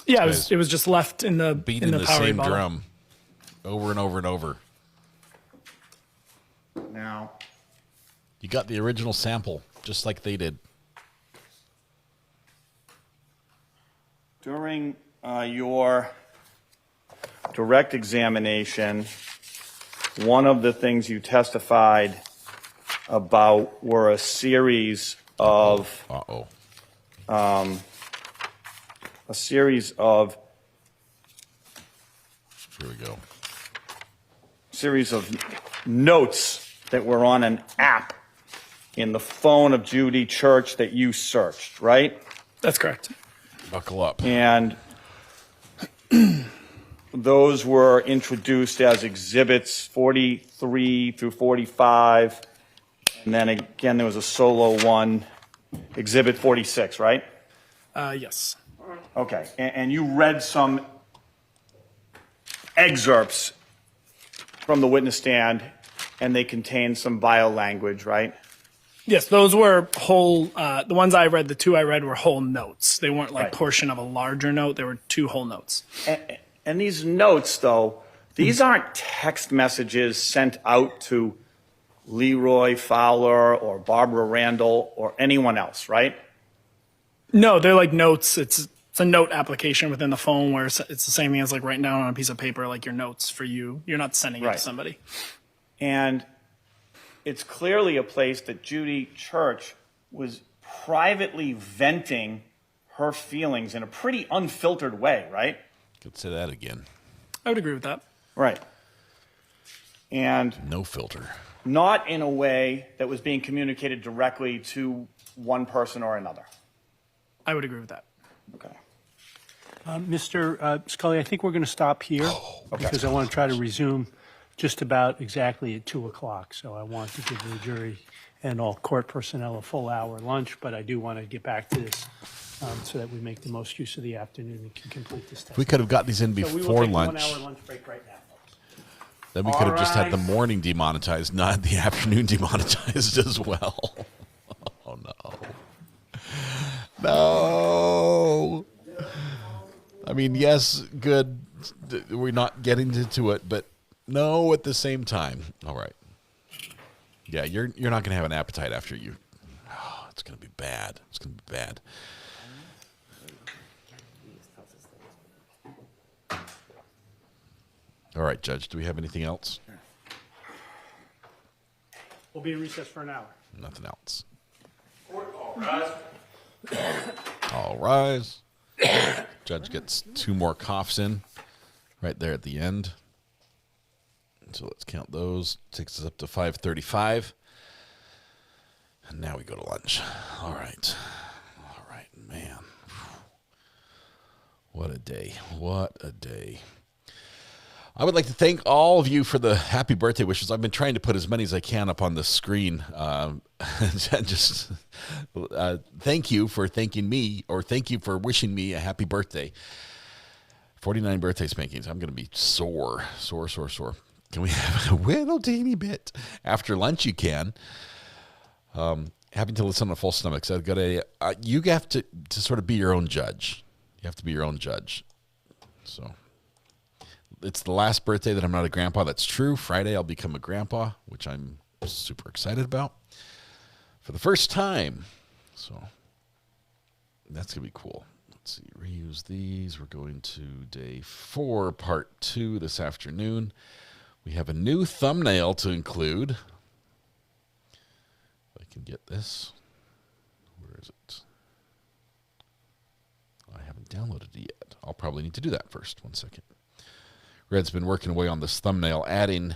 Yeah, it was just left in the beating the same drum over and over and over. Now, you got the original sample just like they did. During your direct examination, one of the things you testified about were a series of here we go. Series of notes that were on an app in the phone of Judy Church that you searched, right? That's correct. Buckle up. And those were introduced as exhibits 43 through 45. And then again, there was a solo one, exhibit 46, right? Yes. Okay. And you read some excerpts from the witness stand, and they contained some vile language, right? Yes, those were whole, the ones I read, the two I read were whole notes. They weren't like Right. portion of a larger note. They were two whole notes. And these notes, though, these aren't text messages sent out to Leroy Fowler or Barbara Randall or anyone else, right? No, they're like notes. It's a note application within the phone where it's the same thing as like writing down on a piece of paper, like your notes for you. You're not sending it to somebody. And it's clearly a place that Judy Church was privately venting her feelings in a pretty unfiltered way, right? Could say that again. I would agree with that. Right. And no filter. Not in a way that was being communicated directly to one person or another. I would agree with that. Okay. Mr. Scully, I think we're going to stop here because I want to try to resume just about exactly at 2 o'clock. So I want to give the jury and all court personnel a full hour lunch, but I do want to get back to this so that we make the most use of the afternoon and can complete this test. We could have got these in So we will before take a lunch. 1 hour lunch break right now. Then we could have just had the morning demonetized, not the afternoon demonetized as well. Oh, no. No. I mean, yes, good. We're not getting into it, but no at the same time. All right. Yeah, you're not going to have an appetite after you. Oh, it's going to be bad. It's going to be bad. All right, Judge, do we have anything else? We'll be in recess for an hour. Nothing else. All rise. All rise. Judge gets 2 more coughs in right there at the end. So let's count those. Takes us up to 5:35. And now we go to lunch. All right. All right, man. What a day. What a day. I would like to thank all of you for the happy birthday wishes. I've been trying to put as many as I can up on the screen. Just thank you for thanking me, or thank you for wishing me a happy birthday. 49 birthday spankings. I'm going to be sore. Can we have a little teeny bit? After lunch you can. Having to listen on a full stomach. So I've got you have to sort of be your own judge. You have to be your own judge. So it's the last birthday that I'm not a grandpa. That's true. Friday I'll become a grandpa, which I'm super excited about for the first time. So that's going to be cool. Let's see. Reuse these. We're going to day 4, part 2 this afternoon. We have a new thumbnail to include. If I can get this. Where is it? I haven't downloaded it yet. I'll probably need to do that first. 1 second. Red's been working away on this thumbnail, adding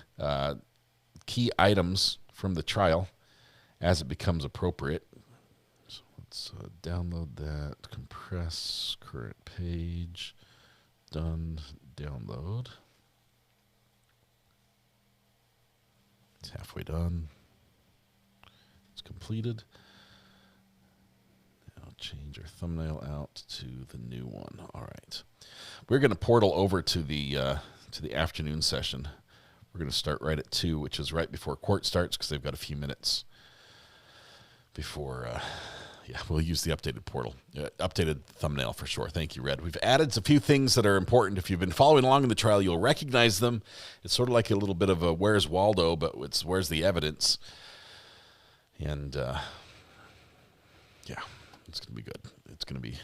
key items from the trial as it becomes appropriate. So let's download that, compress, current page, done, download. It's halfway done. It's completed. Now change our thumbnail out to the new one. All right. We're going to portal over to the afternoon session. We're going to start right at 2, which is right before court starts because they've got a few minutes before. We'll use the updated portal, updated thumbnail for sure. Thank you, Red. We've added a few things that are important. If you've been following along in the trial, you'll recognize them. It's sort of like a little bit of a Where's Waldo, but it's Where's the Evidence? And it's going to be good. It's going to be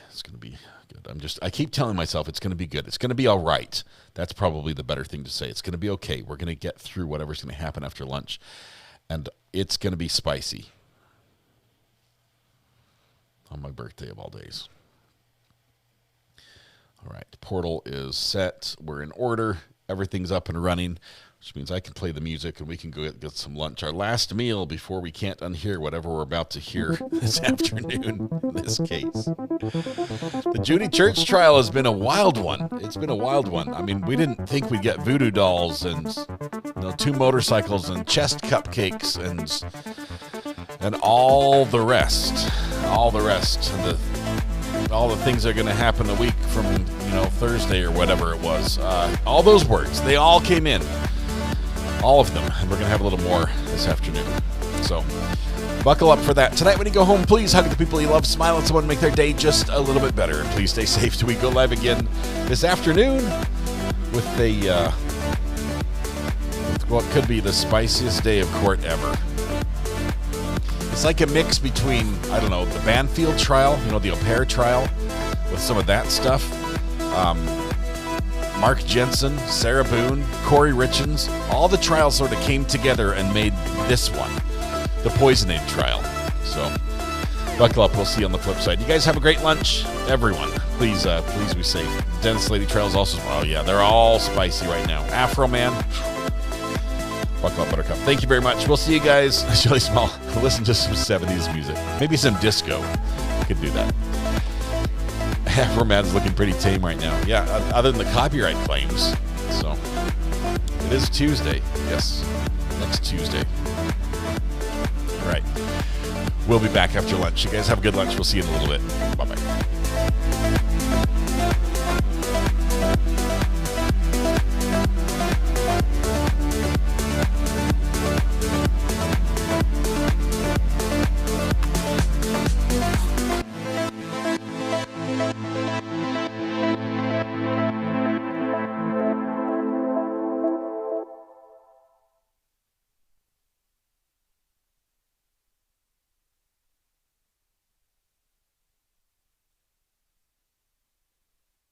good. I keep telling myself it's going to be good. It's going to be all right. That's probably the better thing to say. It's going to be okay. We're going to get through whatever's going to happen after lunch. And it's going to be spicy on my birthday of all days. All right, the portal is set. We're in order. Everything's up and running, which means I can play the music and we can go get some lunch. Our last meal before we can't unhear whatever we're about to hear this afternoon in this case. The Judy Church trial has been a wild one. It's been a wild one. I mean, we didn't think we'd get voodoo dolls and 2 motorcycles and chest cupcakes and all the rest. All the rest. And all the things that are going to happen a week from, Thursday or whatever it was. All those words, they all came in. All of them. And we're going to have a little more this afternoon. So buckle up for that. Tonight when you go home, please hug the people you love, smile at someone, make their day just a little bit better. And please stay safe till we go live again this afternoon with what could be the spiciest day of court ever. It's like a mix between, the Banfield trial, the au pair trial, with some of that stuff. Mark Jensen, Sarah Boone, Corey Richens, all the trials sort of came together and made this one, the Poisonade trial. So, buckle up. We'll see you on the flip side. You guys have a great lunch. Everyone, please be safe. Dennis Lady trials also, they're all spicy right now. Afro Man. Buckle up, Buttercup. Thank you very much. We'll see you guys. It's really small. Listen to some 70s music. Maybe some disco. Could do that. Afro Man's looking pretty tame right now. Yeah, other than the copyright claims. So, it is Tuesday. Yes, next Tuesday. All right. We'll be back after lunch. You guys have a good lunch. We'll see you in a little bit. Bye-bye.